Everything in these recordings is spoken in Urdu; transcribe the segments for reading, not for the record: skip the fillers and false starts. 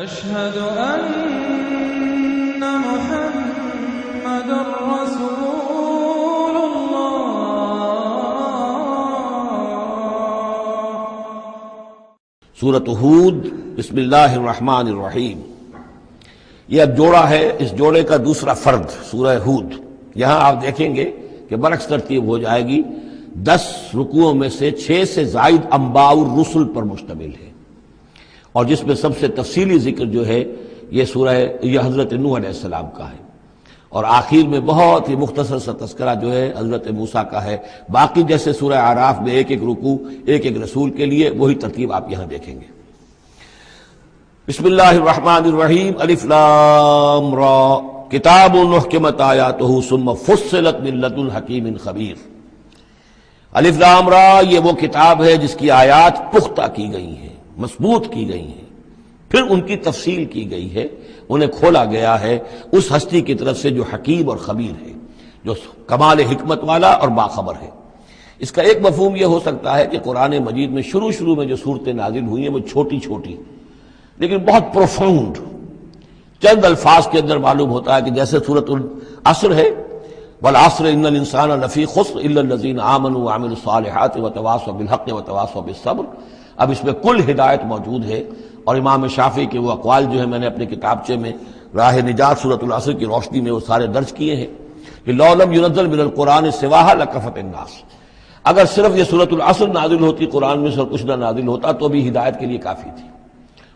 أشهد أن محمد رسول الله۔ سورۃ ہود، بسم اللہ الرحمن الرحیم۔ یہ اب جوڑا ہے، اس جوڑے کا دوسرا فرد سورہ ہود۔ یہاں آپ دیکھیں گے کہ برعکس ترتیب ہو جائے گی، 10 رکوعوں میں سے 6 سے زائد انباء الرسل پر مشتمل ہے، اور جس میں سب سے تفصیلی ذکر جو ہے یہ حضرت نوح علیہ السلام کا ہے، اور آخر میں بہت ہی مختصر سا تذکرہ جو ہے حضرت موسیٰ کا ہے۔ باقی جیسے سورہ اعراف میں ایک ایک رکوع ایک ایک رسول کے لیے، وہی ترتیب آپ یہاں دیکھیں گے۔ بسم اللہ الرحمن الرحیم۔ الف لام را، کتاب احکمت آیاتہ ثم فصلت من لدن حکیم خبیر۔ الف لام را، یہ وہ کتاب ہے جس کی آیات پختہ کی گئی ہیں، مضبوط کی گئی ہیں، پھر ان کی تفصیل کی گئی ہے، انہیں کھولا گیا ہے اس ہستی کی طرف سے جو حکیم اور خبیر ہے، جو کمال حکمت والا اور باخبر ہے۔ اس کا ایک مفہوم یہ ہو سکتا ہے کہ قرآن مجید میں شروع میں جو صورتیں نازل ہوئی ہیں وہ چھوٹی چھوٹی لیکن بہت پروفاؤنڈ، چند الفاظ کے اندر معلوم ہوتا ہے کہ جیسے سورۃ العصر ہے، والعصر ان الانسان لفی خسر الا الذین آمنوا وعملوا الصالحات وتواصوا بالحق وتواصوا بالصبر۔ اب اس میں کل ہدایت موجود ہے، اور امام شافعی کے وہ اقوال جو ہے میں نے اپنے کتابچے میں راہ نجات سورۃ العصر کی روشنی میں وہ سارے درج کیے ہیں کہ لو لم ينزل من القرآن سواها لکفت الناس، اگر صرف یہ سورۃ العصر نازل ہوتی، قرآن میں سے کچھ نہ نازل ہوتا تو بھی ہدایت کے لیے کافی تھی،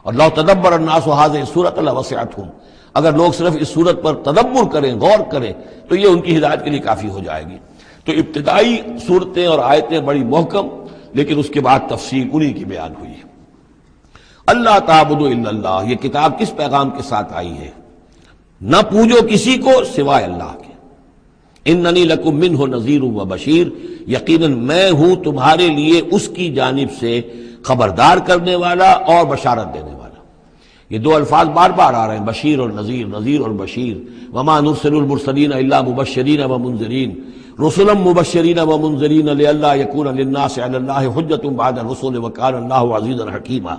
اور لو تدبر الناس هذه السورۃ لوسعتهم، اگر لوگ صرف اس سورت پر تدبر کریں، غور کریں، تو یہ ان کی ہدایت کے لیے کافی ہو جائے گی۔ تو ابتدائی صورتیں اور آیتیں بڑی محکم، لیکن اس کے بعد تفصیل انہی کی بیان ہوئی ہے۔ اللہ تعبدوا الا اللہ، یہ کتاب کس پیغام کے ساتھ آئی ہے؟ نہ پوجو کسی کو سوائے اللہ کے۔ اننی لکم منہ نذیر و بشیر، یقیناً میں ہوں تمہارے لیے اس کی جانب سے خبردار کرنے والا اور بشارت دینے والا۔ یہ دو الفاظ بار بار آ رہے ہیں، بشیر اور نذیر، نذیر اور بشیر۔ وما نرسل المرسلین الا مبشرین ومنذرین، رسلا مبشرین ومنذرین لئلا یکون للناس علی اللہ حجۃ بعد الرسل وکان اللہ عزیزا حکیما۔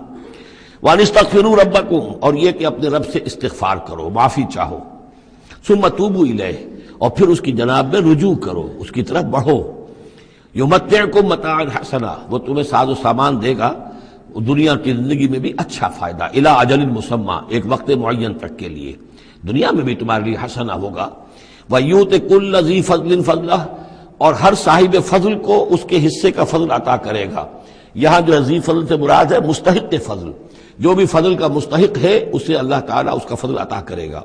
وان استغفروا ربکم، اور یہ کہ اپنے رب سے استغفار کرو، معافی چاہو۔ ثم توبوا الیہ، اور پھر اس کی جناب میں رجوع کرو، اس کی طرف بڑھو۔ یمتعکم متاعا حسنا، وہ تمہیں ساز و سامان دے گا دنیا کی زندگی میں بھی اچھا فائدہ، الی اجل مسمی، ایک وقت معین تک کے لیے، دنیا میں بھی تمہارے لیے حسنا ہوگا۔ وَيُؤْتِ كُلَّ ذِي فَضْلٍ فَضْلَهُ، اور ہر صاحب فضل کو اس کے حصے کا فضل عطا کرے گا۔ یہاں جو ذی فضل سے مراد ہے مستحق فضل، جو بھی فضل کا مستحق ہے اسے اللہ تعالیٰ اس کا فضل عطا کرے گا۔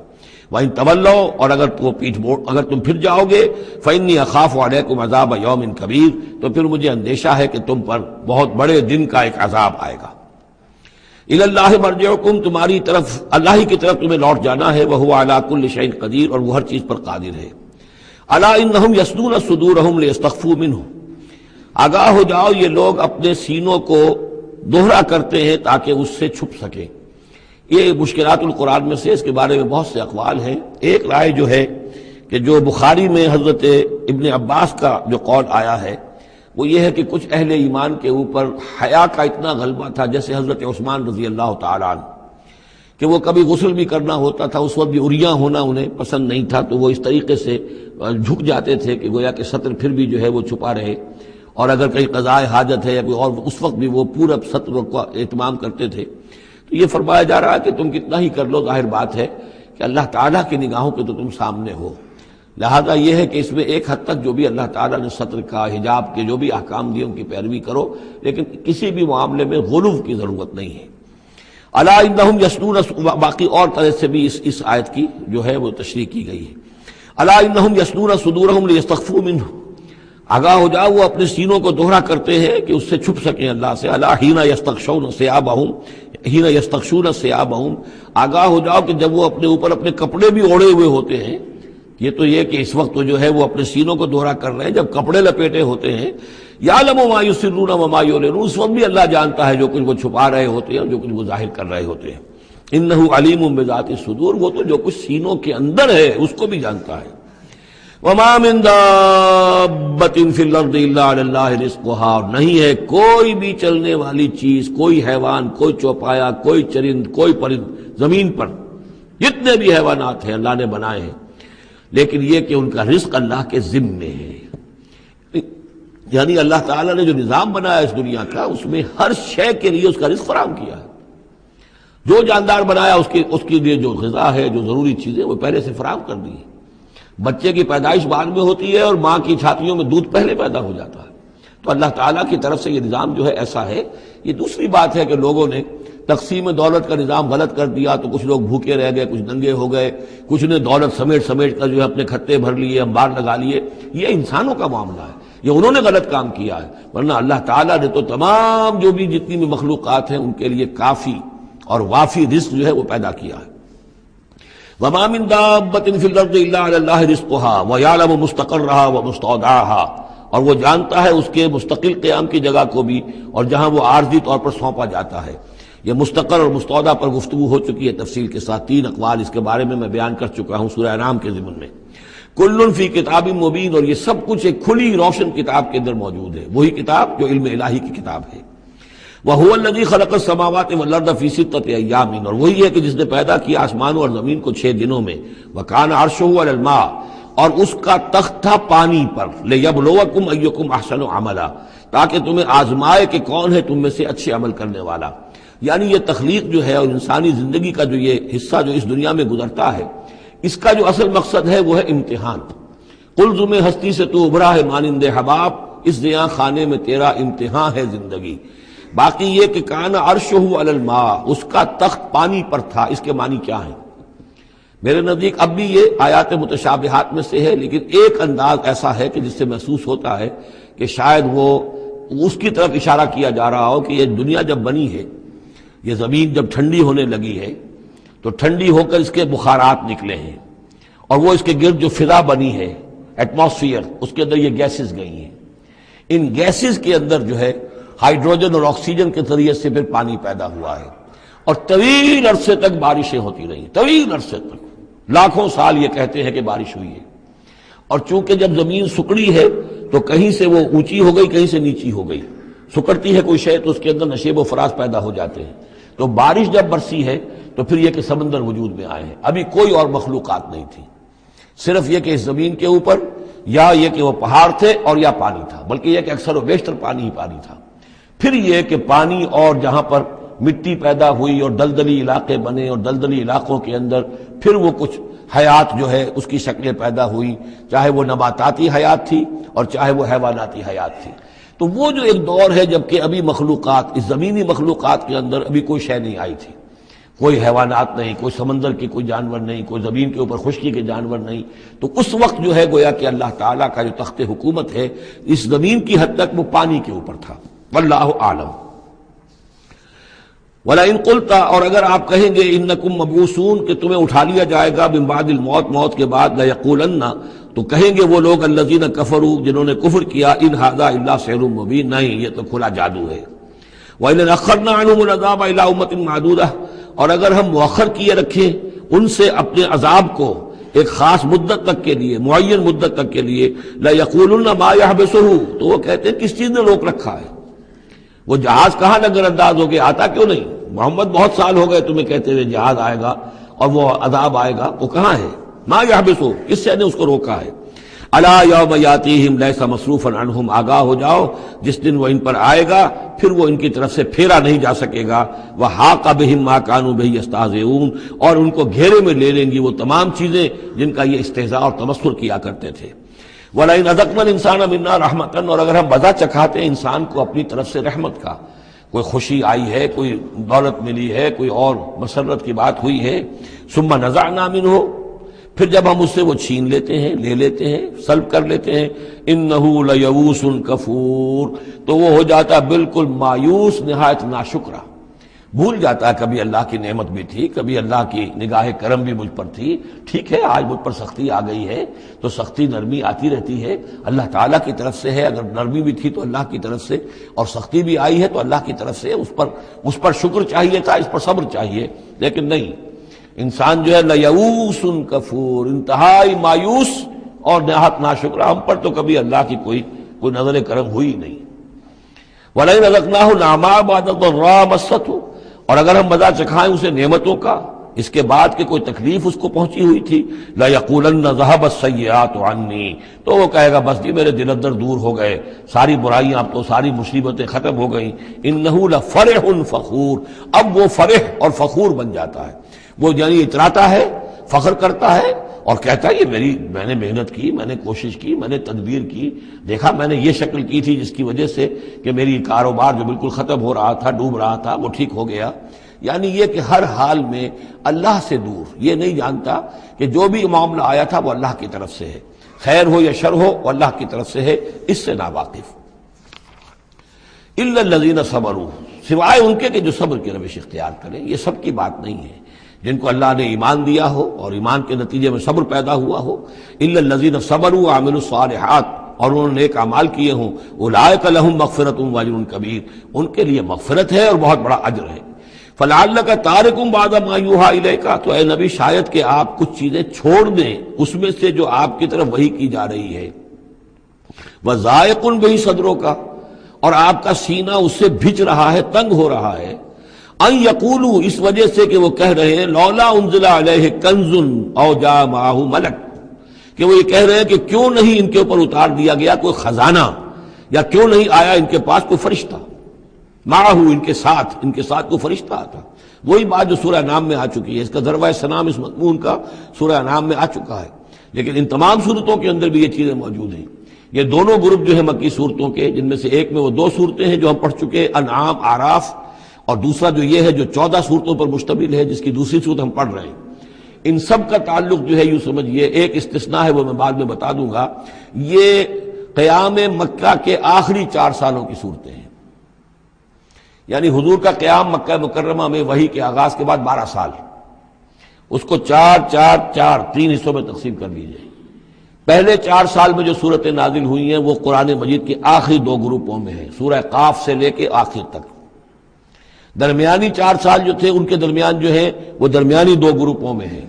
وَإِن تَوَلَّوْا، اور اگر تم پھر جاؤ گے، فَإِنِّي أَخَافُ عَلَيْكُمْ عَذَابَ يَوْمٍ كَبِيرٍ، تو پھر مجھے اندیشہ ہے کہ تم پر بہت بڑے دن کا ایک عذاب آئے گا۔ الی اللہ مرجعکم، تمہاری طرف اللہ ہی کی طرف تمہیں لوٹ جانا ہے، وہو علی کل شیء قدیر، اور وہ ہر چیز پر قادر ہے۔ الا انہم یثنون صدورہم لیستخفوا منہ، آگاہ ہو جاؤ یہ لوگ اپنے سینوں کو دوہرا کرتے ہیں تاکہ اس سے چھپ سکیں۔ یہ مشکلات القرآن میں سے اس کے بارے میں بہت سے اقوال ہیں۔ ایک رائے جو ہے کہ جو بخاری میں حضرت ابن عباس کا جو قول آیا ہے وہ یہ ہے کہ کچھ اہل ایمان کے اوپر حیا کا اتنا غلبہ تھا، جیسے حضرت عثمان رضی اللہ تعالیٰ عنہ، کہ وہ کبھی غسل بھی کرنا ہوتا تھا، اس وقت بھی عریاں ہونا انہیں پسند نہیں تھا، تو وہ اس طریقے سے جھک جاتے تھے کہ گویا کہ سطر پھر بھی جو ہے وہ چھپا رہے، اور اگر کہیں قضاء حاجت ہے یا کوئی اور، اس وقت بھی وہ پورا سطر کا اہتمام کرتے تھے۔ تو یہ فرمایا جا رہا ہے کہ تم کتنا ہی کر لو، ظاہر بات ہے کہ اللہ تعالیٰ کی نگاہوں کے تو تم سامنے ہو، لہذا یہ ہے کہ اس میں ایک حد تک جو بھی اللہ تعالیٰ نے سطر کا، حجاب کے جو بھی احکام دیے ان کی پیروی کرو، لیکن کسی بھی معاملے میں غلو کی ضرورت نہیں ہے۔ الا انہم یثنون، باقی اور طرح سے بھی اس آیت کی جو ہے وہ تشریح کی گئی ہے۔ الا انہم یثنون صدورہم لیستخفوا منہ، آگاہ ہو جاؤ وہ اپنے سینوں کو دوہرا کرتے ہیں کہ اس سے چھپ سکیں اللہ سے۔ الا حین یستغشون ثیابہم، آگاہ ہو جاؤ کہ جب وہ اپنے اوپر اپنے کپڑے بھی اوڑھے ہوئے ہوتے ہیں، یہ تو یہ کہ اس وقت تو جو ہے وہ اپنے سینوں کو دوہرا کر رہے ہیں، جب کپڑے لپیٹے ہوتے ہیں، یعلم ما یسرون وما یعلنون، اس وقت بھی اللہ جانتا ہے جو کچھ وہ چھپا رہے ہوتے ہیں اور جو کچھ وہ ظاہر کر رہے ہوتے ہیں۔ انہ علیم بذات الصدور، وہ تو جو کچھ سینوں کے اندر ہے اس کو بھی جانتا ہے۔ وما من دابۃ فی الارض الا علی اللہ رزقها، اور نہیں ہے کوئی بھی چلنے والی چیز، کوئی حیوان، کوئی چوپایا، کوئی چرند، کوئی پرند زمین پر جتنے بھی حیوانات ہیں اللہ نے بنائے ہیں، لیکن یہ کہ ان کا رزق اللہ کے ذمے ہے۔ یعنی اللہ تعالیٰ نے جو نظام بنایا اس دنیا کا، اس میں ہر شے کے لیے اس کا رزق فراہم کیا ہے۔ جو جاندار بنایا اس کے لیے جو غذا ہے، جو ضروری چیزیں، وہ پہلے سے فراہم کر دی ہے۔ بچے کی پیدائش بعد میں ہوتی ہے اور ماں کی چھاتیوں میں دودھ پہلے پیدا ہو جاتا ہے۔ تو اللہ تعالیٰ کی طرف سے یہ نظام جو ہے ایسا ہے۔ یہ دوسری بات ہے کہ لوگوں نے تقسیم دولت کا نظام غلط کر دیا، تو کچھ لوگ بھوکے رہ گئے، کچھ ننگے ہو گئے، کچھ نے دولت سمیٹ کر جو ہے اپنے کھتے بھر لیے، انبار لگا لیے۔ یہ انسانوں کا معاملہ ہے، یہ انہوں نے غلط کام کیا ہے، ورنہ اللہ تعالیٰ نے تو تمام جو بھی جتنی بھی مخلوقات ہیں ان کے لیے کافی اور وافی رزق جو ہے وہ پیدا کیا ہے۔ وما من دابۃ فی الارض الا علی اللہ رزقها ویعلم مستقرها ومستودعها، اور وہ جانتا ہے اس کے مستقل قیام کی جگہ کو بھی اور جہاں وہ عارضی طور پر سونپا جاتا ہے۔ یہ مستقر اور مستودع پر گفتگو ہو چکی ہے تفصیل کے ساتھ، 3 اقوال اس کے بارے میں بیان کر چکا ہوں سورہ انعام کے ضمن میں۔ کل فی کتاب مبین، اور یہ سب کچھ ایک کھلی روشن کتاب کے اندر موجود ہے، وہی کتاب جو علم الہی کی کتاب ہے۔ وَهُوَ الَّذِي خَلَقَ السَّمَاوَاتِ وَالْأَرْضَ فِي سِتَّةِ أَيَّامٍ، اور وہی ہے کہ جس نے پیدا کیا آسمانوں اور زمین کو 6 دنوں میں۔ وَكَانَ عَرْشُهُ عَلَى الْمَاءِ، اور اس کا تخت تھا پانی پر۔ لِيَبْلُوَكُمْ أَيُّكُمْ أَحْسَنُ عَمَلًا، تاکہ تمہیں آزمائے کہ کون ہے تم میں سے اچھے عمل کرنے والا۔ یعنی یہ تخلیق جو ہے اور انسانی زندگی کا جو یہ حصہ جو اس دنیا میں گزرتا ہے، اس کا جو اصل مقصد ہے وہ ہے امتحان۔ قلزم ہستی سے تو ابھرا ہے مانند حباب، اس زیاں خانے میں تیرا امتحان ہے زندگی۔ باقی یہ کہ کان عرشہ علی الماء، اس کا تخت پانی پر تھا، اس کے معنی کیا ہیں؟ میرے نزدیک اب بھی یہ آیات متشابہات میں سے ہے، لیکن ایک انداز ایسا ہے کہ جس سے محسوس ہوتا ہے کہ شاید وہ اس کی طرف اشارہ کیا جا رہا ہو کہ یہ دنیا جب بنی ہے، یہ زمین جب ٹھنڈی ہونے لگی ہے تو ٹھنڈی ہو کر اس کے بخارات نکلے ہیں، اور وہ اس کے گرد جو فضا بنی ہے، ایٹماسفیئر، اس کے اندر یہ گیسز گئی ہیں۔ ان گیسز کے اندر جو ہے ہائیڈروجن اور آکسیجن کے ذریعے سے پھر پانی پیدا ہوا ہے، اور طویل عرصے تک بارشیں ہوتی رہیں، طویل عرصے تک، لاکھوں سال یہ کہتے ہیں کہ بارش ہوئی ہے۔ اور چونکہ جب زمین سکڑی ہے تو کہیں سے وہ اونچی ہو گئی، کہیں سے نیچی ہو گئی، سکڑتی ہے کوئی شے تو اس کے اندر نشیب و فراز پیدا ہو جاتے ہیں۔ تو بارش جب برسی ہے تو پھر یہ کہ سمندر وجود میں آئے ہیں۔ ابھی کوئی اور مخلوقات نہیں تھی، صرف یہ کہ اس زمین کے اوپر یا یہ کہ وہ پہاڑ تھے اور یا پانی تھا، بلکہ یہ کہ اکثر و بیشتر پانی ہی پانی تھا۔ پھر یہ کہ پانی اور جہاں پر مٹی پیدا ہوئی اور دلدلی علاقے بنے، اور دلدلی علاقوں کے اندر پھر وہ کچھ حیات جو ہے اس کی شکلیں پیدا ہوئی، چاہے وہ نباتاتی حیات تھی اور چاہے وہ حیواناتی حیات تھی۔ تو وہ جو ایک دور ہے جب کہ ابھی مخلوقات، اس زمینی مخلوقات کے اندر ابھی کوئی شے نہیں آئی تھی، کوئی حیوانات نہیں، کوئی سمندر کے کوئی جانور نہیں، کوئی زمین کے اوپر خشکی کے جانور نہیں۔ تو اس وقت جو ہے گویا کہ اللہ تعالیٰ کا جو تخت حکومت ہے اس زمین کی حد تک وہ پانی کے اوپر تھا۔ واللہ اعلم۔ وَلَئِن قُلْتَ، اور اگر آپ کہیں گے اِنَّكُمْ مَبْعُوثُونَ کہ تمہیں اٹھا لیا جائے گا من بعد الموت، موت کے بعد، لَيَقُولَنَّ تو کہیں گے وہ لوگ الذین کفروا جنہوں نے کفر کیا، ان ھذا الا سحر مبین، نہیں یہ تو کھلا جادو ہے۔ وَإِنْ أَخَّرْنَا عَنْهُمُ الْعَذَابَ إِلَىٰ أُمَّةٍ مَّعْدُودَةٍ، اور اگر ہم مؤخر کیے رکھیں ان سے اپنے عذاب کو ایک خاص مدت تک کے لیے، معین مدت تک کے لیے، لَيَقُولُنَّ مَا يَحْبِسُهُ، تو وہ کہتے ہیں کس چیز نے روک رکھا ہے؟ وہ جہاز کہاں نظر انداز ہو گیا، آتا کیوں نہیں؟ محمد بہت سال ہو گئے تمہیں کہتے ہوئے جہاز آئے گا اور وہ عذاب آئے گا، وہ کہاں ہے؟ ما یحبسو، کس سے نے اس کو روکا ہے؟ الا یوم یاتیہم لیس مصروفا عنہم، آگاہ ہو جاؤ جس دن وہ ان پر آئے گا پھر وہ ان کی طرف سے پھیرا نہیں جا سکے گا۔ وحاق بہم ما کانوا بہ یستہزئون، اور ان کو گھیرے میں لے لیں گی وہ تمام چیزیں جن کا یہ استہزاء اور تمسخر کیا کرتے تھے۔ وَلَئِنْ أَذَقْنَا الْإِنسَانَ مِنَّا رَحْمَةً، اور اگر ہم مزہ چکھاتے ہیں انسان کو اپنی طرف سے رحمت کا، کوئی خوشی آئی ہے، کوئی دولت ملی ہے، کوئی اور مسرت کی بات ہوئی ہے، ثُمَّ نَزَعْنَا مِنْهُ، پھر جب ہم اس سے وہ چھین لیتے ہیں، لے لیتے ہیں، سلب کر لیتے ہیں، إِنَّهُ لَيَئُوسٌ کفور، تو وہ ہو جاتا ہے بالکل مایوس، نہایت ناشکرہ، بھول جاتا ہے کبھی اللہ کی نعمت بھی تھی، کبھی اللہ کی نگاہ کرم بھی مجھ پر تھی، ٹھیک ہے آج مجھ پر سختی آ گئی ہے تو سختی نرمی آتی رہتی ہے، اللہ تعالیٰ کی طرف سے ہے، اگر نرمی بھی تھی تو اللہ کی طرف سے، اور سختی بھی آئی ہے تو اللہ کی طرف سے، اس پر شکر چاہیے تھا، اس پر صبر چاہیے، لیکن نہیں، انسان جو ہے لیئوس کفور، انتہائی مایوس اور نہایت ناشکرہ، ہم پر تو کبھی اللہ کی کوئی نظر کرم ہوئی نہیں۔ وَلَئِنْ أَذَقْنَاهُ نَعْمَاءَ بَعْدَ ضَرَّاءَ مَسَّتْهُ، اور اگر ہم مزہ چکھائیں اسے نعمتوں کا اس کے بعد کہ کوئی تکلیف اس کو پہنچی ہوئی تھی، لَيَقُولَنَّ ذَهَبَ السَّيِّئَاتُ عَنِّي، تو وہ کہے گا بس جی میرے دل اندر دور ہو گئے، ساری برائیاں اب تو ساری مصیبتیں ختم ہو گئیں۔ إِنَّهُ لَفَرِحٌ فَخُورٌ، اب وہ فرح اور فخور بن جاتا ہے، وہ یعنی اتراتا ہے، فخر کرتا ہے اور کہتا ہے یہ میں نے محنت کی، میں نے کوشش کی، میں نے تدبیر کی، دیکھا میں نے یہ شکل کی تھی جس کی وجہ سے کہ میری کاروبار جو بالکل ختم ہو رہا تھا، ڈوب رہا تھا، وہ ٹھیک ہو گیا۔ یعنی یہ کہ ہر حال میں اللہ سے دور، یہ نہیں جانتا کہ جو بھی معاملہ آیا تھا وہ اللہ کی طرف سے ہے، خیر ہو یا شر ہو وہ اللہ کی طرف سے ہے، اس سے ناواقف۔ إِلَّا الَّذِينَ صَبَرُوا، سوائے ان کے کہ جو صبر کی روش اختیار کریں، یہ سب کی بات نہیں ہے، جن کو اللہ نے ایمان دیا ہو اور ایمان کے نتیجے میں صبر پیدا ہوا ہو۔ إِلَّا الَّذِينَ صَبَرُوا وَعَمِلُوا الصَّالِحَاتِ، اور انہوں نے نیک اعمال کیے ہوں، أُولَٰئِكَ لَهُم مَغْفِرَةٌ وَأَجْرٌ كَبِيرٌ، ان کے لیے مغفرت ہے اور بہت بڑا اجر ہے۔ فَلَعَلَّكَ تَارِكٌ بَعْضَ مَا يُوحَىٰ إِلَيْكَ، تو اے نبی شاید کہ آپ کچھ چیزیں چھوڑ دیں اس میں سے جو آپ کی طرف وحی کی جا رہی ہے۔ وَضَائِقٌ بِهِ صَدْرُكَ، اور آپ کا سینہ اس سے بھچ رہا ہے، تنگ ہو رہا ہے۔ ان یقولوا، اس وجہ سے کہ وہ کہہ رہے ہیں لولا انزل علیہ کنز او جاء معہ ملک، کہ وہ یہ کہہ رہے ہیں کہ کیوں نہیں ان کے اوپر اتار دیا گیا کوئی خزانہ، یا کیوں نہیں آیا ان کے پاس کوئی فرشتہ، معہ ان کے ساتھ کوئی فرشتہ آتا۔ وہی بات جو سورہ انعام میں آ چکی ہے، اس کا ذروہ سنام اس مضمون کا سورہ انعام میں آ چکا ہے، لیکن ان تمام صورتوں کے اندر بھی یہ چیزیں موجود ہیں۔ یہ دونوں گروپ جو ہیں مکی صورتوں کے، جن میں سے ایک میں وہ 2 صورتیں ہیں جو ہم پڑھ چکے، انعام، اعراف، اور دوسرا جو یہ ہے جو 14 صورتوں پر مشتمل ہے جس کی دوسری صورت ہم پڑھ رہے ہیں، ان سب کا تعلق جو ہے یوں سمجھیے، ایک استثناء ہے وہ میں بعد میں بتا دوں گا، یہ قیام مکہ کے آخری 4 سالوں کی صورتیں ہیں۔ یعنی حضور کا قیام مکہ مکرمہ میں وحی کے آغاز کے بعد 12 سال، اس کو 4 حصوں میں تقسیم کر لیجیے۔ پہلے 4 سال میں جو صورتیں نازل ہوئی ہیں وہ قرآن مجید کے آخری 2 گروپوں میں ہیں، سورہ قاف سے لے کے آخر تک۔ درمیانی 4 سال جو تھے ان کے درمیان جو ہے وہ درمیانی 2 گروپوں میں ہیں،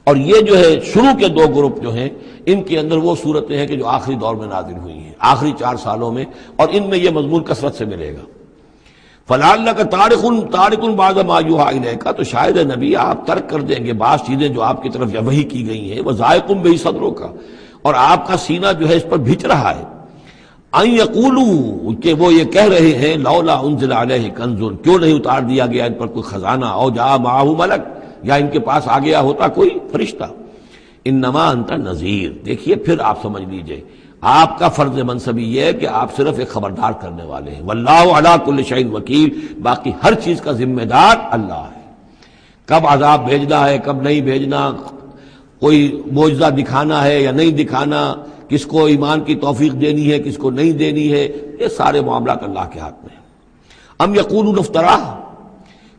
اور یہ جو ہے شروع کے 2 گروپ جو ہیں ان کے اندر وہ صورتیں ہیں کہ جو آخری دور میں نازل ہوئی ہیں، آخری 4 سالوں میں، اور ان میں یہ مضمون کثرت سے ملے گا۔ فَلَعَلَّكَ تَارِكٌ بَعْضَ مَا يُوحَىٰ إِلَيْكَ، تو شاید ہے نبی آپ ترک کر دیں گے بعض چیزیں جو آپ کی طرف وحی کی گئی ہیں، وَضَائِقٌ بِهِ صَدْرُكَ، اور آپ کا سینہ جو ہے اس پر بھچ رہا ہے۔ ان یقولوا، کہ وہ یہ کہہ رہے ہیں لولا انزل علیہ کنز، کیوں نہیں اتار دیا گیا ان پر کوئی خزانہ، او جاء معہ ملک، یا ان کے پاس آ گیا ہوتا کوئی فرشتہ۔ انما انت نذیر، دیکھیے پھر آپ سمجھ لیجئے آپ کا فرض منصبی یہ ہے کہ آپ صرف ایک خبردار کرنے والے ہیں، واللہ علی کل شیء وکیل، باقی ہر چیز کا ذمہ دار اللہ ہے۔ کب عذاب بھیجنا ہے، کب نہیں بھیجنا، کوئی معجزہ دکھانا ہے یا نہیں دکھانا، کس کو ایمان کی توفیق دینی ہے کس کو نہیں دینی ہے، یہ سارے معاملات اللہ کے ہاتھ میں ہیں۔ ام یقولون افتراہ،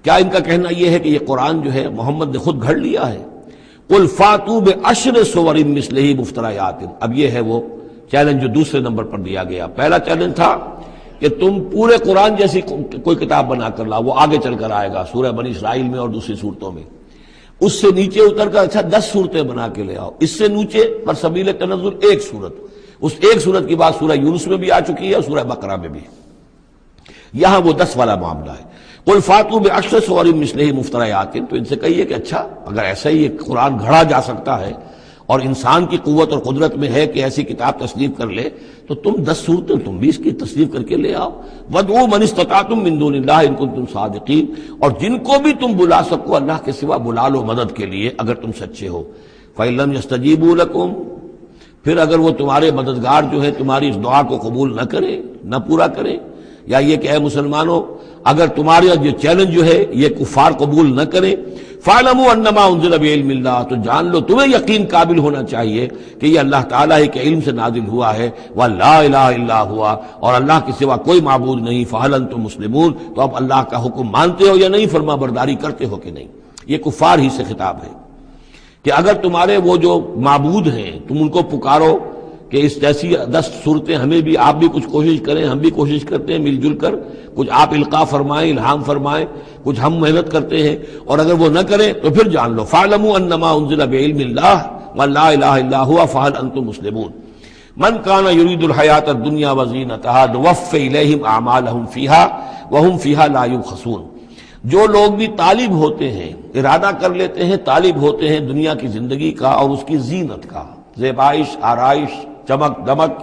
کیا ان کا کہنا یہ ہے کہ یہ قرآن جو ہے محمد نے خود گھڑ لیا ہے؟ قل فاتوا بعشر سور مثلہ مفتریات، اب یہ ہے وہ چیلنج جو دوسرے نمبر پر دیا گیا۔ پہلا چیلنج تھا کہ تم پورے قرآن جیسی کوئی کتاب بنا کر لاؤ، وہ آگے چل کر آئے گا سورہ بنی اسرائیل میں اور دوسری صورتوں میں۔ اس سے نیچے اتر کر اچھا 10 صورتیں بنا کے لے آؤ، اس سے نیچے پر سبیل تنزل 1 صورت، اس 1 صورت کی بات سورہ یونس میں بھی آ چکی ہے اور سورہ بقرہ میں بھی، یہاں وہ 10 والا معاملہ ہے۔ قل فاتوا بعشر سور مثلہ مفتریات، تو ان سے کہیے کہ اچھا اگر ایسا ہی ایک قرآن گھڑا جا سکتا ہے اور انسان کی قوت اور قدرت میں ہے کہ ایسی کتاب تصنیف کر لے، تو تم 10 صورتیں تم بھی اس کی تصنیف کر کے لے آؤ۔ وَادْعُوا مَنِ اسْتَطَعْتُم مِّن دُونِ اللَّهِ إِن كُنتُمْ صَادِقِينَ، اور جن کو بھی تم بلا سکو اللہ کے سوا بلا لو مدد کے لیے اگر تم سچے ہو۔ فَإِن لَّمْ يَسْتَجِيبُوا لَكُمْ، پھر اگر وہ تمہارے مددگار جو ہے تمہاری اس دعا کو قبول نہ کرے، نہ پورا کرے، یا یہ کہ اے مسلمانوں اگر تمہارا یہ چیلنج جو ہے یہ کفار قبول نہ کرے، فَاعْلَمُوا أَنَّمَا أُنزِلَ بِعِلْمِ اللَّهِ، تو جان لو تمہیں یقین قابل ہونا چاہیے کہ یہ اللہ تعالیٰ ہی کے علم سے نازل ہوا ہے، وَلَا إِلَٰهَ إِلَّا هُوَ، اور اللہ کے سوا کوئی معبود نہیں، فَهَلْ أَنتُم مُسْلِمُونَ، تو اب اللہ کا حکم مانتے ہو یا نہیں، فرما برداری کرتے ہو کہ نہیں۔ یہ کفار ہی سے خطاب ہے کہ اگر تمہارے وہ جو معبود ہیں تم ان کو پکارو کہ اس جیسی 10 صورتیں ہمیں بھی، آپ بھی کچھ کوشش کریں، ہم بھی کوشش کرتے ہیں مل جل کر، کچھ آپ القاء فرمائیں، الہام فرمائیں، کچھ ہم محنت کرتے ہیں، اور اگر وہ نہ کریں تو پھر جان لو فَاعْلَمُوا أَنَّمَا أُنزِلَ بِعِلْمِ اللَّهِ ولا الہ الا هو فهل انتم مسلمون من کان یرید الحیات الدنیا وزینتها نوفی الیہم اعمالهم فیها وهم فیها لا یبخسون۔ جو لوگ بھی طالب ہوتے ہیں، ارادہ کر لیتے ہیں، طالب ہوتے ہیں دنیا کی زندگی کا اور اس کی زینت کا، زیبائش، آرائش، چمک دمک،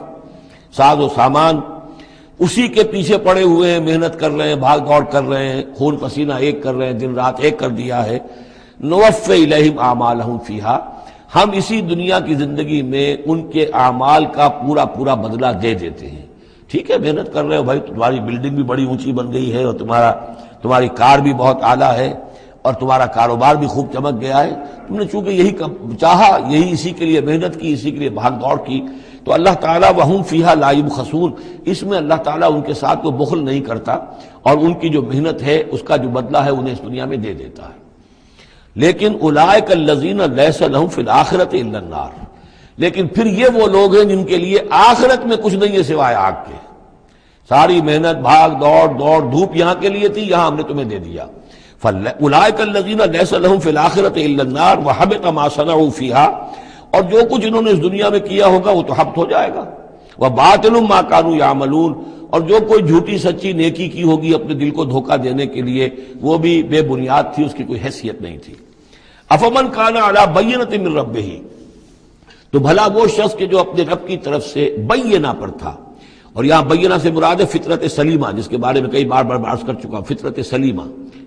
ساز و سامان، اسی کے پیچھے پڑے ہوئے ہیں، محنت کر رہے ہیں، بھاگ دوڑ کر رہے ہیں، خون پسینہ ایک کر رہے ہیں، دن رات ایک کر دیا ہے۔ نوفی الیہم اعمالهم فیہا، ہم اسی دنیا کی زندگی میں ان کے اعمال کا پورا پورا بدلہ دے دیتے ہیں۔ ٹھیک ہے، محنت کر رہے ہو بھائی، تمہاری بلڈنگ بھی بڑی اونچی بن گئی ہے اور تمہاری کار بھی بہت اعلیٰ ہے اور تمہارا کاروبار بھی خوب چمک گیا ہے، تم نے چونکہ یہی چاہا، یہی اسی کے لیے محنت کی، اسی کے لیے بھاگ دوڑ کی، تو اللہ تعالیٰ وَهُمْ فِيهَا لَا يُبْخَسُونَ، اس میں اللہ تعالیٰ ان کے ساتھ کوئی بخل نہیں کرتا اور ان کی جو محنت ہے اس کا جو بدلہ ہے انہیں اس دنیا میں دے دیتا ہے۔ لیکن اولئک الذین لیس لہم فی الآخرۃ الا النار، لیکن پھر یہ وہ لوگ ہیں جن کے لیے آخرت میں کچھ نہیں ہے سوائے آگ کے۔ ساری محنت، بھاگ دوڑ دھوپ یہاں کے لیے تھی، یہاں ہم نے تمہیں دے دیا۔ اولئک الذین لیس لہم فی الآخرۃ الا النار وحبط ما صنعوا فیہا، اور جو کچھ انہوں نے اس دنیا میں کیا ہوگا وہ تو حبط ہو جائے گا۔ وباطل ما کانوا یعملون، اور جو کوئی جھوٹی سچی نیکی کی ہوگی اپنے دل کو دھوکہ دینے کے لیے، وہ بھی بے بنیاد تھی، اس کی کوئی حیثیت نہیں تھی۔ افمن کان علی بینۃ من ربہ، تو بھلا وہ شخص کہ جو اپنے رب کی طرف سے بینہ پر تھا، اور یہاں بینہ سے مراد ہے فطرت سلیمہ، جس کے بارے میں کئی بار عرض کر چکا، فطرت سلیمہ،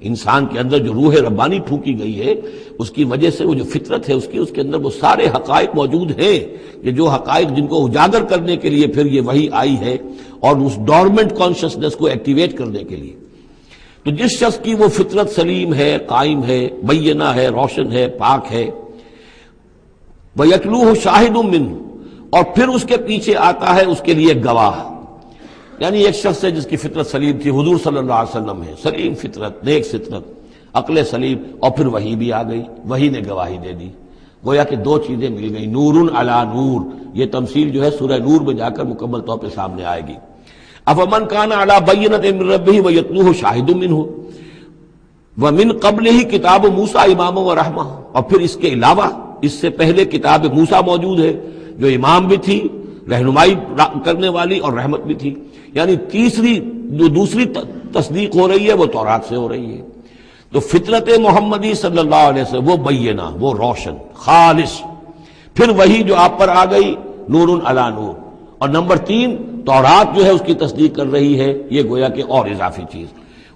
انسان کے اندر جو روح ربانی پھونکی گئی ہے، اس کی وجہ سے وہ جو فطرت ہے اس کے اندر وہ سارے حقائق موجود ہیں، کہ جو حقائق جن کو اجاگر کرنے کے لیے پھر یہ وحی آئی ہے، اور اس ڈورمنٹ کانشسنس کو ایکٹیویٹ کرنے کے لیے۔ تو جس شخص کی وہ فطرت سلیم ہے، قائم ہے، بینہ ہے، روشن ہے، پاک ہے، وَيَتْلُوهُ شَاهِدٌ مِّنْهُ، اور پھر اس کے پیچھے آتا ہے اس کے لیے گواہ، یعنی ایک شخص ہے جس کی فطرت سلیم تھی، حضور صلی اللہ علیہ وسلم ہے، سلیم فطرت، نیک فطرت، عقل سلیم، اور پھر وحی بھی آ گئی، وحی نے گواہی دے دی، گویا کہ دو چیزیں مل گئی، نور علی نور۔ یہ تمثیل جو ہے سورہ نور میں جا کر مکمل طور پہ سامنے آئے گی۔ افمن کان علی بینۃ من ربہ ویتلوہ شاہد منہ ومن قبلہ کتاب موسیٰ اماما ورحمہ، اور پھر اس کے علاوہ اس سے پہلے کتاب موسیٰ موجود ہے جو امام بھی تھی، رہنمائی کرنے والی، اور رحمت بھی تھی، یعنی دوسری تصدیق ہو رہی ہے وہ تورات سے ہو رہی ہے۔ تو فطرت محمدی صلی اللہ علیہ وسلم وہ بینہ، وہ روشن خالص، پھر وہی جو آپ پر آ گئی نور علی نور، اور نمبر 3 تورات جو ہے اس کی تصدیق کر رہی ہے، یہ گویا کہ اور اضافی چیز۔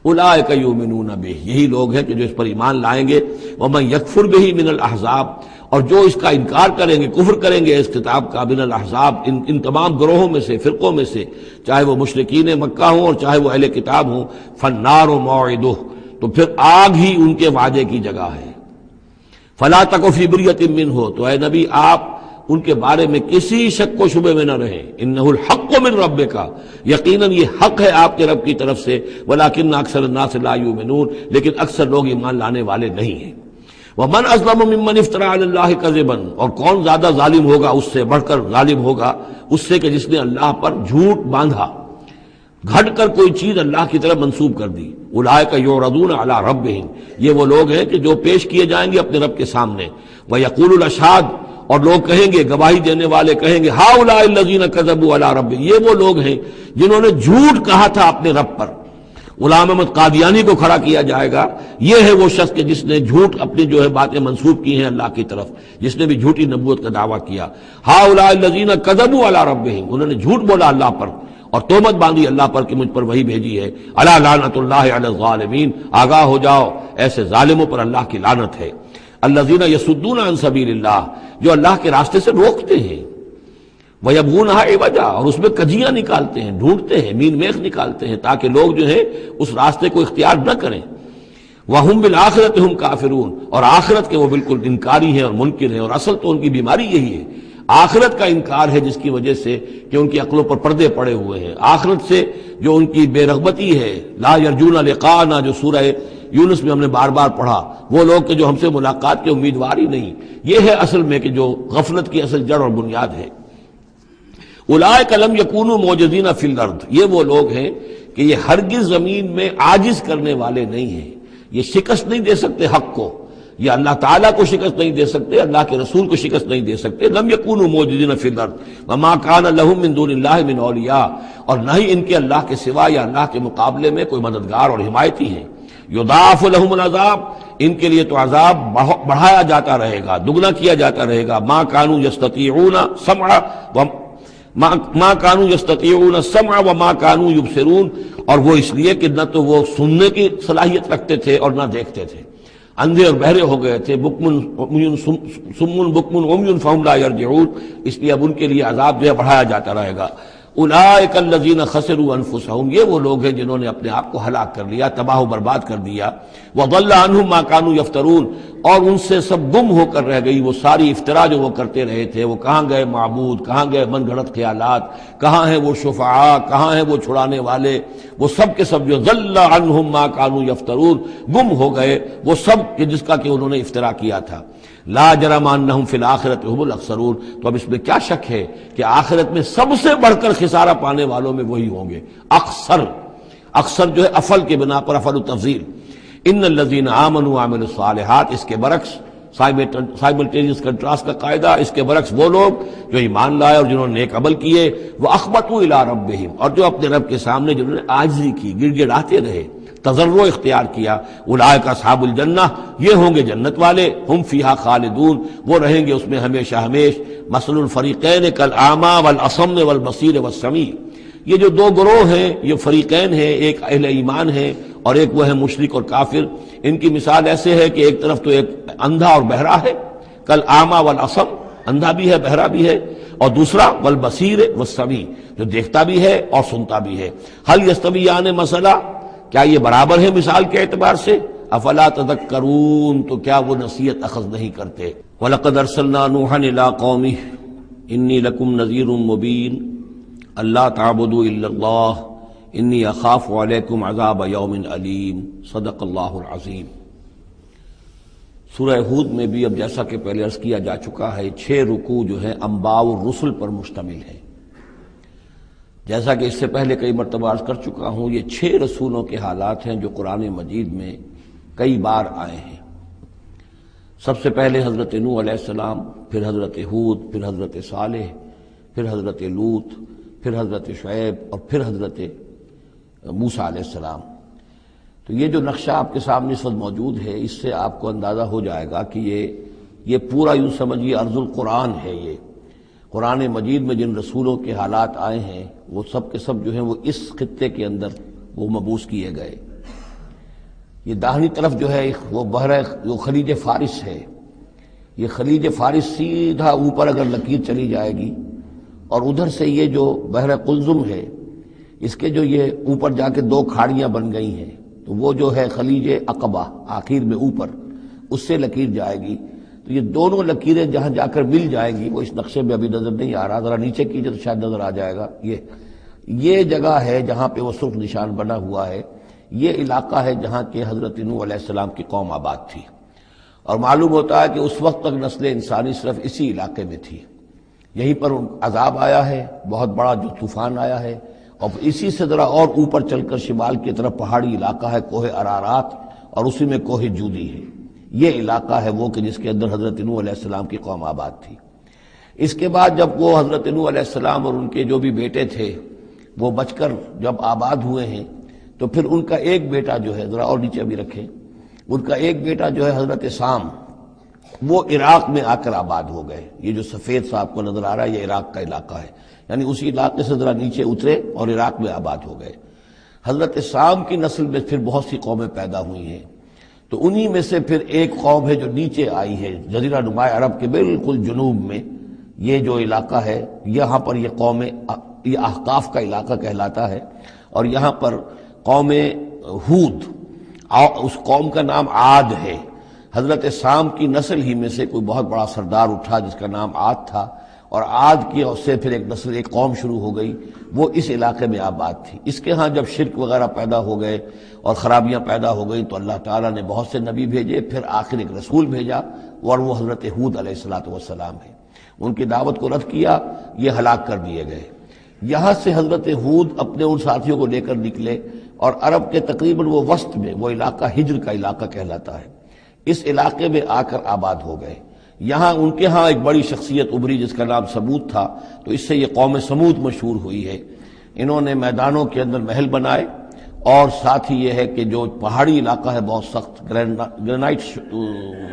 اولئک یؤمنون بہ، یہی لوگ ہیں کہ جو اس پر ایمان لائیں گے۔ ومن یکفر بہ من الاحزاب، اور جو اس کا انکار کریں گے، کفر کریں گے اس کتاب کا، من الاحزاب، ان تمام گروہوں میں سے، فرقوں میں سے، چاہے وہ مشرکین مکہ ہوں اور چاہے وہ اہل کتاب ہوں، فالنار موعدہ، تو پھر آگ ہی ان کے وعدے کی جگہ ہے۔ فلا تک فی مریۃ منہ، تو اے نبی آپ ان کے بارے میں کسی شک و شبے میں نہ رہیں، انہ الحق من ربک، یقیناً یہ حق ہے آپ کے رب کی طرف سے، ولکن اکثر الناس لا یؤمنون، لیکن اکثر لوگ ایمان لانے والے نہیں ہیں۔ ومن اظلم ممن افترى علی اللہ کذبا، اور کون زیادہ ظالم ہوگا، اس سے بڑھ کر ظالم ہوگا اس سے کہ جس نے اللہ پر جھوٹ باندھا، گھٹ کر کوئی چیز اللہ کی طرف منسوب کر دی۔ اولئک یعرضون علی ربہم، یہ وہ لوگ ہیں کہ جو پیش کیے جائیں گے اپنے رب کے سامنے۔ ویقول الاشہاد، اور لوگ کہیں گے، گواہی دینے والے کہیں گے، ہؤلاء الذین کذبوا علی ربہم، یہ وہ لوگ ہیں جنہوں نے جھوٹ کہا تھا اپنے رب پر۔ غلام احمد قادیانی کو کھڑا کیا جائے گا، یہ ہے وہ شخص کہ جس نے جھوٹ اپنی جو ہے باتیں منسوب کی ہیں اللہ کی طرف، جس نے بھی جھوٹی نبوت کا دعویٰ کیا۔ ہؤلاء الذین کذبوا علی ربہم، انہوں نے جھوٹ بولا اللہ پر اور تہمت باندھی اللہ پر کہ مجھ پر وہی بھیجی ہے۔ الا لعنۃ اللہ علی الظالمین، آگاہ ہو جاؤ ایسے ظالموں پر اللہ کی لعنت ہے۔ الذین یصدون عن سبیل اللہ، جو اللہ کے راستے سے روکتے ہیں، وَيَبْغُونَهَا عِوَجًا، اور اس میں کجیاں نکالتے ہیں، ڈھونڈتے ہیں، مین میخ نکالتے ہیں تاکہ لوگ جو ہے اس راستے کو اختیار نہ کریں۔ وَهُمْ بِالْآخِرَةِ هُمْ کافرون، اور آخرت کے وہ بالکل انکاری ہیں اور منکر ہیں، اور اصل تو ان کی بیماری یہی ہے، آخرت کا انکار ہے، جس کی وجہ سے کہ ان کی عقلوں پر پردے پڑے ہوئے ہیں۔ آخرت سے جو ان کی بے رغبتی ہے، لا یرجون لقاءنا، جو سورہ یونس میں ہم نے بار بار پڑھا، وہ لوگ کہ جو ہم سے ملاقات کے امیدوار ہی نہیں، یہ ہے اصل میں کہ جو غفلت کی اصل جڑ اور بنیاد ہے۔ اولئک لم یکونوا معجزین فی الارض، یہ وہ لوگ ہیں کہ یہ ہرگز زمین میں عاجز کرنے والے نہیں ہیں، یہ شکست نہیں دے سکتے حق کو، یہ اللہ تعالیٰ کو شکست نہیں دے سکتے، اللہ کے رسول کو شکست نہیں دے سکتے. لم یکونوا موجودین فی الارض وما کان لهم من دون اللہ من اولیاء، اور نہ ہی ان کے اللہ کے سوا یا اللہ کے مقابلے میں کوئی مددگار اور حمایتی ہیں. یضاعف لهم العذاب، ان کے لیے تو عذاب بڑھایا جاتا رہے گا، دگنا کیا جاتا رہے گا. ما كانوا يستطيعون سمع ما كانوا يستطيعون السمع وما كانوا يبصرون، اور وہ اس لیے کہ نہ تو وہ سننے کی صلاحیت رکھتے تھے اور نہ دیکھتے تھے، اندھے اور بہرے ہو گئے تھے. سم بکم عمی فهم لا يرجعون، اس لیے اب ان کے لیے عذاب جو ہے بڑھایا جاتا رہے گا. اولئک الذین خسروا انفسهم، یہ وہ لوگ ہیں جنہوں نے اپنے آپ کو ہلاک کر لیا، تباہ و برباد کر دیا. وضل عنهم ما كانوا يفترون، اور ان سے سب گم ہو کر رہ گئی وہ ساری افطرا جو وہ کرتے رہے تھے. وہ کہاں گئے معبود، کہاں گئے من گھڑت خیالات، کہاں ہیں وہ شفعاء، کہاں ہیں وہ چھڑانے والے، وہ سب کے سب جو ضل عنهم ما كانوا يفترون، گم ہو گئے وہ سب کہ جس کا کہ انہوں نے افطرا کیا تھا. لا جرم انہم فی الآخرۃ هم الاخسرون، تو اب اس میں کیا شک ہے کہ آخرت میں سب سے بڑھ کر خسارہ پانے والوں میں وہی ہوں گے. اکثر جو ہے افل کے بنا پر افل التفضیل. ان الذین آمنوا وعملوا الصالحات، اس کے برعکس سائملٹینیس کنٹراسٹ کا قاعدہ، اس کے برعکس وہ لوگ جو ایمان لائے اور جنہوں نے نیک عمل کیے. وَأَخْبَتُوا إِلَىٰ رَبِّهِمْ، اور جو اپنے رب کے سامنے جنہوں نے عاجزی کی، گڑ گڑاتے رہے، تضرع اختیار کیا. اولئک اصحاب الجنہ، یہ ہوں گے جنت والے. ہم فیہا خالدون، وہ رہیں گے اس میں ہمیشہ ہمیش. مثل الفریقین کالاعمی والاصم والبصیر والسمیع، یہ جو دو گروہ ہیں یہ فریقین ہیں، ایک اہل ایمان ہیں اور ایک وہ ہے مشرک اور کافر. ان کی مثال ایسے ہے کہ ایک طرف تو ایک اندھا اور بہرا ہے، کالاعمی والاصم، اندھا بھی ہے بہرا بھی ہے، اور دوسرا والبصیر والسمیع، جو دیکھتا بھی ہے اور سنتا بھی ہے. هل یستویان مثلا، کیا یہ برابر ہے مثال کے اعتبار سے؟ افلا تذکرون، تو کیا وہ نصیحت اخذ نہیں کرتے؟ وَلَقَدْ أَرْسَلْنَا نُوحًا إِلَىٰ قَوْمِهِ إِنِّي لَكُمْ نَذِيرٌ مُّبِينٌ أَلَّا تَعْبُدُوا إِلَّا اللَّهَ إِنِّي أَخَافُ عَلَيْكُمْ عَذَابَ يَوْمٍ أَلِيمٍ. صدق اللہ العظیم. سورہ ہود میں بھی اب جیسا کہ پہلے عرض کیا جا چکا ہے 6 رکوع جو ہیں انباء الرسل پر مشتمل ہے. جیسا کہ اس سے پہلے کئی مرتبہ عرض کر چکا ہوں، یہ 6 رسولوں کے حالات ہیں جو قرآن مجید میں کئی بار آئے ہیں. سب سے پہلے حضرت نوح علیہ السلام، پھر حضرت ہود، پھر حضرت صالح، پھر حضرت لوط، پھر حضرت شعیب اور پھر حضرت موسیٰ علیہ السلام. تو یہ جو نقشہ آپ کے سامنے اس وقت موجود ہے، اس سے آپ کو اندازہ ہو جائے گا کہ یہ پورا یوں سمجھیے ارض القرآن ہے. یہ قرآن مجید میں جن رسولوں کے حالات آئے ہیں وہ سب کے سب جو ہیں وہ اس خطے کے اندر وہ مبعوث کیے گئے. یہ داہنی طرف جو ہے وہ بحر جو خلیج فارس ہے، یہ خلیج فارس سیدھا اوپر اگر لکیر چلی جائے گی، اور ادھر سے یہ جو بحر قلزم ہے، اس کے جو یہ اوپر جا کے 2 کھاڑیاں بن گئی ہیں، تو وہ جو ہے خلیج عقبہ آخر میں اوپر، اس سے لکیر جائے گی. تو یہ دونوں لکیریں جہاں جا کر مل جائیں گی، وہ اس نقشے میں ابھی نظر نہیں آ رہا، ذرا نیچے کیجئے تو شاید نظر آ جائے گا. یہ جگہ ہے جہاں پہ وہ سرخ نشان بنا ہوا ہے. یہ علاقہ ہے جہاں کہ حضرت نوح علیہ السلام کی قوم آباد تھی، اور معلوم ہوتا ہے کہ اس وقت تک نسل انسانی صرف اسی علاقے میں تھی. یہیں پر عذاب آیا ہے، بہت بڑا جو طوفان آیا ہے، اور اسی سے ذرا اور اوپر چل کر شمال کی طرف پہاڑی علاقہ ہے کوہ ارارات، اور اسی میں کوہ جودی ہے. یہ علاقہ ہے وہ کہ جس کے اندر حضرت نوح علیہ السلام کی قوم آباد تھی. اس کے بعد جب وہ حضرت نوح علیہ السلام اور ان کے جو بھی بیٹے تھے وہ بچ کر جب آباد ہوئے ہیں، تو پھر ان کا ایک بیٹا جو ہے، ذرا اور نیچے بھی رکھیں، ان کا ایک بیٹا جو ہے حضرت سام، وہ عراق میں آ کر آباد ہو گئے. یہ جو سفید سا آپ کو نظر آ رہا ہے یہ عراق کا علاقہ ہے، یعنی اسی علاقے سے ذرا نیچے اترے اور عراق میں آباد ہو گئے. حضرت سام کی نسل میں پھر بہت سی قومیں پیدا ہوئی ہیں. تو انہی میں سے پھر ایک قوم ہے جو نیچے آئی ہے جزیرہ نما عرب کے بالکل جنوب میں. یہ جو علاقہ ہے یہاں پر یہ قوم، یہ احقاف کا علاقہ کہلاتا ہے، اور یہاں پر قوم ہود، اس قوم کا نام عاد ہے. حضرت سام کی نسل ہی میں سے کوئی بہت بڑا سردار اٹھا جس کا نام عاد تھا، اور عاد کی سے پھر ایک نسل، ایک قوم شروع ہو گئی، وہ اس علاقے میں آباد تھی. اس کے ہاں جب شرک وغیرہ پیدا ہو گئے اور خرابیاں پیدا ہو گئی تو اللہ تعالیٰ نے بہت سے نبی بھیجے، پھر آخر ایک رسول بھیجا اور وہ حضرت ہود علیہ السلام ہے. ان کی دعوت کو رد کیا، یہ ہلاک کر دیے گئے. یہاں سے حضرت ہود اپنے ان ساتھیوں کو لے کر نکلے، اور عرب کے تقریباً وہ وسط میں وہ علاقہ ہجر کا علاقہ کہلاتا ہے. اس علاقے میں آ کر آباد ہو گئے۔ یہاں ان کے ہاں ایک بڑی شخصیت ابھری جس کا نام سمود تھا، تو اس سے یہ قوم سمود مشہور ہوئی ہے۔ انہوں نے میدانوں کے اندر محل بنائے، اور ساتھ ہی یہ ہے کہ جو پہاڑی علاقہ ہے بہت سخت گرینائٹ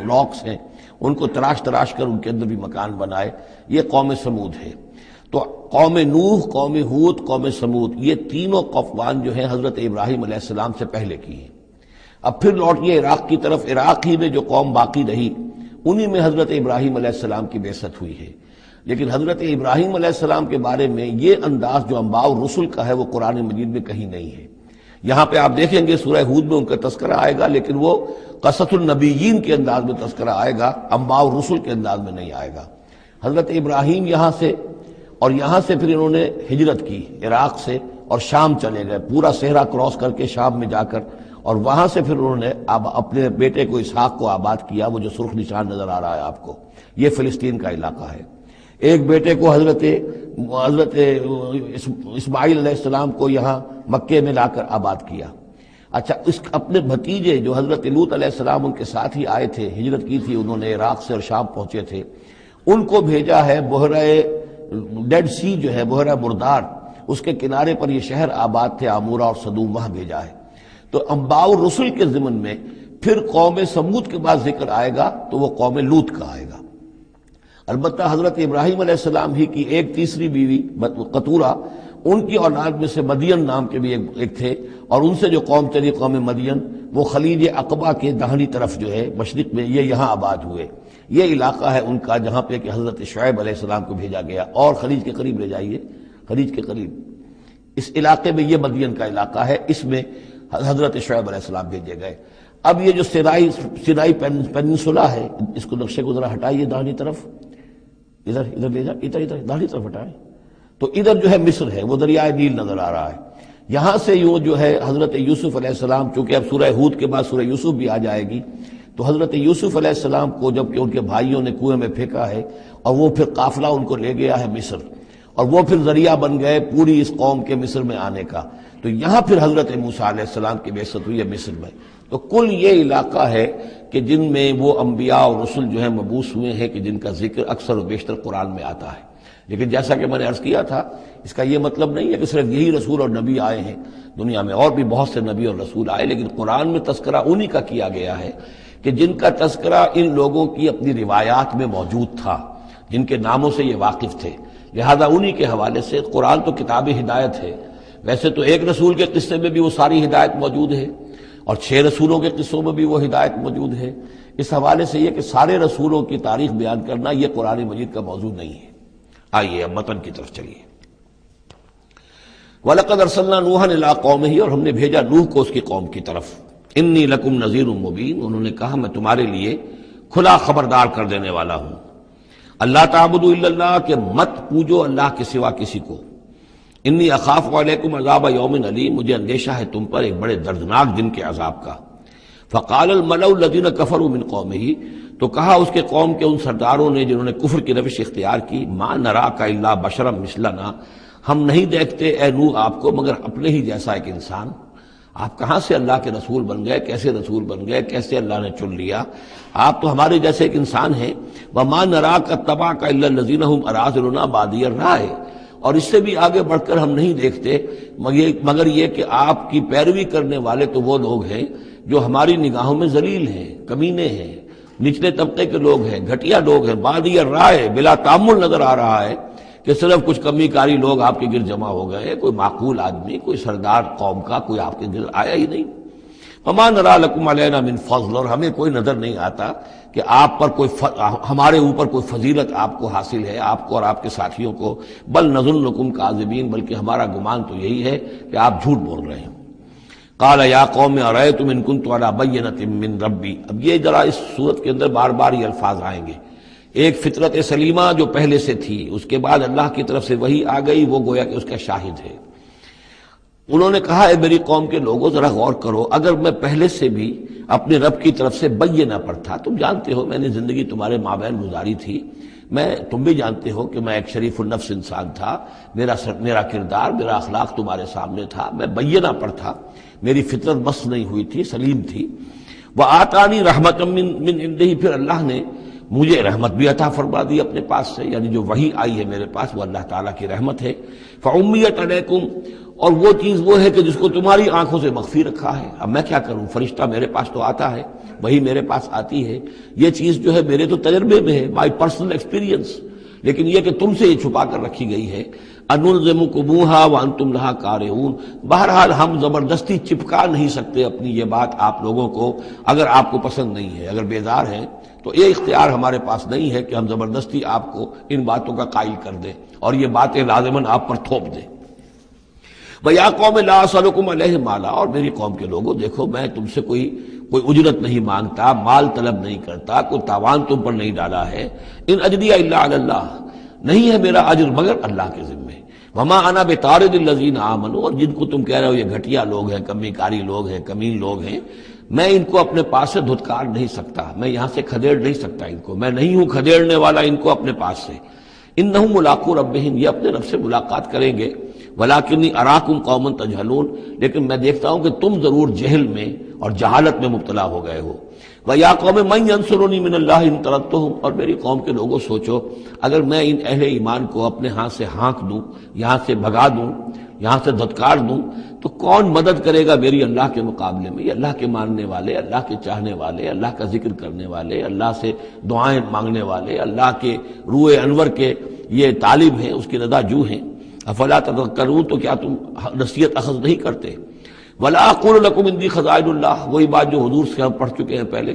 راکس ہیں، ان کو تراش کر ان کے اندر بھی مکان بنائے۔ یہ قوم سمود ہے۔ تو قوم نوح، قوم ہود، قوم سمود، یہ تینوں قومان جو ہیں حضرت ابراہیم علیہ السلام سے پہلے کی ہیں۔ اب پھر لوٹیے عراق کی طرف۔ عراق ہی میں جو قوم باقی رہی، انہی میں حضرت ابراہیم علیہ السلام کی بعثت ہوئی ہے۔ لیکن حضرت ابراہیم علیہ السلام کے بارے میں یہ انداز جو انباء الرسل کا ہے وہ قرآن مجید میں کہیں نہیں ہے۔ یہاں پہ آپ دیکھیں گے سورہ ہود میں ان کا تذکرہ آئے گا، لیکن وہ قصص النبیین کے انداز میں تذکرہ آئے گا، انباء الرسل کے انداز میں نہیں آئے گا۔ حضرت ابراہیم یہاں سے، اور یہاں سے پھر انہوں نے ہجرت کی عراق سے، اور شام چلے گئے، پورا صحرا کراس کر کے شام میں جا کر، اور وہاں سے پھر انہوں نے اپنے بیٹے کو اسحاق کو آباد کیا، وہ جو سرخ نشان نظر آ رہا ہے آپ کو، یہ فلسطین کا علاقہ ہے۔ ایک بیٹے کو حضرت اسماعیل علیہ السلام کو یہاں مکے میں لا کر آباد کیا۔ اچھا، اس اپنے بھتیجے جو حضرت لوط علیہ السلام ان کے ساتھ ہی آئے تھے، ہجرت کی تھی انہوں نے، عراق سے اور شام پہنچے تھے، ان کو بھیجا ہے بحیرہ ڈیڈ سی جو ہے، بحیرہ مردار، اس کے کنارے پر یہ شہر آباد تھے، عمورہ اور صدوم، وہاں بھیجا ہے۔ تو انباء الرسل کے ضمن میں پھر قوم سمود کے بعد ذکر آئے گا تو وہ قوم لوط کا آئے گا۔ البتہ حضرت ابراہیم علیہ السلام ہی کی ایک تیسری بیوی قطورہ، ان کی اولاد میں سے مدین نام کے بھی ایک تھے، اور ان سے جو قوم چلی قوم مدین، وہ خلیج عقبہ کے داہنی طرف جو ہے مشرق میں، یہ یہاں آباد ہوئے۔ یہ علاقہ ہے ان کا جہاں پہ کہ حضرت شعیب علیہ السلام کو بھیجا گیا، اور خلیج کے قریب لے جائیے، خلیج کے قریب اس علاقے میں یہ مدین کا علاقہ ہے، اس میں حضرت شعیب علیہ السلام بھیجے گئے۔ اب یہ جو سینائی پیننسولا ہے، اس کو نقشے کو ذرا ہٹائیے داہنی طرف، ادھر لے جائیں، ادھر داہنی طرف ہٹائیں، تو ادھر جو ہے مصر ہے، وہ دریائے نیل نظر آ رہا ہے۔ یہاں سے یوں جو ہے حضرت یوسف علیہ السلام، چونکہ اب سورہ ہود کے بعد سورہ یوسف بھی آ جائے گی، تو حضرت یوسف علیہ السلام کو جب کہ ان کے بھائیوں نے کنویں میں پھینکا ہے، اور وہ پھر قافلہ ان کو لے گیا ہے مصر، اور وہ پھر ذریعہ بن گئے پوری اس قوم کے مصر میں آنے کا، تو یہاں پھر حضرت موسیٰ علیہ السلام کی بعثت ہوئی ہے مصر میں۔ تو کل یہ علاقہ ہے کہ جن میں وہ انبیاء اور رسل جو ہیں مبعوث ہوئے ہیں، کہ جن کا ذکر اکثر و بیشتر قرآن میں آتا ہے۔ لیکن جیسا کہ میں نے عرض کیا تھا، اس کا یہ مطلب نہیں ہے کہ صرف یہی رسول اور نبی آئے ہیں، دنیا میں اور بھی بہت سے نبی اور رسول آئے، لیکن قرآن میں تذکرہ انہی کا کیا گیا ہے کہ جن کا تذکرہ ان لوگوں کی اپنی روایات میں موجود تھا، جن کے ناموں سے یہ واقف تھے، لہذا انہی کے حوالے سے قرآن تو کتاب ہدایت ہے۔ ویسے تو ایک رسول کے قصے میں بھی وہ ساری ہدایت موجود ہے، اور 6 رسولوں کے قصوں میں بھی وہ ہدایت موجود ہے۔ اس حوالے سے یہ کہ سارے رسولوں کی تاریخ بیان کرنا یہ قرآن مجید کا موضوع نہیں ہے۔ آئیے اب متن کی طرف چلیے۔ وَلَقَدْ أَرْسَلْنَا نُوحًا إِلَىٰ قَوْمِهِ، اور ہم نے بھیجا نوح کو اس کی قوم کی طرف۔ إِنِّي لَكُمْ نَذِيرٌ مُّبِينٌ، انہوں نے کہا میں تمہارے لیے کھلا خبردار کر دینے والا ہوں۔ اللہ تعبدوا الا اللہ، کہ مت پوجو اللہ کے سوا کسی کو۔ انی اخاف علیکم عذاب یوم علیم، مجھے اندیشہ ہے تم پر ایک بڑے دردناک دن کے عذاب کا۔ فقال الملأ الذین کفروا من قومہ، تو کہا اس کے قوم کے ان سرداروں نے جنہوں نے کفر کی روش اختیار کی، ما نراک الا بشرا مثلنا، ہم نہیں دیکھتے اے نوح آپ کو مگر اپنے ہی جیسا ایک انسان۔ آپ کہاں سے اللہ کے رسول بن گئے، کیسے رسول بن گئے، کیسے اللہ نے چن لیا؟ آپ تو ہمارے جیسے ایک انسان ہیں۔ وما نراک اتبعک الا الذین هم اراذلنا بادی الرائے، اور اس سے بھی آگے بڑھ کر ہم نہیں دیکھتے مگر یہ کہ آپ کی پیروی کرنے والے تو وہ لوگ ہیں جو ہماری نگاہوں میں ذلیل ہیں، کمینے ہیں، نچلے طبقے کے لوگ ہیں، گھٹیا لوگ ہیں، بادی الرائے، بلا تعمل نظر آ رہا ہے کہ صرف کچھ کمی کاری لوگ آپ کے گرد جمع ہو گئے، کوئی معقول آدمی، کوئی سردار قوم کا کوئی آپ کے گرد آیا ہی نہیں۔ وما نرى لكم علينا من فضل، اور ہمیں کوئی نظر نہیں آتا کہ آپ پر کوئی ہمارے اوپر کوئی فضیلت آپ کو حاصل ہے، آپ کو اور آپ کے ساتھیوں کو، بل نظنکم کاذبین، بلکہ ہمارا گمان تو یہی ہے کہ آپ جھوٹ بول رہے ہیں۔ قال یا قوم ارأیتم ان كنت على بینۃ من ربی، اب یہ ذرا اس صورت کے اندر بار بار یہ الفاظ آئیں گے۔ ایک فطرت سلیمہ جو پہلے سے تھی، اس کے بعد اللہ کی طرف سے وحی آ گئی، وہ گویا کہ اس کا شاہد ہے۔ انہوں نے کہا اے میری قوم کے لوگوں ذرا غور کرو، اگر میں پہلے سے بھی اپنے رب کی طرف سے بینہ پر تھا، تم جانتے ہو میں نے زندگی تمہارے مابین گزاری تھی، تم بھی جانتے ہو کہ میں ایک شریف النفس انسان تھا، میرا کردار، میرا اخلاق تمہارے سامنے تھا، میں بینہ پر تھا، میری فطرت مس نہیں ہوئی تھی، سلیم تھی۔ وآتانی رحمۃ من عنده، پھر اللہ نے مجھے رحمت بھی عطا فرما دی اپنے پاس سے، یعنی جو وحی آئی ہے میرے پاس وہ اللہ تعالیٰ کی رحمت ہے۔ فعمیت علیکم، اور وہ چیز وہ ہے کہ جس کو تمہاری آنکھوں سے مخفی رکھا ہے، اب میں کیا کروں، فرشتہ میرے پاس تو آتا ہے، وہی میرے پاس آتی ہے، یہ چیز جو ہے میرے تو تجربے میں ہے، مائی پرسنل ایکسپیرینس، لیکن یہ کہ تم سے یہ چھپا کر رکھی گئی ہے۔ انلزمکموہا وانتم لہا کارہون، بہرحال ہم زبردستی چپکا نہیں سکتے اپنی یہ بات آپ لوگوں کو، اگر آپ کو پسند نہیں ہے، اگر بیزار ہیں تو یہ اختیار ہمارے پاس نہیں ہے کہ ہم زبردستی آپ کو ان باتوں کا قائل کر دیں اور یہ باتیں لازماً آپ پر تھوپ دیں۔ وَيَا قَوْمِ لَا أَسْأَلُكُمْ عَلَيْهِ مَالًا، اور میری قوم کے لوگوں دیکھو میں تم سے کوئی اجرت نہیں مانگتا، مال طلب نہیں کرتا، کوئی تاوان تم پر نہیں ڈالا ہے۔ ان اجریہ الا علی اللہ، نہیں ہے میرا اجر مگر اللہ کے ذمے۔ وما انا بطارد الذین آمنوا، اور جن کو تم کہہ رہے ہو یہ گھٹیا لوگ ہیں، کمی کاری لوگ ہیں، کمین لوگ ہیں، میں ان کو اپنے پاس سے دھتکار نہیں سکتا، میں یہاں سے کھدیڑ نہیں سکتا ان کو، میں نہیں ہوں کھدیڑنے والا ان کو اپنے پاس سے۔ انہم ملاقو ربہم، یہ اپنے رب سے ملاقات کریں گے۔ ولیکنی اراکم قوما تجہلون، لیکن میں دیکھتا ہوں کہ تم ضرور جہل میں اور جہالت میں مبتلا ہو گئے ہو۔ وَيَا قَوْمِ مَنْ يَنْصُرُنِي مِنَ اللَّهِ إِن طَرَدتُّهُمْ، اور میری قوم کے لوگوں سوچو اگر میں ان اہل ایمان کو اپنے ہاتھ سے ہانک دوں، یہاں سے بھگا دوں، یہاں سے دھتکار دوں، تو کون مدد کرے گا میری اللہ کے مقابلے میں؟ یہ اللہ کے ماننے والے، اللہ کے چاہنے والے، اللہ کا ذکر کرنے والے، اللہ سے دعائیں مانگنے والے، اللہ کے روح انور کے یہ طالب ہیں، اس کی رضا جو ہیں۔ افلا تذکرون، تو کیا تم نصیحت اخذ نہیں کرتے؟ ولا اقول لکم عندی خزائن اللہ، وہی بات جو حضور سے ہم پڑھ چکے ہیں پہلے،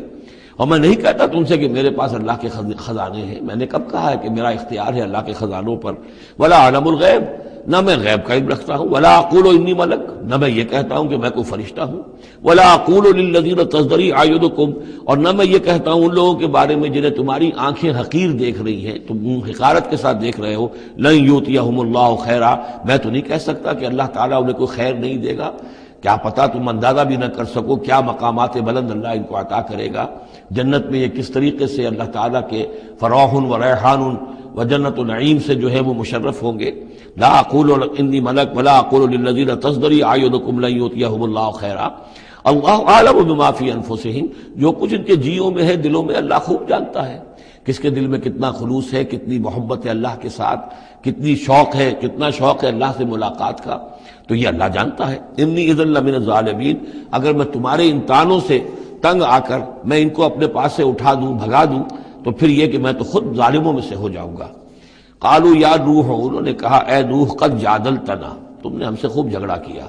اور میں نہیں کہتا تم سے کہ میرے پاس اللہ کے خزانے ہیں، میں نے کب کہا ہے کہ میرا اختیار ہے اللہ کے خزانوں پر؟ ولا اعلم الغیب، نہ میں غیب کا علم رکھتا ہوں۔ ولا اقول انی ملک، نہ میں یہ کہتا ہوں کہ میں کوئی فرشتہ ہوں۔ ولا اقول للذین تزدری اعینکم، اور نہ میں یہ کہتا ہوں ان لوگوں کے بارے میں جنہیں تمہاری آنکھیں حقیر دیکھ رہی ہیں، تم حقارت کے ساتھ دیکھ رہے ہو، لن یؤتیہم اللہ خیرا، میں تو نہیں کہہ سکتا کہ اللہ تعالیٰ انہیں کوئی خیر نہیں دے گا۔ کیا پتہ تم اندازہ بھی نہ کر سکو کیا مقامات بلند اللہ ان کو عطا کرے گا جنت میں، یہ کس طریقے سے اللہ تعالیٰ کے فراح و ریحان و جنت و نعیم سے جو ہے وہ مشرف ہوں گے۔ لا اقول انی ملک ولا اقول للذین تزدری اعینکم لن یؤتیہم اللہ خیرا، اللہ اعلم بما فی انفسہم، جو کچھ ان کے جیوں میں ہے، دلوں میں، اللہ خوب جانتا ہے کس کے دل میں کتنا خلوص ہے، کتنی محبت ہے اللہ کے ساتھ، کتنی شوق ہے، کتنا شوق ہے اللہ سے ملاقات کا، تو یہ اللہ جانتا ہے۔ انی اذا لمن الظالمین، اگر میں تمہارے ان تانوں سے تنگ آ کر میں ان کو اپنے پاس سے اٹھا دوں، بھگا دوں، تو پھر یہ کہ میں تو خود ظالموں میں سے ہو جاؤں گا۔ قالوا یا نوح، انہوں نے کہا اے نوح قد جادلتنا، تم نے ہم سے خوب جھگڑا کیا،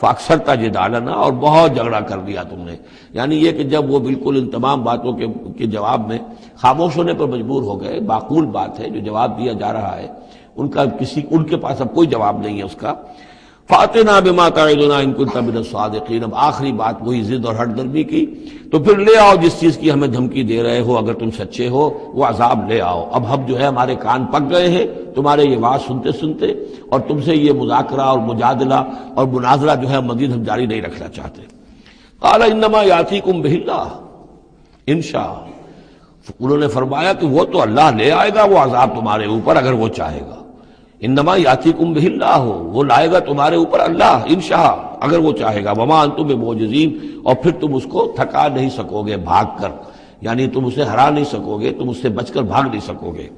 فاکثرت جدالنا، اور بہت جھگڑا کر دیا تم نے، یعنی یہ کہ جب وہ بالکل ان تمام باتوں کے جواب میں خاموش ہونے پر مجبور ہو گئے، معقول بات ہے جو جواب دیا جا رہا ہے، ان کے پاس اب کوئی جواب نہیں ہے اس کا۔ فَأْتِنَا بِمَا تَعِدُنَا إِن كُنتَ مِنَ الصَّادِقِينَ، اب آخری بات وہی ضد اور ہٹ درمی کی، تو پھر لے آؤ جس چیز کی ہمیں دھمکی دے رہے ہو، اگر تم سچے ہو وہ عذاب لے آؤ۔ اب ہم جو ہے ہمارے کان پک گئے ہیں تمہارے یہ بات سنتے سنتے، اور تم سے یہ مذاکرہ اور مجادلہ اور مناظرہ جو ہے مزید ہم جاری نہیں رکھنا چاہتے۔ قال انما یاتیکم بہ اللہ ان شاء، انہوں نے فرمایا کہ وہ تو اللہ لے آئے گا وہ عذاب تمہارے اوپر اگر وہ چاہے گا، انما یاتیکم بہ اللہ، وہ لائے گا تمہارے اوپر اللہ انشاء اگر وہ چاہے گا، وما انتم بمعجزین، اور پھر تم اس کو تھکا نہیں سکو گے بھاگ کر، یعنی تم اسے ہرا نہیں سکو گے، تم اس سے بچ کر بھاگ نہیں سکو گے۔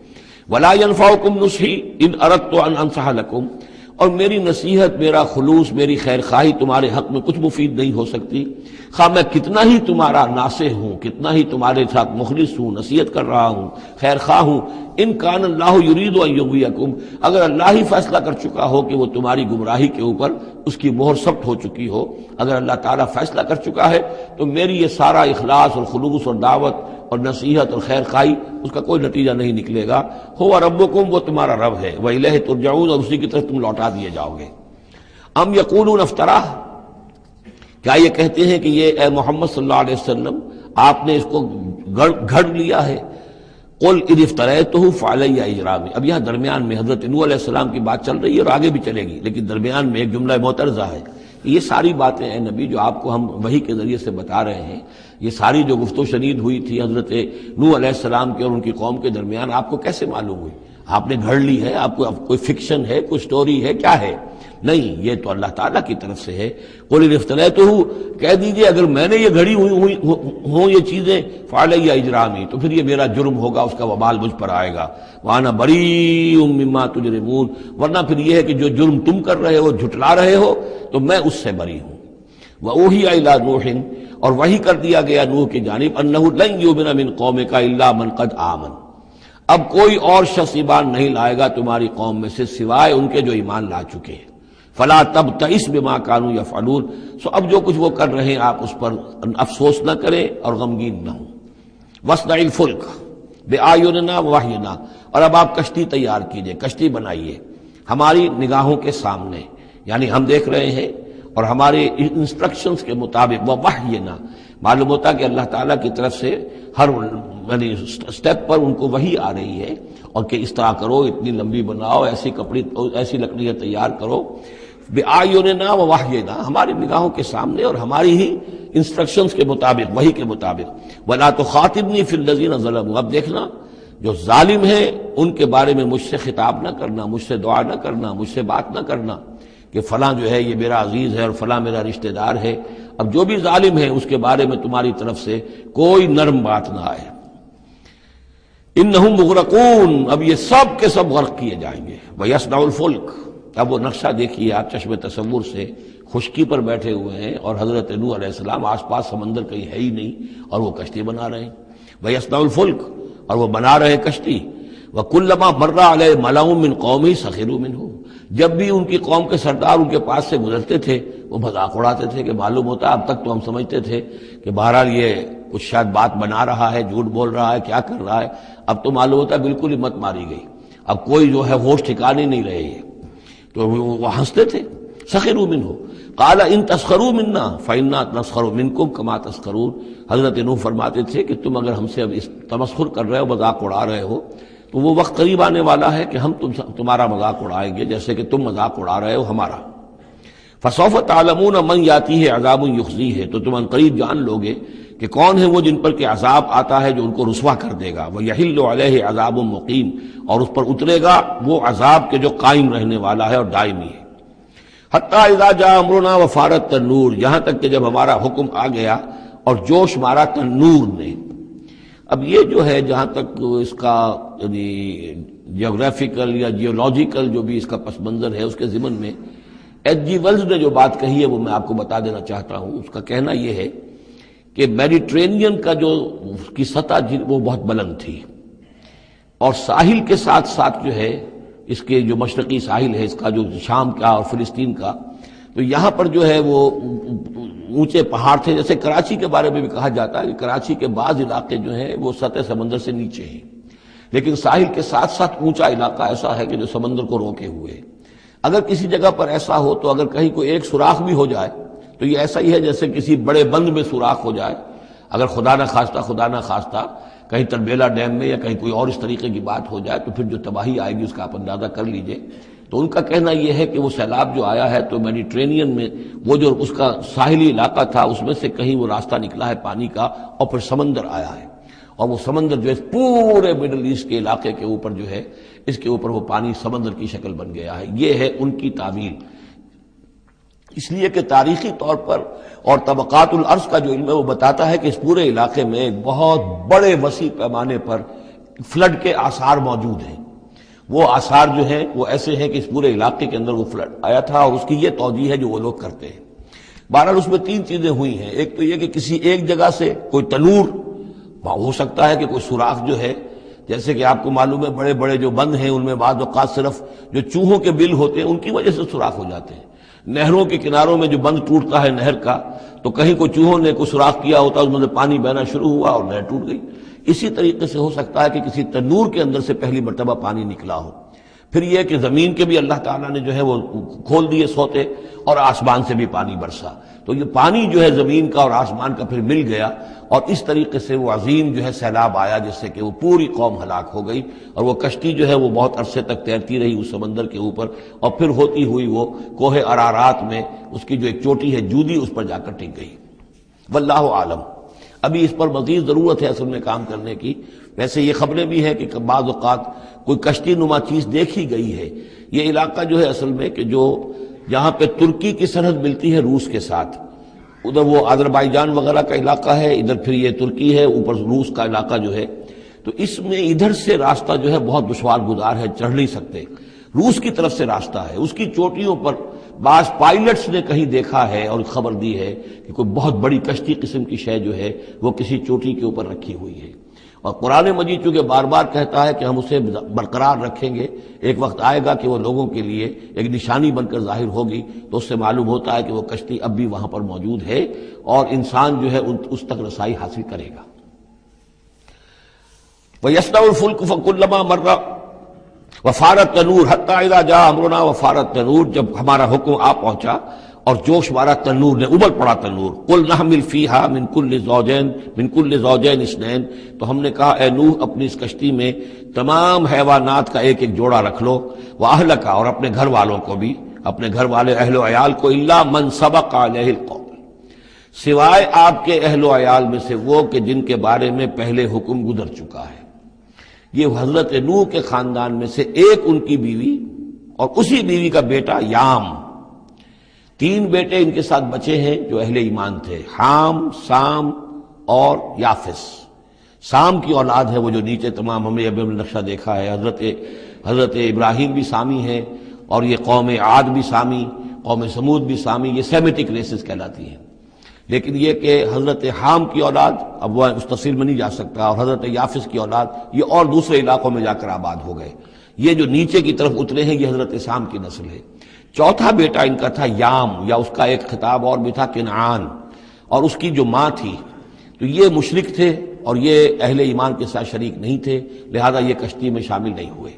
ولا ينفعکم نصحی ان اردت ان انصح لکم، اور میری نصیحت، میرا خلوص، میری خیر خواہی تمہارے حق میں کچھ مفید نہیں ہو سکتی، خواہ میں کتنا ہی تمہارا ناصح ہوں، کتنا ہی تمہارے ساتھ مخلص ہوں، نصیحت کر رہا ہوں، خیر خواہ ہوں۔ ان کان اللہ یرید ان یغویکم، اگر اللہ ہی فیصلہ کر چکا ہو کہ وہ تمہاری گمراہی کے اوپر اس کی مہر ثبت ہو چکی ہو، اگر اللہ تعالیٰ فیصلہ کر چکا ہے تو میری یہ سارا اخلاص اور خلوص اور دعوت اور نصیحت اور خیر خواہی اس کا کوئی نتیجہ نہیں نکلے گا۔ هو ربکم، وہ تمہارا رب ہے، وإلیہ ترجعون، اور اسی کی طرف تم لوٹا دیے جاؤ گے۔ ام یقولون افتراہ، کیا یہ کہتے ہیں کہ یہ اے محمد صلی اللہ علیہ وسلم آپ نے اس کو گھڑ لیا ہے؟ قل ان افتریتہ فعلی اجرامی، اب یہاں درمیان میں حضرت نوح علیہ السلام کی بات چل رہی ہے اور آگے بھی چلے گی، لیکن درمیان میں ایک جملہ معترضہ ہے۔ یہ ساری باتیں اے نبی جو آپ کو ہم وحی کے ذریعے سے بتا رہے ہیں، یہ ساری جو گفت و شنید ہوئی تھی حضرت نوح علیہ السلام کے اور ان کی قوم کے درمیان، آپ کو کیسے معلوم ہوئی؟ آپ نے گھڑ لی ہے؟ آپ کو کوئی فکشن ہے، کوئی سٹوری ہے، کیا ہے؟ نہیں، یہ تو اللہ تعالیٰ کی طرف سے ہے۔ قل ان افتریتہ، کہہ دیجئے اگر میں نے یہ گھڑی ہوں یہ چیزیں، فعلی اجرامی، تو پھر یہ میرا جرم ہوگا، اس کا وبال مجھ پر آئے گا۔ وانا بریء مما تجرمون، ورنہ پھر یہ ہے کہ جو جرم تم کر رہے ہو، جھٹلا رہے ہو، تو میں اس سے بری ہوں۔ وَأُوحِيَ إِلَىٰ نُوحٍ، اور وحی کر دیا گیا نوح کی جانب، أَنَّهُ لَن يُؤْمِنَ مِن قَوْمِكَ إِلَّا مَن قَدْ آمَنَ، اب کوئی اور شخص ایمان نہیں لائے گا تمہاری قوم میں سے سوائے ان کے جو ایمان لا چکے ہیں۔ فَلَا تَبْتَئِسْ بِمَا كَانُوا يَفْعَلُونَ، سو اب جو کچھ وہ کر رہے ہیں آپ اس پر افسوس نہ کریں اور غمگین نہ ہوں۔ وَاصْنَعِ الْفُلْكَ بِأَعْيُنِنَا وَوَحْيِنَا، اور اب آپ کشتی تیار کیجئے، کشتی بنائیے ہماری نگاہوں کے سامنے، یعنی ہم دیکھ رہے ہیں اور ہمارے انسٹرکشنز کے مطابق، وَوَحْيِنَا، معلوم ہوتا کہ اللہ تعالیٰ کی طرف سے ہر یعنی سٹیپ پر ان کو وحی آ رہی ہے، اور کہ اس طرح کرو، اتنی لمبی بناؤ، ایسی لکڑیاں تیار کرو، بِأَعْيُنِنَا وَوَحْيِنَا، ہماری نگاہوں کے سامنے اور ہماری ہی انسٹرکشنز کے مطابق، وحی کے مطابق۔ وَلَا تُخَاطِبْنِي فِي الَّذِينَ ظَلَمُوا، اب دیکھنا جو ظالم ہیں ان کے بارے میں مجھ سے خطاب نہ کرنا، مجھ سے دعا نہ کرنا، مجھ سے بات نہ کرنا کہ فلاں جو ہے یہ میرا عزیز ہے اور فلاں میرا رشتہ دار ہے۔ اب جو بھی ظالم ہے اس کے بارے میں تمہاری طرف سے کوئی نرم بات نہ آئے۔ انہم مغرقون، اب یہ سب کے سب غرق کیے جائیں گے۔ وَيَصْنَعُ الْفُلْكَ، اب وہ نقشہ دیکھیے آپ چشم تصور سے، خشکی پر بیٹھے ہوئے ہیں اور حضرت نوح علیہ السلام آس پاس سمندر کہیں ہے ہی نہیں اور وہ کشتی بنا رہے ہیں۔ وَيَصْنَعُ الْفُلْكَ، اور وہ بنا رہے کشتی۔ وَكُلَّمَا مَرَّ عَلَيْهِ مَلَأٌ مِّن قَوْمِهِ سَخِرُوا مِنْهُ، جب بھی ان کی قوم کے سردار ان کے پاس سے گزرتے تھے وہ مذاق اڑاتے تھے، کہ معلوم ہوتا اب تک تو ہم سمجھتے تھے کہ بہرحال یہ کچھ شاید بات بنا رہا ہے، جھوٹ بول رہا ہے، کیا کر رہا ہے، اب تو معلوم ہوتا بالکل ہی مت ماری گئی، اب کوئی جو ہے ہوش ٹھکانے نہیں رہے یہ، تو وہ ہنستے تھے۔ سخروا منہ قال ان تسخروا منا فإنا نسخر منکم کما تسخرون، حضرت نوح فرماتے تھے کہ تم اگر ہم سے اب اس تمسخر کر رہے ہو، مذاق اڑا رہے ہو، تو وہ وقت قریب آنے والا ہے کہ ہم تمہارا مذاق اڑائیں گے جیسے کہ تم مذاق اڑا رہے ہو ہمارا۔ فسوف تعلمون من یاتیہ عذاب یخزیہ، تو تم ان قریب جان لوگے کہ کون ہیں وہ جن پر کہ عذاب آتا ہے جو ان کو رسوا کر دے گا۔ ویحل علیہ عذاب مقیم، اور اس پر اترے گا وہ عذاب کے جو قائم رہنے والا ہے اور دائمی ہے۔ حتی اذا جاء امرنا وفارت التنور، یہاں تک کہ جب ہمارا حکم آ گیا اور جوش مارا تنور نے۔ اب یہ جو ہے جہاں تک اس کا یعنی جیوگرافیکل یا جیولوجیکل جو بھی اس کا پس منظر ہے، اس کے ضمن میں ایچ جی ویلز نے جو بات کہی ہے وہ میں آپ کو بتا دینا چاہتا ہوں۔ اس کا کہنا یہ ہے کہ میڈیٹرینین کا جو اس کی سطح وہ بہت بلند تھی، اور ساحل کے ساتھ ساتھ جو ہے اس کے جو مشرقی ساحل ہے اس کا جو شام کا اور فلسطین کا، تو یہاں پر جو ہے وہ اونچے پہاڑ تھے، جیسے کراچی کے بارے میں بھی کہا جاتا ہے کہ کراچی کے بعض علاقے جو ہیں وہ سطح سمندر سے نیچے ہیں، لیکن ساحل کے ساتھ ساتھ اونچا علاقہ ایسا ہے کہ جو سمندر کو روکے ہوئے ہے۔ اگر کسی جگہ پر ایسا ہو تو اگر کہیں کوئی ایک سوراخ بھی ہو جائے تو یہ ایسا ہی ہے جیسے کسی بڑے بند میں سوراخ ہو جائے۔ اگر خدا نہ خواستہ کہیں تربیلا ڈیم میں یا کہیں کوئی اور اس طریقے کی بات ہو جائے تو پھر جو تباہی آئے گی اس کا آپ اندازہ کر لیجئے۔ تو ان کا کہنا یہ ہے کہ وہ سیلاب جو آیا ہے تو میڈیٹرینین میں وہ جو اس کا ساحلی علاقہ تھا اس میں سے کہیں وہ راستہ نکلا ہے پانی کا، اور پھر سمندر آیا ہے، اور وہ سمندر جو ہے پورے مڈل ایسٹ کے علاقے کے اوپر جو ہے اس کے اوپر وہ پانی سمندر کی شکل بن گیا ہے۔ یہ ہے ان کی تعویل، اس لیے کہ تاریخی طور پر اور طبقات الارض کا جو علم ہے وہ بتاتا ہے کہ اس پورے علاقے میں ایک بہت بڑے وسیع پیمانے پر فلڈ کے آثار موجود ہیں۔ وہ آثار جو ہیں وہ ایسے ہیں کہ اس پورے علاقے کے اندر وہ فلڈ آیا تھا، اور اس کی یہ توجیہ ہے جو وہ لوگ کرتے ہیں۔ بہرحال اس میں تین چیزیں ہوئی ہیں، ایک تو یہ کہ کسی ایک جگہ سے کوئی تنور ہو سکتا ہے کہ کوئی سوراخ جو ہے، جیسے کہ آپ کو معلوم ہے بڑے بڑے جو بند ہیں ان میں بعض اوقات صرف جو چوہوں کے بل ہوتے ہیں ان کی وجہ سے سوراخ ہو جاتے ہیں۔ نہروں کے کناروں میں جو بند ٹوٹتا ہے نہر کا، تو کہیں کوئی چوہوں نے کوئی سوراخ کیا ہوتا اس میں سے پانی بہنا شروع ہوا اور نہر ٹوٹ گئی۔ اسی طریقے سے ہو سکتا ہے کہ کسی تنور کے اندر سے پہلی مرتبہ پانی نکلا ہو۔ پھر یہ کہ زمین کے بھی اللہ تعالیٰ نے جو ہے وہ کھول دیے سوتے، اور آسمان سے بھی پانی برسا، تو یہ پانی جو ہے زمین کا اور آسمان کا پھر مل گیا، اور اس طریقے سے وہ عظیم جو ہے سیلاب آیا جس سے کہ وہ پوری قوم ہلاک ہو گئی، اور وہ کشتی جو ہے وہ بہت عرصے تک تیرتی رہی اس سمندر کے اوپر، اور پھر ہوتی ہوئی وہ کوہ ارارات میں اس کی جو ایک چوٹی ہے جودی اس پر جا کر ٹک گئی۔ واللہ عالم، ابھی اس پر مزید ضرورت ہے اصل میں کام کرنے کی۔ ویسے یہ خبریں بھی ہیں کہ بعض اوقات کوئی کشتی نما چیز دیکھی گئی ہے۔ یہ علاقہ جو ہے اصل میں کہ جو جہاں پہ ترکی کی سرحد ملتی ہے روس کے ساتھ، ادھر وہ آذربائیجان وغیرہ کا علاقہ ہے، ادھر پھر یہ ترکی ہے، اوپر روس کا علاقہ جو ہے، تو اس میں ادھر سے راستہ جو ہے بہت دشوار گزار ہے، چڑھ نہیں سکتے۔ روس کی طرف سے راستہ ہے، اس کی چوٹیوں پر بعض پائلٹس نے کہیں دیکھا ہے اور خبر دی ہے کہ کوئی بہت بڑی کشتی قسم کی شے جو ہے وہ کسی چوٹی کے اوپر رکھی ہوئی ہے، اور قرآن مجید چونکہ بار بار کہتا ہے کہ ہم اسے برقرار رکھیں گے، ایک وقت آئے گا کہ وہ لوگوں کے لیے ایک نشانی بن کر ظاہر ہوگی، تو اس سے معلوم ہوتا ہے کہ وہ کشتی اب بھی وہاں پر موجود ہے اور انسان جو ہے اس تک رسائی حاصل کرے گا۔ وَيَصْنَعُ الْفُلْكَ فَكُلَّمَا مَرَّ وَفَارَ التَّنُّورُ حَتَّىٰ إِذَا جَاءَ أَمْرُنَا وَفَارَ التَّنُّورُ، جب ہمارا حکم آ پہنچا اور جوش مارا تنور نے، ابل پڑا تنور، قُلْ نَحْمِلْ فِيهَا مِن كُلِّ زَوْجَيْنِ اثْنَيْنِ، تو ہم نے کہا اے نوح اپنی اس کشتی میں تمام حیوانات کا ایک ایک جوڑا رکھ لو، وَأَهْلَكَ، اور اپنے گھر والوں کو بھی، اپنے گھر والے اہل و عیال کو، إِلَّا مَنْ سَبَقَ عَلَيْهِ الْقَوْلُ، سوائے آپ کے اہل و عیال میں سے وہ کہ جن کے بارے میں پہلے حکم گزر چکا ہے۔ یہ حضرت نوح کے خاندان میں سے ایک ان کی بیوی اور اسی بیوی کا بیٹا یام، تین بیٹے ان کے ساتھ بچے ہیں جو اہل ایمان تھے، حام، سام اور یافس۔ سام کی اولاد ہے وہ جو نیچے تمام ہم نے ابھی نقشہ دیکھا ہے، حضرت ابراہیم بھی سامی ہے، اور یہ قوم عاد بھی سامی، قوم سمود بھی سامی، یہ سیمیٹک ریسز کہلاتی ہیں۔ لیکن یہ کہ حضرت حام کی اولاد، اب وہ اس تفصیل میں نہیں جا سکتا، اور حضرت یافس کی اولاد یہ اور دوسرے علاقوں میں جا کر آباد ہو گئے، یہ جو نیچے کی طرف اترے ہیں یہ حضرت سام کی نسل ہے۔ چوتھا بیٹا ان کا تھا یام، یا اس کا ایک خطاب اور بھی تھا کنعان، اور اس کی جو ماں تھی، تو یہ مشرک تھے اور یہ اہل ایمان کے ساتھ شریک نہیں تھے، لہذا یہ کشتی میں شامل نہیں ہوئے۔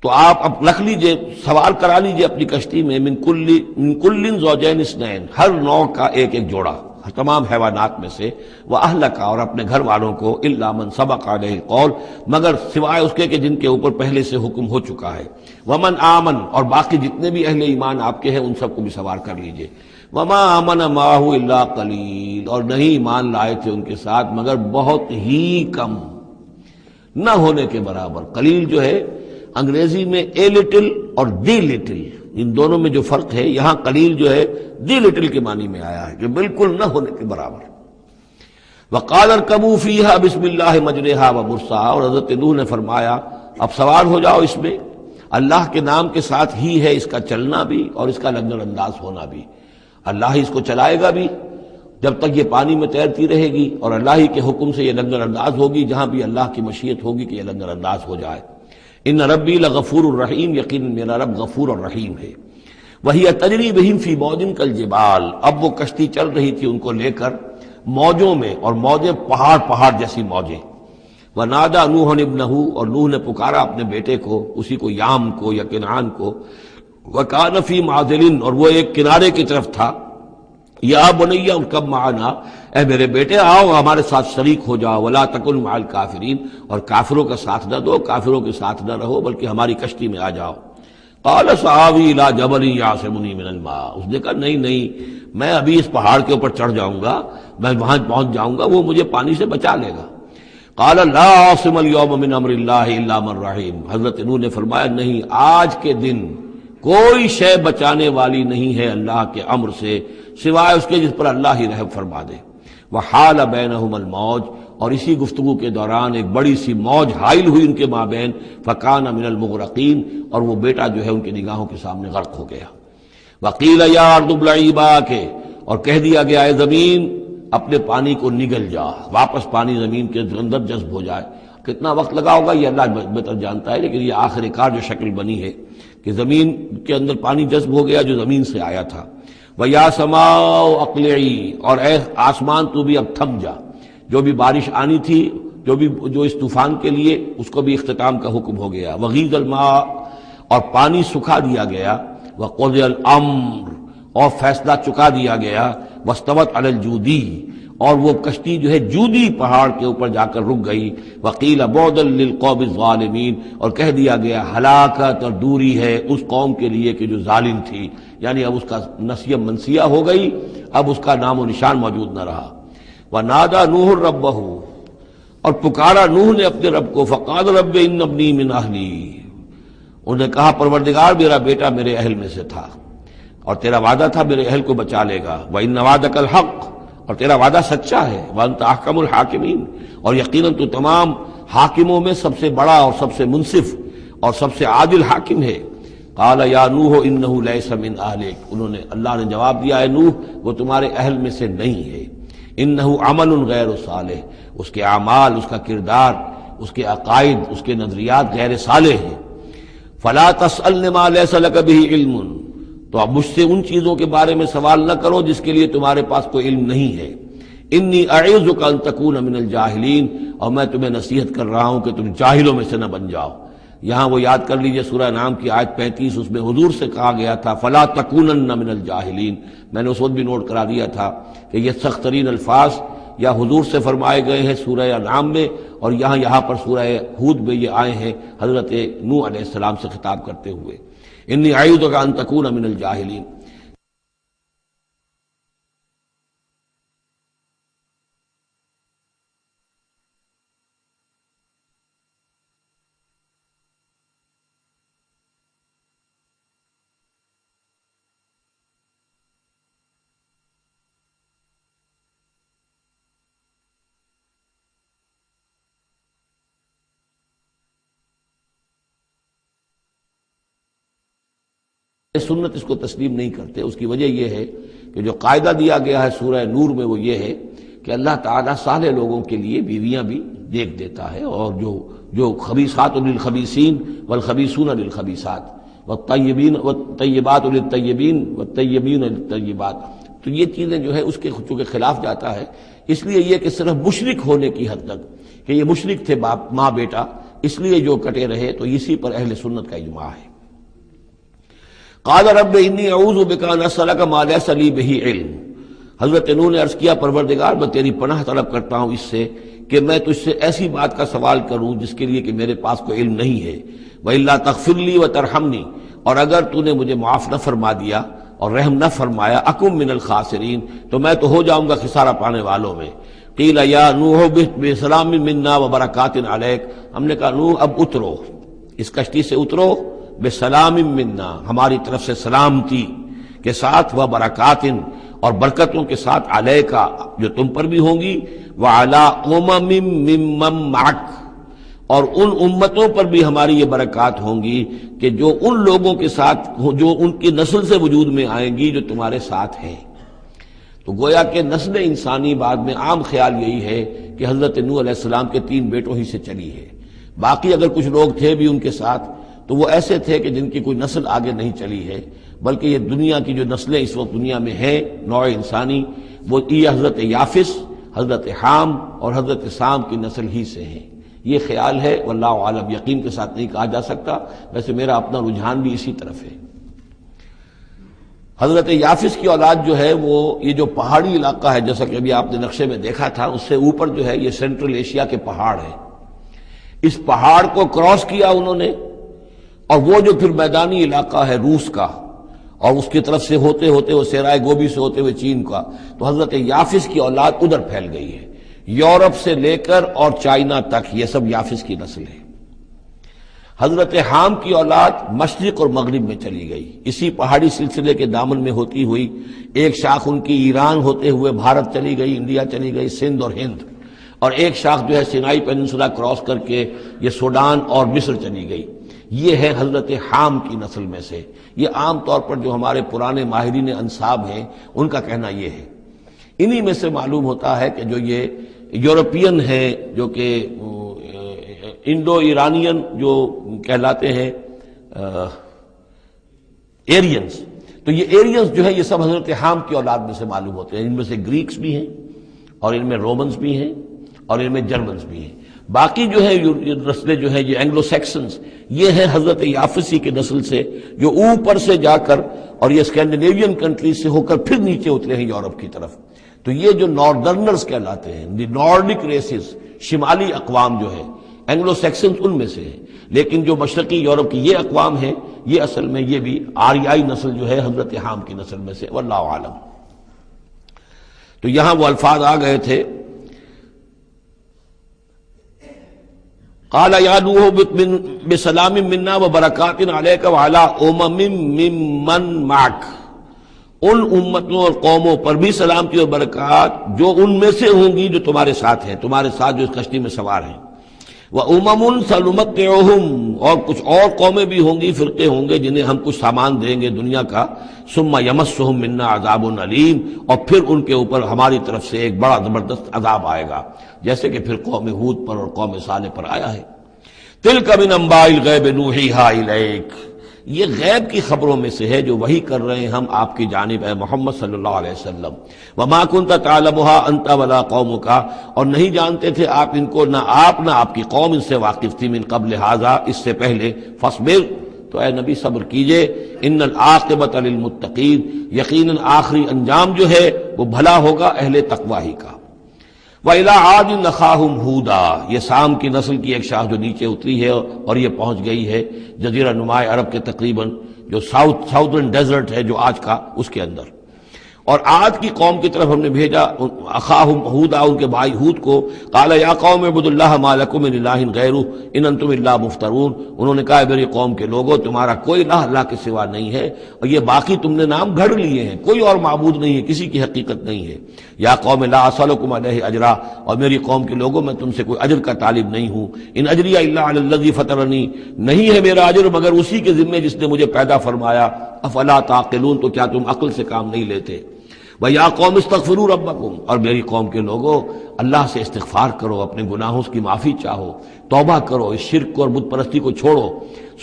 تو آپ اب رکھ لیجئے، سوال کرا لیجئے اپنی کشتی میں من کل زوجین اثنین، ہر نوع کا ایک ایک جوڑا تمام حیوانات میں سے، وَأَهْلَكَ، اور اپنے گھر والوں کو، إِلَّا مَنْ سَبَقَ عَلَيْهِ الْقَوْلُ، مگر سوائے اس کے کہ جن کے اوپر پہلے سے حکم ہو چکا ہے، وَمَنْ آمَنَ، اور باقی جتنے بھی اہل ایمان آپ کے ہیں ان سب کو بھی سوار کر لیجئے، وَمَا آمَنَ مَعَهُ إِلَّا قَلِيلٌ، اور نہیں ایمان لائے تھے ان کے ساتھ مگر بہت ہی کم، نہ ہونے کے برابر۔ قلیل جو ہے انگریزی میں اے لٹل اور دی لٹل، ان دونوں میں جو فرق ہے، یہاں قلیل جو ہے دی لٹل کے معنی میں آیا ہے، جو بالکل نہ ہونے کے برابر۔ وَقَالَ ارْكَبُوا فِيهَا بِسْمِ اللَّهِ مَجْرَاهَا وَمُرْسَاهَا، اور حضرت نوح نے فرمایا اب سوار ہو جاؤ اس میں، اللہ کے نام کے ساتھ ہی ہے اس کا چلنا بھی اور اس کا لنگر انداز ہونا بھی، اللہ ہی اس کو چلائے گا بھی جب تک یہ پانی میں تیرتی رہے گی، اور اللہ ہی کے حکم سے یہ لنگر انداز ہوگی جہاں بھی اللہ کی مشیت ہوگی کہ یہ لنگر انداز ہو جائے۔ ان ربی لغفور الرحیم، یقین میرا رب غفور اور رحیم ہے۔ وہی تجری بہم فی موج کالجبال، اب وہ کشتی چل رہی تھی ان کو لے کر موجوں میں، اور موجیں پہاڑ جیسی موجیں۔ ونادى نوح ابنہ، اور نوح نے پکارا اپنے بیٹے کو، اسی کو یام کو یا کنعان کو، وکان فی معزل، اور وہ ایک کنارے کی طرف تھا، یا بنی ارکب معنا، اے میرے بیٹے آؤ ہمارے ساتھ شریک ہو جاؤ، ولا تکن مع الکافرین، اور کافروں کا ساتھ نہ دو، کافروں کے ساتھ نہ رہو بلکہ ہماری کشتی میں آ جاؤ۔ قال سآوی الی جبل یعصمنی من الماء، اس نے کہا نہیں میں ابھی اس پہاڑ کے اوپر چڑھ جاؤں گا، میں وہاں پہنچ جاؤں گا، وہ مجھے پانی سے بچا لے گا۔ قال لا عاصم اليوم من امر اللہ الا من رحم، حضرت نوح نے فرمایا نہیں، آج کے دن کوئی شے بچانے والی نہیں ہے اللہ کے امر سے سوائے اس کے جس پر اللہ ہی رحم فرما دے۔ وحال بینہم الموج، اور اسی گفتگو کے دوران ایک بڑی سی موج حائل ہوئی ان کے مابین، فکان من المغرقین، اور وہ بیٹا جو ہے ان کی نگاہوں کے سامنے غرق ہو گیا۔ وقیل یا ارض ابلعی ماءک، اور کہہ دیا گیا اے زمین اپنے پانی کو نگل جا، واپس پانی زمین کے اندر جذب ہو جائے۔ کتنا وقت لگا ہوگا یہ اللہ بہتر جانتا ہے، لیکن یہ آخر کار جو شکل بنی ہے کہ زمین کے اندر پانی جذب ہو گیا جو زمین سے آیا تھا۔ وَيَا سَمَاءُ أَقْلِعِي، اور اے آسمان تو بھی اب تھم جا، جو بھی بارش آنی تھی، جو اس طوفان کے لیے، اس کو بھی اختتام کا حکم ہو گیا۔ وَغِيضَ الْمَاءُ، اور پانی سکھا دیا گیا۔ وَقُضِيَ الْأَمْرُ، اور فیصلہ چکا دیا گیا۔ وَاسْتَوَتْ عَلَى الْجُودِي، اور وہ کشتی جو ہے جودی پہاڑ کے اوپر جا کر رک گئی۔ وَقِيلَ بُعْدًا لِلْقَوْمِ الظَّالِمِينَ، اور کہہ دیا گیا ہلاکت اور دوری ہے اس قوم کے لیے کہ جو ظالم تھی، یعنی اب اس کا نسیہ منسیہ ہو گئی، اب اس کا نام و نشان موجود نہ رہا۔ وَنَادَى نُوحٌ رَبَّهُ، اور پکارا نوح نے اپنے رب کو، فَقَالَ رَبِّ إِنَّ ابْنِي مِنْ أَهْلِي، انہوں نے کہا پروردگار میرا بیٹا میرے اہل میں سے تھا۔ اور تیرا وعدہ تھا میرے اہل کو بچا لے گا، وَإِنَّ وَعْدَكَ الْحَقُّ، اور تیرا وعدہ سچا ہے، وَأَنْتَ أَحْكَمُ الْحَاكِمِينَ، اور یقیناً تو تمام حاکموں میں سب سے بڑا اور سب سے منصف اور سب سے عادل حاکم ہے۔ قال یا نوح انہ لیس من اہلک، انہوں نے اللہ نے جواب دیا، اے نوح وہ تمہارے اہل میں سے نہیں ہے، انہ عمل غیر صالح، اس کے اعمال، اس کا کردار، اس کے عقائد، اس کے نظریات غیر صالح ہیں۔ فلا تسألن ما لیس لک بہ علم، تو اب مجھ سے ان چیزوں کے بارے میں سوال نہ کرو جس کے لیے تمہارے پاس کوئی علم نہیں ہے۔ انی اعوذک ان تکون من الجاہلین، اور میں تمہیں نصیحت کر رہا ہوں کہ تم جاہلوں میں سے نہ بن جاؤ۔ یہاں وہ یاد کر لیجئے سورہ انعام کی آیت 35، اس میں حضور سے کہا گیا تھا فلا تکونن من الجاہلین، میں نے اس وقت بھی نوٹ کرا دیا تھا کہ یہ سخت ترین الفاظ یا حضور سے فرمائے گئے ہیں سورہ انعام میں، اور یہاں پر سورہ ہود میں یہ آئے ہیں حضرت نوح علیہ السلام سے خطاب کرتے ہوئے، انی اعوذک ان تکون من الجاہلین۔ سنت اس کو تسلیم نہیں کرتے، اس کی وجہ یہ ہے کہ جو قاعدہ دیا گیا ہے سورہ نور میں وہ یہ ہے کہ اللہ تعالیٰ صالح لوگوں کے لیے بیویاں بھی دیکھ دیتا ہے، اور جو خبیثات للخبیثین والخبیثون للخبیثات والطیبات للطیبین والطیبین للطیبات، تو یہ چیزیں جو ہے اس کے چونکہ خلاف جاتا ہے، اس لیے یہ کہ صرف مشرک ہونے کی حد تک کہ یہ مشرک تھے باپ ماں بیٹا، اس لیے جو کٹے رہے، تو اسی پر اہل سنت کا اجماع ہے۔ قال رب انی اعوذ بک ان اسألک ما لیس لی بہ علم، حضرت نوح نے عرض کیا پروردگار میں تیری پناہ طلب کرتا ہوں اس سے کہ میں تجھ سے ایسی بات کا سوال کروں جس کے لیے کہ میرے پاس کوئی علم نہیں ہے، وَإِلَّا تَغْفِرْ لِي وَتَرْحَمْنِي، اور اگر تو نے مجھے معاف نہ فرما دیا اور رحم نہ فرمایا، اکم من الخاسرین، تو میں تو ہو جاؤں گا خسارہ پانے والوں میں۔ قیل یا نوح اہبط بسلام منا وبرکات علیک، ہم نے کہا نوح اب اترو، اس کشتی سے اترو، بسلام منا، ہماری طرف سے سلامتی کے ساتھ، و برکات، اور برکتوں کے ساتھ، علیکا، جو تم پر بھی ہوں گی، وعلی امم ممن معک، اور ان امتوں پر بھی ہماری یہ برکات ہوں گی کہ جو ان لوگوں کے ساتھ، جو ان کی نسل سے وجود میں آئیں گی جو تمہارے ساتھ ہیں۔ تو گویا کہ نسل انسانی بعد میں عام خیال یہی ہے کہ حضرت نوح علیہ السلام کے 3 بیٹوں ہی سے چلی ہے، باقی اگر کچھ لوگ تھے بھی ان کے ساتھ تو وہ ایسے تھے کہ جن کی کوئی نسل آگے نہیں چلی ہے، بلکہ یہ دنیا کی جو نسلیں اس وقت دنیا میں ہیں نوع انسانی، وہ یہ حضرت یافس، حضرت حام اور حضرت سام کی نسل ہی سے ہیں۔ یہ خیال ہے، واللہ عالم، یقین کے ساتھ نہیں کہا جا سکتا، ویسے میرا اپنا رجحان بھی اسی طرف ہے۔ حضرت یافس کی اولاد جو ہے وہ یہ جو پہاڑی علاقہ ہے، جیسا کہ ابھی آپ نے نقشے میں دیکھا تھا، اس سے اوپر جو ہے یہ سینٹرل ایشیا کے پہاڑ ہیں، اس پہاڑ کو کراس کیا انہوں نے، اور وہ جو پھر میدانی علاقہ ہے روس کا، اور اس کی طرف سے ہوتے ہوتے وہ سیرائے گوبی سے ہوتے ہوئے چین کا، تو حضرت یافس کی اولاد ادھر پھیل گئی ہے، یورپ سے لے کر اور چائنا تک، یہ سب یافس کی نسل ہے۔ حضرت حام کی اولاد مشرق اور مغرب میں چلی گئی، اسی پہاڑی سلسلے کے دامن میں ہوتی ہوئی، ایک شاخ ان کی ایران ہوتے ہوئے بھارت چلی گئی، انڈیا چلی گئی، سندھ اور ہند، اور ایک شاخ جو ہے سینائی پیننسولا کراس کر کے یہ سوڈان اور مصر چلی گئی۔ یہ ہے حضرت حام کی نسل میں سے۔ یہ عام طور پر جو ہمارے پرانے ماہرین انساب ہیں ان کا کہنا یہ ہے۔ انہی میں سے معلوم ہوتا ہے کہ جو یہ یورپین ہیں، جو کہ انڈو ایرانین جو کہلاتے ہیں ایرینز، تو یہ ایرینز جو ہے یہ سب حضرت حام کی اولاد میں سے معلوم ہوتے ہیں۔ ان میں سے گریکس بھی ہیں، اور ان میں رومنز بھی ہیں، اور ان میں جرمنز بھی ہیں۔ باقی جو ہے نسلیں جو ہیں یہ اینگلو سیکسنز، یہ ہیں حضرت یافسی کی نسل سے، جو اوپر سے جا کر اور یہ اسکینڈینیوین کنٹریز سے ہو کر پھر نیچے اترے ہیں یورپ کی طرف۔ تو یہ جو ناردرنرز کہلاتے ہیں، دی نارڈک ریسز، شمالی اقوام جو ہے اینگلو سیکسنز ان میں سے ہیں، لیکن جو مشرقی یورپ کی یہ اقوام ہیں یہ اصل میں یہ بھی آریائی نسل جو ہے حضرت حام کی نسل میں سے، واللہ عالم۔ تو یہاں وہ الفاظ آ گئے تھے، قال یا نوح اہبط بسلام منا وبرکات علیک وعلی امم ممن معک، ان امتوں اور قوموں پر بھی سلامتی اور برکات جو ان میں سے ہوں گی جو تمہارے ساتھ ہیں، تمہارے ساتھ جو اس کشتی میں سوار ہیں۔ وَأُمَمٌ سَنُمَتِّعُهُمْ، اور کچھ اور قومیں بھی ہوں گی، فرقے ہوں گے جنہیں ہم کچھ سامان دیں گے دنیا کا، ثُمَّ يَمَسُّهُم مِّنَّا عَذَابٌ أَلِيمٌ، اور پھر ان کے اوپر ہماری طرف سے ایک بڑا زبردست عذاب آئے گا، جیسے کہ پھر قوم ہود پر اور قوم صالح پر آیا ہے۔ تِلْكَ مِنْ أَنبَاءِ الْغَيْبِ نُوحِيهَا إِلَيْكَ، یہ غیب کی خبروں میں سے ہے جو وحی کر رہے ہیں ہم آپ کی جانب اے محمد صلی اللہ علیہ وسلم۔ وما كنت تعلمها انت ولا قومك، اور نہیں جانتے تھے آپ ان کو، نہ آپ نہ آپ کی قوم ان سے واقف تھی، من قبل هذا، اس سے پہلے، فاصبر، تو اے نبی صبر کیجئے، ان العاقبۃ للمتقین، یقیناً آخری انجام جو ہے وہ بھلا ہوگا اہل تقوی ہی کا۔ وَإِلَىٰ عَادٍ أَخَاهُمْ هُودًا، یہ سام کی نسل کی ایک شاخ جو نیچے اتری ہے اور یہ پہنچ گئی ہے جزیرہ نماء عرب کے تقریباً جو ساؤتھرن ڈیزرٹ ہے جو آج کا، اس کے اندر، اور عاد کی قوم کی طرف ہم نے بھیجا اخاہم ہودا، ان کے بھائی ہود کو، قال یا قوم اعبدوا اللہ ما لکم من الہ غیرہ ان انتم الا مفترون، انہوں نے کہا میری قوم کے لوگوں تمہارا کوئی الہ اللہ کے سوا نہیں ہے، اور یہ باقی تم نے نام گھڑ لیے ہیں، کوئی اور معبود نہیں ہے، کسی کی حقیقت نہیں ہے۔ یا قوم لا اسألکم علیہ اجرا، اور میری قوم کے لوگوں میں تم سے کوئی اجر کا طالب نہیں ہوں، ان اجری الا علی الذی فطرنی، نہیں ہے میرا اجر مگر اسی کے ذمے جس نے مجھے پیدا فرمایا، افلا تعقلون، تو کیا تم عقل سے کام نہیں لیتے۔ وَيَا قَوْمِ اسْتَغْفِرُوا رَبَّكُمْ، اور میری قوم کے لوگوں اللہ سے استغفار کرو، اپنے گناہوں کی معافی چاہو، توبہ کرو، اس شرک کو اور بت پرستی کو چھوڑو،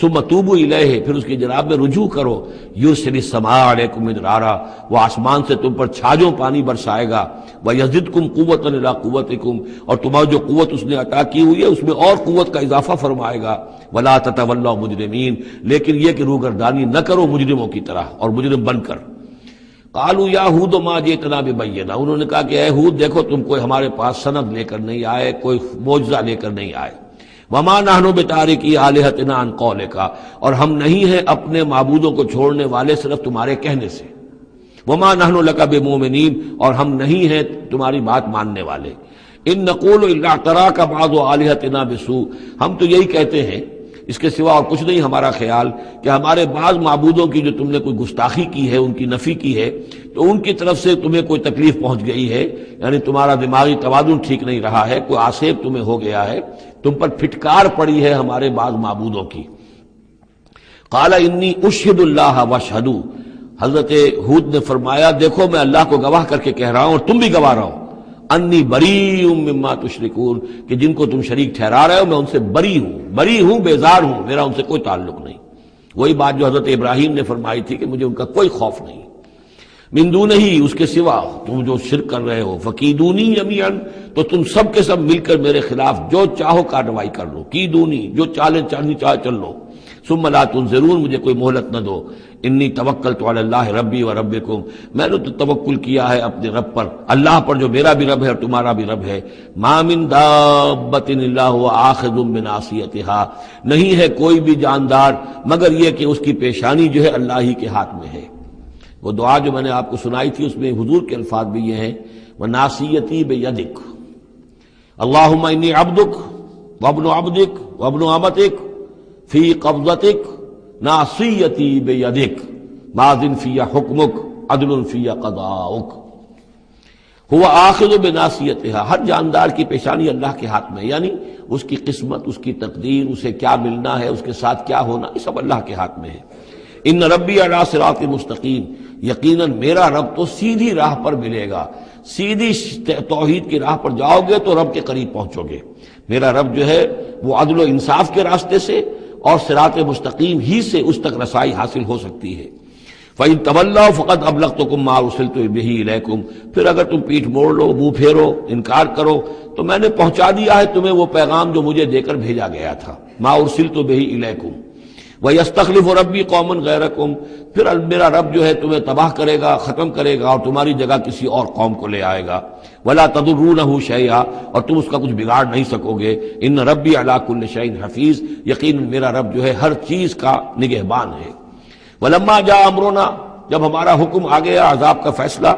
ثُمَّ تُوبُوا إِلَيْهِ، پھر اس کی جناب میں رجوع کرو، يُرْسِلِ السَّمَاءَ عَلَيْكُمْ مِدْرَارًا، وہ آسمان سے تم پر چھاجوں پانی برسائے گا، وَيَزِدْكُمْ قُوَّةً إِلَىٰ قُوَّتِكُمْ، اور تمہاری جو قوت اس نے عطا کی ہوئی ہے اس میں اور قوت کا اضافہ فرمائے گا، وَلَا تَتَوَلَّوْا مُجْرِمِينَ، لیکن یہ کہ روگردانی نہ کرو مجرموں کی طرح اور مجرم بن کر۔ قالوا یا ہود ما جئتنا ببینہ، انہوں نے کہا کہ اے ہود دیکھو تم کوئی ہمارے پاس سند لے کر نہیں آئے، کوئی معجزہ لے کر نہیں آئے، وما نحن بتارکی آلہتنا عن قولک، اور ہم نہیں ہیں اپنے معبودوں کو چھوڑنے والے صرف تمہارے کہنے سے، وما نحن لک بمؤمنین، اور ہم نہیں ہیں تمہاری بات ماننے والے، ان نقول الا اعتراک بعض آلہتنا بسوء، ہم تو یہی کہتے ہیں اس کے سوا اور کچھ نہیں ہمارا خیال کہ ہمارے بعض معبودوں کی جو تم نے کوئی گستاخی کی ہے، ان کی نفی کی ہے، تو ان کی طرف سے تمہیں کوئی تکلیف پہنچ گئی ہے، یعنی تمہارا دماغی توازن ٹھیک نہیں رہا ہے، کوئی آسیب تمہیں ہو گیا ہے، تم پر پھٹکار پڑی ہے ہمارے بعض معبودوں کی۔ قال انی اشہد اللہ واشہدوا، حضرت ہود نے فرمایا دیکھو میں اللہ کو گواہ کر کے کہہ رہا ہوں اور تم بھی گواہ رہو، انی بریء مما تشرکون، کہ جن کو تم شریک ٹھہرا رہے ہو میں ان سے بری ہوں، بیزار ہوں، میرا ان سے کوئی تعلق نہیں۔ وہی بات جو حضرت ابراہیم نے فرمائی تھی کہ مجھے ان کا کوئی خوف نہیں، من دونہ ہی، اس کے سوا تم جو شرک کر رہے ہو، فکیدونی جمیعا، تو تم سب کے سب مل کر میرے خلاف جو چاہو کارروائی کر لو، کیدونی، جو چالیں چلنی چاہے چل لو، ثم لا تنظرون، مجھے کوئی مہلت نہ دو، انی توکلت علی اللہ ربی و ربکم، میں نے تو توکل کیا ہے اپنے رب پر، اللہ پر جو میرا بھی رب ہے اور تمہارا بھی رب ہے، ما من دابۃ الا هو آخذ بناصیتها، نہیں ہے کوئی بھی جاندار مگر یہ کہ اس کی پیشانی جو ہے اللہ ہی کے ہاتھ میں ہے۔ وہ دعا جو میں نے آپ کو سنائی تھی اس میں حضور کے الفاظ بھی یہ ہیں، وَنَاصِيَتِي بِيَدِكَ اللہم انی عبدک وابن عبدک وابن امتک فی قبضتک ناصیتی بیدک ماض فی حکمک عدل فی قضاؤک۔ ہوا آخذ بناصیتها، ہر جاندار کی پیشانی اللہ کے ہاتھ میں، یعنی اس کی قسمت، اس کی تقدیر، اسے کیا ملنا ہے، اس کے ساتھ کیا ہونا، یہ سب اللہ کے ہاتھ میں ہے۔ ان ربی علی صراط مستقیم، یقیناً میرا رب تو سیدھی راہ پر ملے گا، سیدھی توحید کی راہ پر جاؤ گے تو رب کے قریب پہنچو گے۔ میرا رب جو ہے وہ عدل و انصاف کے راستے سے اور صراط مستقیم ہی سے اس تک رسائی حاصل ہو سکتی ہے۔ فَإِن تَوَلَّوْا فَقَدْ أَبْلَغْتُكُم مَّا أُرْسِلْتُ بِهِ إِلَيْكُمْ، پھر اگر تم پیٹھ موڑ لو، منہ پھیرو، انکار کرو، تو میں نے پہنچا دیا ہے تمہیں وہ پیغام جو مجھے دے کر بھیجا گیا تھا، مَا أُرْسِلْتُ بِهِ إِلَيْكُمْ۔ وَيَسْتَخْلِفُ رَبِّي قَوْمًا غَيْرَكُمْ، پھر میرا رب جو ہے تمہیں تباہ کرے گا، ختم کرے گا اور تمہاری جگہ کسی اور قوم کو لے آئے گا۔ وَلَا تَضُرُّونَهُ شَيْئًا، اور تم اس کا کچھ بگاڑ نہیں سکو گے۔ إِنَّ رَبِّي عَلَىٰ كُلِّ شَيْءٍ حَفِيظٌ، یقیناً میرا رب جو ہے ہر چیز کا نگہبان ہے۔ وَلَمَّا جَاءَ أَمْرُنَا، جب ہمارا حکم آ گیا، عذاب کا فیصلہ،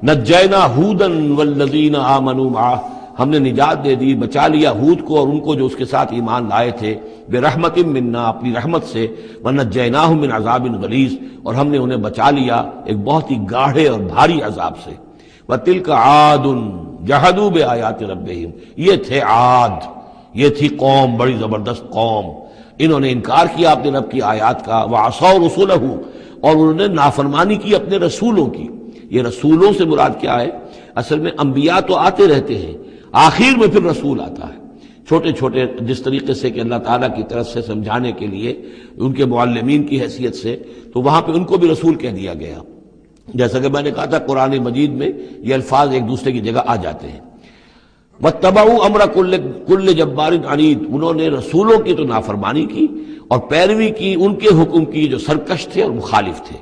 نجینا ہودا والذین آمنوا معہ، ہم نے نجات دے دی، بچا لیا ہود کو اور ان کو جو اس کے ساتھ ایمان لائے تھے، برحمت منا، اپنی رحمت سے، ونجیناہم من عذاب غلیظ، اور ہم نے انہیں بچا لیا ایک بہت ہی گاڑھے اور بھاری عذاب سے۔ وَتِلْكَ عَادٌ جَحَدُوا بِآيَاتِ رَبِّهِمْ، یہ تھے عاد، یہ تھی قوم، بڑی زبردست قوم، انہوں نے انکار کیا اپنے رب کی آیات کا، وَعَصَوْا رُسُلَهُ، اور انہوں نے نافرمانی کی اپنے رسولوں کی۔ یہ رسولوں سے مراد کیا ہے؟ اصل میں انبیاء تو آتے رہتے ہیں، آخر میں پھر رسول آتا ہے، چھوٹے چھوٹے، جس طریقے سے کہ اللہ تعالیٰ کی طرف سے سمجھانے کے لیے ان کے معلمین کی حیثیت سے، تو وہاں پہ ان کو بھی رسول کہہ دیا گیا۔ جیسا کہ میں نے کہا تھا قرآن مجید میں یہ الفاظ ایک دوسرے کی جگہ آ جاتے ہیں۔ وَاتَّبَعُوا أَمْرَ كُلِّ جَبَّارٍ عَنِيدٍ، انہوں نے رسولوں کی تو نافرمانی کی اور پیروی کی ان کے حکم کی جو سرکش تھے اور مخالف تھے۔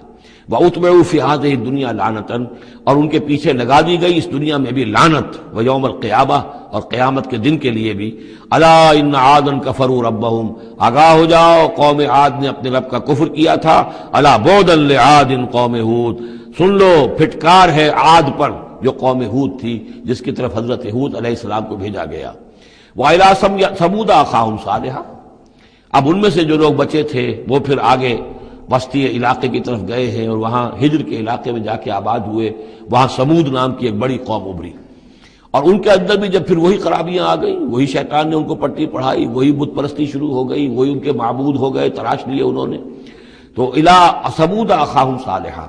وَأُتْبِعُوا فِي هَذِهِ الدُّنْيَا لَعْنَةً، اور ان کے پیچھے لگا دی گئی اس دنیا میں بھی لعنت، وَيَوْمَ الْقِيَامَةِ، اور قیامت کے دن کے لیے بھی۔ أَلَا إِنَّ عَادًا كَفَرُوا رَبَّهُمْ، آگاہ ہو جاؤ قوم عاد نے اپنے رب کا کفر کیا تھا۔ أَلَا بُعْدًا لِعَادٍ قوم ہود، سن لو پھٹکار ہے عاد پر جو قوم ہود تھی، جس کی طرف حضرت ہود علیہ السلام کو بھیجا گیا۔ وَإِلَىٰ ثَمُودَ أَخَاهُمْ صَالِحًا، اب ان میں سے جو لوگ بچے تھے وہ پھر آگے وسطی علاقے کی طرف گئے ہیں اور وہاں ہجر کے علاقے میں جا کے آباد ہوئے، وہاں سمود نام کی ایک بڑی قوم ابھری، اور ان کے اندر بھی جب پھر وہی خرابیاں آ گئیں، وہی شیطان نے ان کو پٹی پڑھائی، وہی بت پرستی شروع ہو گئی، وہی ان کے معبود ہو گئے، تراش لیے انہوں نے۔ تو إِلَىٰ ثَمُودَ أَخَاهُمْ صَالِحًا،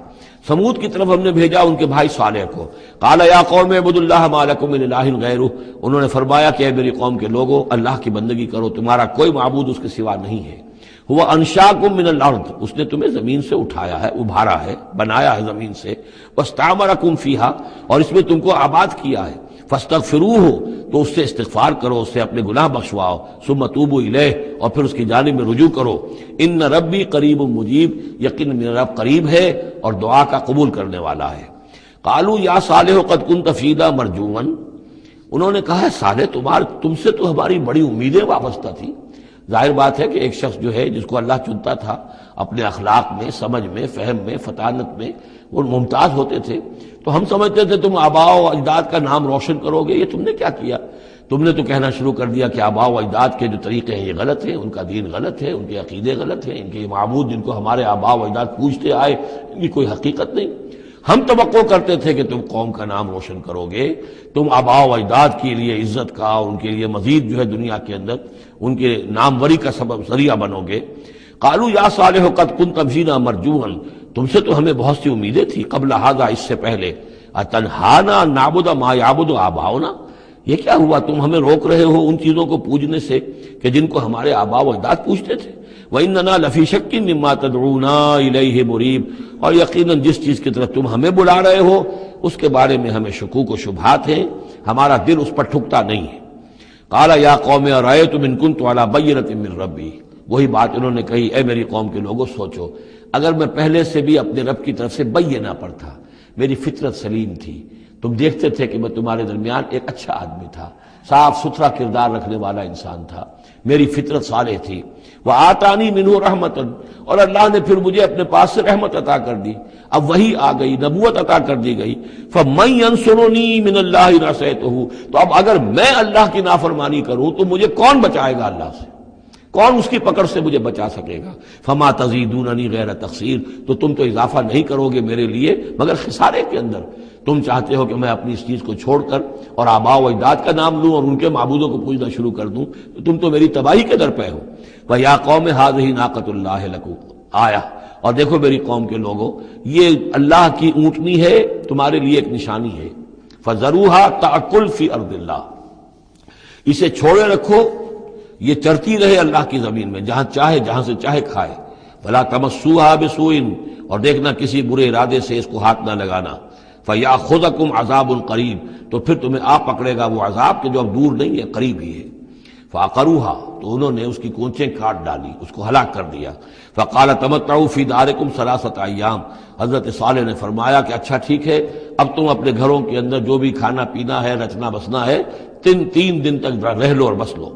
سمود کی طرف ہم نے بھیجا ان کے بھائی صالح کو۔ قال یا قوم اعبدوا اللہ ما لکم من الہ غیرہ، انہوں نے فرمایا کہ اے میری قوم کے لوگو، اللہ کی بندگی کرو، تمہارا کوئی معبود اس کے سوا نہیں ہے۔ هو انشاکم من الارض، اس نے تمہیں زمین سے اٹھایا ہے، ابھارا ہے، بنایا ہے زمین سے، واستعمرکم فیہا، اور اس میں تم کو آباد کیا ہے، فاستغفروہ، تو اس سے استغفار کرو، اس سے اپنے گناہ بخشواؤ، ثم توبوا الیہ، اور پھر اس کی جانب میں رجوع کرو۔ ان ربی قریب مجیب، یقین میرا رب قریب ہے اور دعا کا قبول کرنے والا ہے۔ قالوا یا صالح قد کنت فینا مرجوا، انہوں نے کہا ہے صالح تم سے تو ہماری بڑی امیدیں وابستہ تھی۔ ظاہر بات ہے کہ ایک شخص جو ہے جس کو اللہ چنتا تھا اپنے اخلاق میں، سمجھ میں، فہم میں، فطانت میں، وہ ممتاز ہوتے تھے، تو ہم سمجھتے تھے تم آباء و اجداد کا نام روشن کرو گے۔ یہ تم نے کیا کیا؟ تم نے تو کہنا شروع کر دیا کہ آباء و اجداد کے جو طریقے ہیں یہ غلط ہیں، ان کا دین غلط ہے، ان کے عقیدے غلط ہیں، ان کے معبود جن کو ہمارے آباء و اجداد پوجتے آئے ان کی کوئی حقیقت نہیں۔ ہم توقع کرتے تھے کہ تم قوم کا نام روشن کرو گے، تم آباء و اجداد کے لیے عزت کا، ان کے لیے مزید جو ہے دنیا کے اندر ان کے ناموری کا سبب ذریعہ بنو گے۔ قالوا یا صالح قد کنت فینا مرجوا، تم سے تو ہمیں بہت سی امیدیں تھی، قبل ھذا، اس سے پہلے، اتنہانا نعبد ما یعبد آباؤنا، یہ کیا ہوا تم ہمیں روک رہے ہو ان چیزوں کو پوجنے سے کہ جن کو ہمارے آباء و اجداد پوجتے تھے۔ وَإِنَّنَا لَفِي شَكٍّ مِّمَّا تَدْعُونَا إِلَيْهِ مُرِيبٍ، اور یقیناً جس چیز کی طرف تم ہمیں بلا رہے ہو اس کے بارے میں ہمیں شکوک و شبہات ہیں، ہمارا دل اس پر ٹھکتا نہیں ہے۔ قَالَ يَا قَوْمِ أَرَأَيْتُمْ إِن كُنتُ عَلَىٰ بَيِّنَةٍ مِّن رَّبِّي، وہی بات انہوں نے کہی، اے میری قوم کے لوگوں سوچو، اگر میں پہلے سے بھی اپنے رب کی طرف سے بینہ پر تھا، میری فطرت سلیم تھی، تم دیکھتے تھے کہ میں تمہارے درمیان ایک اچھا آدمی تھا، صاف ستھرا کردار رکھنے والا انسان تھا، میری فطرت صالح تھی، وَآتَانِي مِنْهُ رَحْمَةً، اور اللہ نے پھر مجھے اپنے پاس سے رحمت عطا کر دی، اب وہی آ گئی، نبوت عطا کر دی گئی۔ فَمَن يَنصُرُنِي مِنَ اللَّهِ إِنْ عَصَيْتُهُ، تو اب اگر میں اللہ کی نافرمانی کروں تو مجھے کون بچائے گا اللہ سے؟ کون اس کی پکڑ سے مجھے بچا سکے گا؟ فما تزیدوننی غیر تقصیر، تو تم تو اضافہ نہیں کرو گے میرے لیے مگر خسارے کے اندر۔ تم چاہتے ہو کہ میں اپنی اس چیز کو چھوڑ کر اور آباء و اجداد کا نام لوں اور ان کے معبودوں کو پوجنا شروع کر دوں، تو تم تو میری تباہی کے در پہ ہو۔ وَيَا قَوْمِ هَٰذِهِ نَاقَةُ اللَّهِ لَكُمْ آیَةٌ، اور دیکھو میری قوم کے لوگوں، یہ اللہ کی اونٹنی ہے، تمہارے لیے ایک نشانی ہے۔ فَذَرُوهَا تَأْكُلْ فِي أَرْضِ اللَّهِ، اسے چھوڑے رکھو، یہ چرتی رہے اللہ کی زمین میں، جہاں چاہے جہاں سے چاہے کھائے۔ وَلَا تَمَسُّوهَا بِسُوءٍ، اور دیکھنا کسی برے ارادے سے اس کو ہاتھ نہ لگانا۔ فَيَأْخُذَكُمْ عَذَابٌ قَرِيبٌ، تو پھر تمہیں آ پکڑے گا وہ عذاب کہ جو اب دور نہیں ہے، قریب ہی ہے۔ فَعَقَرُوهَا، تو انہوں نے اس کی کونچیں کاٹ ڈالی، اس کو ہلاک کر دیا۔ فَقَالَ تَمَتَّعُوا فِي دَارِكُمْ ثَلَاثَةَ أَيَّامٍ، حضرت صالح نے فرمایا کہ اچھا ٹھیک ہے، اب تم اپنے گھروں کے اندر جو بھی کھانا پینا ہے، رچنا بسنا ہے، تین دن تک رہ لو اور بس لو۔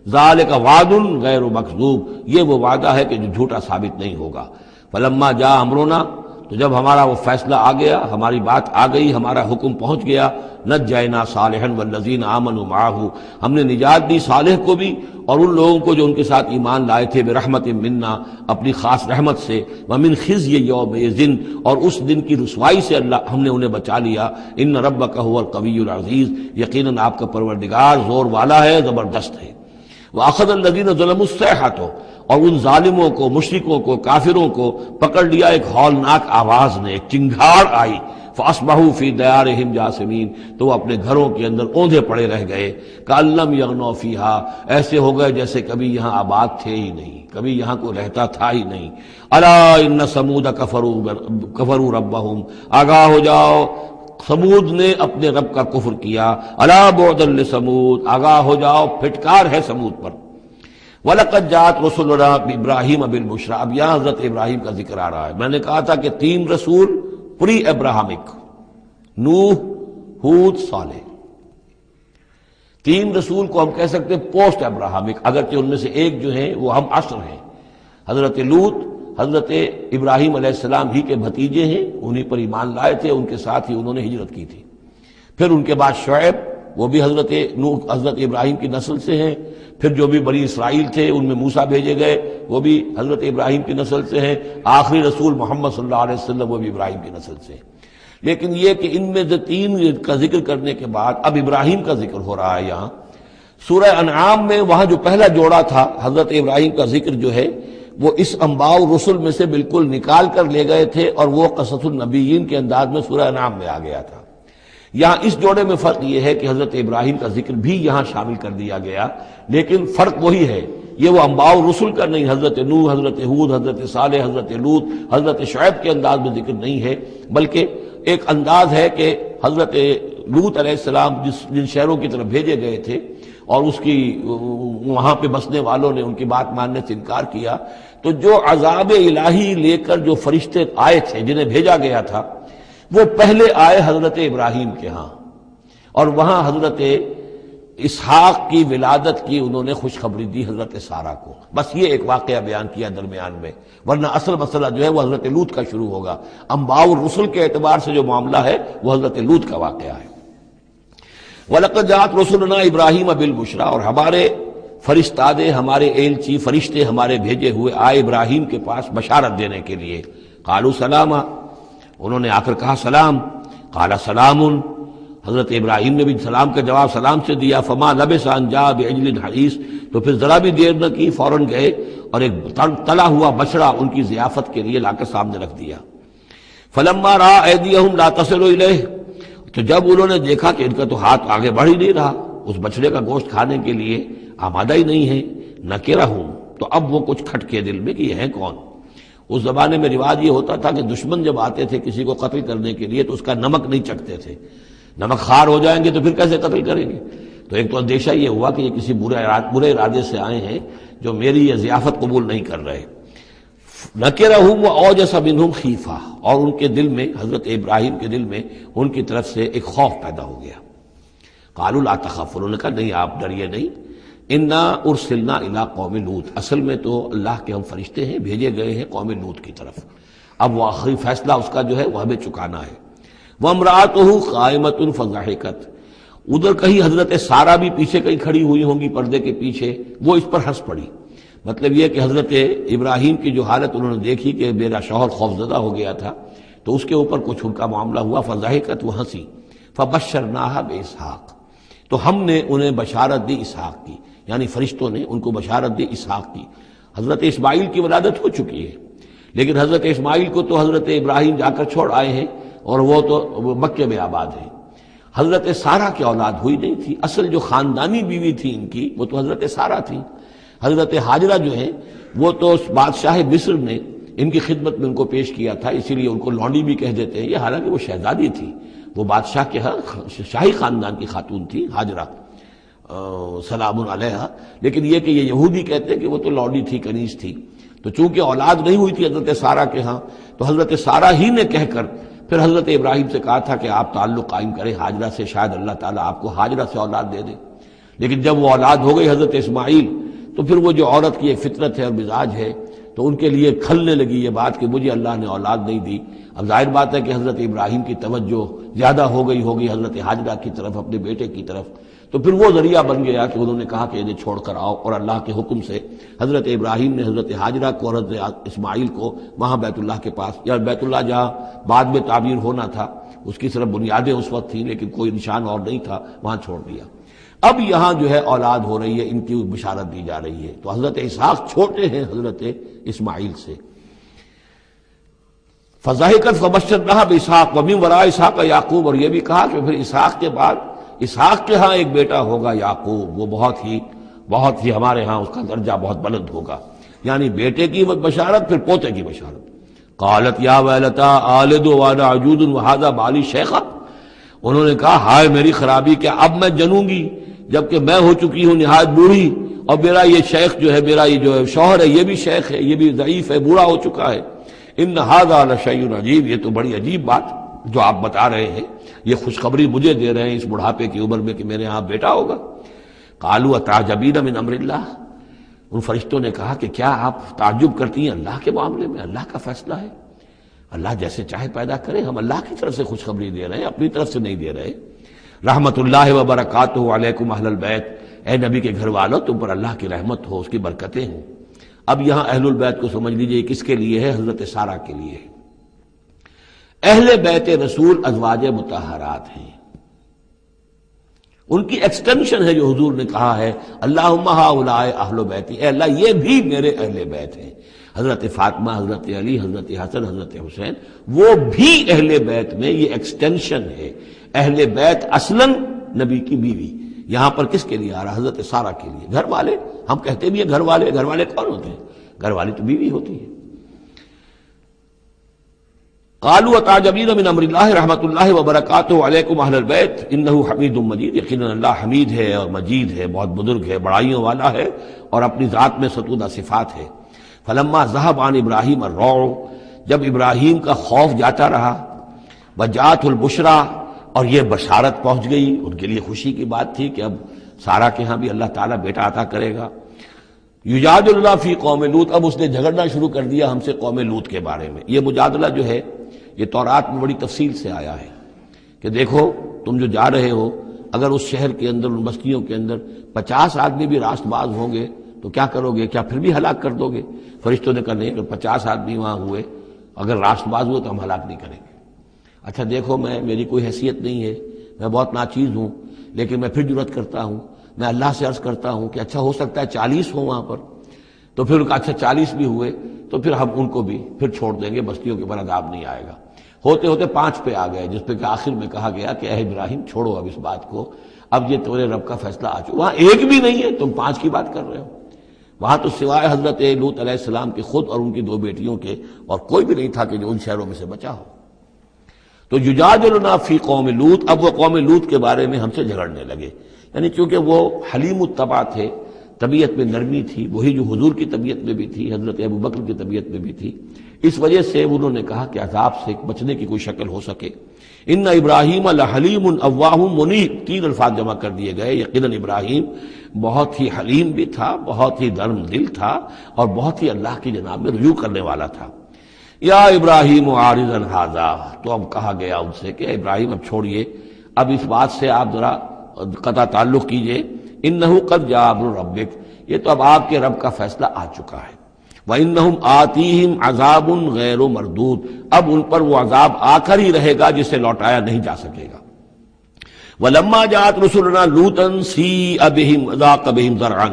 ذَلِكَ وَعْدٌ غَيْرُ مَكْذُوبٍ، یہ وہ وعدہ ہے کہ جو جھوٹا ثابت نہیں ہوگا۔ فَلَمَّا جَاءَ أَمْرُنَا، تو جب ہمارا وہ فیصلہ آ گیا، ہماری بات آ گئی، ہمارا حکم پہنچ گیا، نجینا صالحا والذین آمنوا معہ، ہم نے نجات دی صالح کو بھی اور ان لوگوں کو جو ان کے ساتھ ایمان لائے تھے، برحمت منا، اپنی خاص رحمت سے، ومن خزی یومئذ، اور اس دن کی رسوائی سے اللہ ہم نے انہیں بچا لیا۔ ان ربک هو القوی العزیز، یقیناً آپ کا پروردگار زور والا ہے، زبردست ہے۔ وَأَخَذَ الَّذِينَ ظَلَمُوا الصَّيْحَةُ، اور ان ظالموں کو، مشرکوں کو، کافروں کو پکڑ لیا ایک ہولناک آواز نے، ایک چنگھاڑ آئی، فَأَصْبَحُوا فِي دِيَارِهِمْ جَاثِمِينَ، تو وہ اپنے گھروں کے اندر اوندھے پڑے رہ گئے، كَأَن لَّمْ يَغْنَوْا فِيهَا، ایسے ہو گئے جیسے کبھی یہاں آباد تھے ہی نہیں، کبھی یہاں کوئی رہتا تھا ہی نہیں۔ أَلَا إِنَّ ثَمُودَ كَفَرُوا رَبَّهُمْ، آگاہ ہو جاؤ، سمود نے اپنے رب کا کفر کیا۔ الا بعدا لثمود، آگاہ ہو جاؤ، پھٹکار ہے سمود پر۔ وَلَقَدْ جَاءَتْ رُسُلُنَا بِإِبْرَاهِيمَ بِالْبُشْرَىٰ، اب یہاں حضرت ابراہیم کا ذکر آ رہا ہے۔ میں نے کہا تھا کہ 3 رسول پری ابراہمک، نوح، ہود، صالح۔ 3 رسول کو ہم کہہ سکتے ہیں پوسٹ ابراہمک، اگرچہ ان میں سے ایک جو ہیں وہ ہم عصر ہیں۔ حضرت لوط حضرت ابراہیم علیہ السلام ہی کے بھتیجے ہیں، انہی پر ایمان لائے تھے، ان کے ساتھ ہی انہوں نے ہجرت کی تھی۔ پھر ان کے بعد شعیب، وہ بھی حضرت نوح حضرت ابراہیم کی نسل سے ہیں۔ پھر جو بھی بنی اسرائیل تھے ان میں موسیٰ بھیجے گئے، وہ بھی حضرت ابراہیم کی نسل سے ہیں۔ آخری رسول محمد صلی اللہ علیہ وسلم وہ بھی ابراہیم کی نسل سے ہیں۔ لیکن یہ کہ ان میں سے 3 کا ذکر کرنے کے بعد اب ابراہیم کا ذکر ہو رہا ہے یہاں۔ سورہ انعام میں وہاں جو پہلا جوڑا تھا حضرت ابراہیم کا ذکر جو ہے وہ اس انباء رسل میں سے بالکل نکال کر لے گئے تھے، اور وہ قصص النبیین کے انداز میں سورہ انعام میں آ گیا تھا۔ یہاں اس جوڑے میں فرق یہ ہے کہ حضرت ابراہیم کا ذکر بھی یہاں شامل کر دیا گیا، لیکن فرق وہی ہے، یہ وہ انباء رسل کا نہیں، حضرت نوح، حضرت ہود، حضرت صالح، حضرت لوط، حضرت شعیب کے انداز میں ذکر نہیں ہے، بلکہ ایک انداز ہے کہ حضرت لوط علیہ السلام جن شہروں کی طرف بھیجے گئے تھے اور اس کی وہاں پہ بسنے والوں نے ان کی بات ماننے سے انکار کیا، تو جو عذاب الہی لے کر جو فرشتے آئے تھے جنہیں بھیجا گیا تھا، وہ پہلے آئے حضرت ابراہیم کے ہاں، اور وہاں حضرت اسحاق کی ولادت کی انہوں نے خوشخبری دی حضرت سارہ کو۔ بس یہ ایک واقعہ بیان کیا درمیان میں، ورنہ اصل مسئلہ جو ہے وہ حضرت لوط کا شروع ہوگا۔ انباء الرسل کے اعتبار سے جو معاملہ ہے وہ حضرت لوط کا واقعہ ہے۔ وَلَقَدْ جَاءَتْ رُسُلُنَا إِبْرَاهِيمَ بِالْبُشْرَىٰ، اور ہمارے فرستادے، ہمارے ایلچی، فرشتے ہمارے بھیجے ہوئے آئے ابراہیم کے پاس بشارت دینے کے لیے۔ قالوا سلاما، انہوں نے آ کر کہا سلام۔ قال سلام، حضرت ابراہیم نے بھی سلام کا جواب سلام سے دیا۔ فما لبث ان جاء بعجل حنیذ، تو پھر ذرا بھی دیر نہ کی، فوراً گئے اور ایک تلا ہوا بچڑا ان کی ضیافت کے لیے لا کر سامنے رکھ دیا۔ فلما رأى أيديهم لا تصل إليه، تو جب انہوں نے دیکھا کہ ان کا تو ہاتھ آگے بڑھ ہی نہیں رہا اس بچڑے کا گوشت کھانے کے لیے، آمادہ ہی نہیں ہے، نکرہم، تو اب وہ کچھ کھٹکے دل میں کہ یہ ہیں کون۔ اس زمانے میں رواج یہ ہوتا تھا کہ دشمن جب آتے تھے کسی کو قتل کرنے کے لیے تو اس کا نمک نہیں چکھتے تھے، نمک خوار ہو جائیں گے تو پھر کیسے قتل کریں گے۔ تو ایک تو اندیشہ یہ ہوا کہ یہ کسی برے ارادے سے آئے ہیں جو میری یہ ضیافت قبول نہیں کر رہے۔ نکرہم واوجس منہم خیفہ، اور ان کے دل میں، حضرت ابراہیم کے دل میں ان کی طرف سے ایک خوف پیدا ہو گیا۔ قالوا لا تخف، انہوں نے کہا نہیں آپ ڈریے نہیں، انا ارسلنا الی قوم لوط، اصل میں تو اللہ کے ہم فرشتے ہیں، بھیجے گئے ہیں قوم لوط کی طرف۔ اب وہ آخری فیصلہ اس کا جو ہے وہ ہمیں چکانا ہے۔ وامرأتہ قائمۃ فضحکت، ادھر کہیں حضرت سارہ بھی پیچھے کہیں کھڑی ہوئی ہوں گی پردے کے پیچھے، وہ اس پر ہنس پڑی۔ مطلب یہ کہ حضرت ابراہیم کی جو حالت انہوں نے دیکھی کہ میرا شوہر خوفزدہ ہو گیا تھا، تو اس کے اوپر کچھ ان کا معاملہ ہوا، فضحکت، وہ ہنسی۔ فبشرناہا باسحاق، تو ہم نے انہیں بشارت دی اسحاق کی، یعنی فرشتوں نے ان کو بشارت دی اسحاق کی۔ حضرت اسماعیل کی ولادت ہو چکی ہے، لیکن حضرت اسماعیل کو تو حضرت ابراہیم جا کر چھوڑ آئے ہیں اور وہ تو مکے میں آباد ہیں۔ حضرت سارہ کی اولاد ہوئی نہیں تھی، اصل جو خاندانی بیوی تھی ان کی وہ تو حضرت سارہ تھی۔ حضرت ہاجرہ جو ہیں وہ تو بادشاہ مصر نے ان کی خدمت میں ان کو پیش کیا تھا، اسی لیے ان کو لونڈی بھی کہہ دیتے ہیں یہ، حالانکہ وہ شہزادی تھی، وہ بادشاہ کے شاہی خاندان کی خاتون تھی حاجرہ سلام علیہا، لیکن یہ کہ یہ یہودی کہتے ہیں کہ وہ تو لونڈی تھی، کنیز تھی۔ تو چونکہ اولاد نہیں ہوئی تھی حضرت سارہ کے ہاں، تو حضرت سارہ ہی نے کہہ کر پھر حضرت ابراہیم سے کہا تھا کہ آپ تعلق قائم کریں حاجرہ سے، شاید اللہ تعالیٰ آپ کو حاجرہ سے اولاد دے دے۔ لیکن جب وہ اولاد ہو گئی حضرت اسماعیل، تو پھر وہ جو عورت کی ایک فطرت ہے اور مزاج ہے، تو ان کے لیے کھلنے لگی یہ بات کہ مجھے اللہ نے اولاد نہیں دی۔ اب ظاہر بات ہے کہ حضرت ابراہیم کی توجہ زیادہ ہو گئی ہوگی حضرت ہاجرہ کی طرف، اپنے بیٹے کی طرف، تو پھر وہ ذریعہ بن گیا کہ انہوں نے کہا کہ انہیں چھوڑ کر آؤ، اور اللہ کے حکم سے حضرت ابراہیم نے حضرت ہاجرہ کو اور حضرت اسماعیل کو وہاں بیت اللہ کے پاس، یا بیت اللہ جہاں بعد میں تعمیر ہونا تھا اس کی صرف بنیادیں اس وقت تھیں لیکن کوئی نشان اور نہیں تھا، وہاں چھوڑ دیا۔ اب یہاں جو ہے اولاد ہو رہی ہے، ان کی بشارت دی جا رہی ہے۔ تو حضرت اسحاق چھوٹے ہیں حضرت اسماعیل سے۔ فضاحکت فبشرناها باسحاق ومن وراء اسحاق یعقوب، اور یہ بھی کہا کہ پھر اسحاق کے بعد اسحاق کے ہاں ایک بیٹا ہوگا یعقوب، وہ بہت ہی ہمارے ہاں اس کا درجہ بہت بلند ہوگا، یعنی بیٹے کی بشارت پھر پوتے کی بشارت۔ قالت یا ویلتا آلد وانا عجوز وہذا بالی شیخا، انہوں نے کہا ہائے میری خرابی، کہ اب میں جنوں گی جبکہ میں ہو چکی ہوں نہایت بوڑھی، اور میرا یہ شیخ جو ہے، میرا یہ جو شوہر ہے یہ بھی شیخ ہے، یہ بھی ضعیف ہے، بوڑھا ہو چکا ہے۔ ان ھذا لشیء عجیب، یہ تو بڑی عجیب بات جو آپ بتا رہے ہیں، یہ خوشخبری مجھے دے رہے ہیں اس بڑھاپے کی عمر میں کہ میرے ہاں بیٹا ہوگا۔ قالوا اتعجبین من امر اللہ، ان فرشتوں نے کہا کہ کیا آپ تعجب کرتی ہیں اللہ کے معاملے میں؟ اللہ کا فیصلہ ہے، اللہ جیسے چاہے پیدا کرے، ہم اللہ کی طرف سے خوشخبری دے رہے ہیں، اپنی طرف سے نہیں دے رہے۔ رحمت اللہ وبرکاتہ علیکم اہل البیت، اے نبی کے گھر والوں تم پر اللہ کی رحمت ہو، اس کی برکتیں ہوں۔ اب یہاں اہل البیت کو سمجھ لیجئے کس کے لیے ہے؟ حضرت سارہ کے لیے ہے۔ اہل بیت رسول ازواج مطہرات ہیں، ان کی ایکسٹینشن ہے جو حضور نے کہا ہے اللہم ہؤلاء اہل بیتی، اے اللہ یہ بھی میرے اہل بیت ہیں۔ حضرت فاطمہ، حضرت علی، حضرت حسن، حضرت حسین، وہ بھی اہل بیت میں یہ ایکسٹینشن ہے۔ اہل بیت اصلاً نبی کی بیوی، یہاں پر کس کے لیے آ رہا؟ حضرت سارہ کے لیے۔ گھر والے ہم کہتے بھی ہیں گھر والے، گھر والے کون ہوتے ہیں؟ گھر والی تو بیوی ہوتی ہے۔ قالوا اتعجبین من امر اللہ رحمت اللہ وبرکاتہ علیکم اہل البیت انہ حمید مجید، یقیناً اللہ حمید ہے اور مجید ہے، بہت بزرگ ہے، بڑائیوں والا ہے، اور اپنی ذات میں ستودہ صفات ہے۔ فلما ذهب عن ابراہیم الروع، جب ابراہیم کا خوف جاتا رہا، وجاءت البشریٰ، اور یہ بشارت پہنچ گئی، ان کے لیے خوشی کی بات تھی کہ اب سارہ کے ہاں بھی اللہ تعالیٰ بیٹا عطا کرے گا۔ یجادلنا فی قوم لوط، اب اس نے جھگڑنا شروع کر دیا ہم سے قوم لوط کے بارے میں۔ یہ مجادلہ جو ہے یہ تورات میں بڑی تفصیل سے آیا ہے کہ دیکھو تم جو جا رہے ہو، اگر اس شہر کے اندر، ان بستیوں کے اندر 50 آدمی بھی راست باز ہوں گے تو کیا کرو گے؟ کیا پھر بھی ہلاک کر دو گے؟ فرشتوں نے کہا نہیں، اگر 50 آدمی وہاں ہوئے، اگر راست باز ہوئے تو ہم ہلاک نہیں کریں گے۔ اچھا دیکھو میری کوئی حیثیت نہیں ہے، میں بہت ناچیز ہوں، لیکن میں پھر جرأت کرتا ہوں، میں اللہ سے عرض کرتا ہوں کہ اچھا ہو سکتا ہے 40 ہوں وہاں پر، تو پھر اچھا 40 بھی ہوئے تو پھر ہم ان کو بھی پھر چھوڑ دیں گے، بستیوں کے اوپر عذاب نہیں آئے گا۔ ہوتے ہوتے 5 پہ آ گئے، جس پہ کہ آخر میں کہا گیا کہ اے ابراہیم چھوڑو اب اس بات کو، اب یہ تمہارے رب کا فیصلہ آ چکا۔ وہاں ایک بھی نہیں ہے، تم 5 کی بات کر رہے ہو۔ وہاں تو سوائے حضرت لوط علیہ السلام کے خود اور ان کی 2 بیٹیوں کے اور کوئی بھی نہیں تھا کہ جو ان شہروں میں سے بچا ہو۔ تو یجادلنا فی قوم لوط، اب وہ قوم لوط کے بارے میں ہم سے جھگڑنے لگے، یعنی چونکہ وہ حلیم الطبع تھے، طبیعت میں نرمی تھی، وہی جو حضور کی طبیعت میں بھی تھی، حضرت ابوبکر کی طبیعت میں بھی تھی، اس وجہ سے انہوں نے کہا کہ عذاب سے بچنے کی کوئی شکل ہو سکے۔ ان ابراہیم لحلیم اواہ منیب، 3 الفاظ جمع کر دیے گئے۔ یقیناً ابراہیم بہت ہی حلیم بھی تھا، بہت ہی نرم دل تھا، اور بہت ہی اللہ کی جناب میں رجوع کرنے والا تھا۔ یا ابراہیم عارض عن ھذا، تو اب کہا گیا ان سے کہ ابراہیم اب چھوڑیے، اب اس بات سے آپ ذرا قطع تعلق کیجئے۔ انہ قد جاء امر ربک، یہ تو اب آپ کے رب کا فیصلہ آ چکا ہے۔ وانہم آتیہم عذاب غیر مردود، اب ان پر وہ عذاب آ کر ہی رہے گا جسے لوٹایا نہیں جا سکے گا۔ ولما جاءت رسلنا لوطا سیء بہم وضاق بہم ذرعا،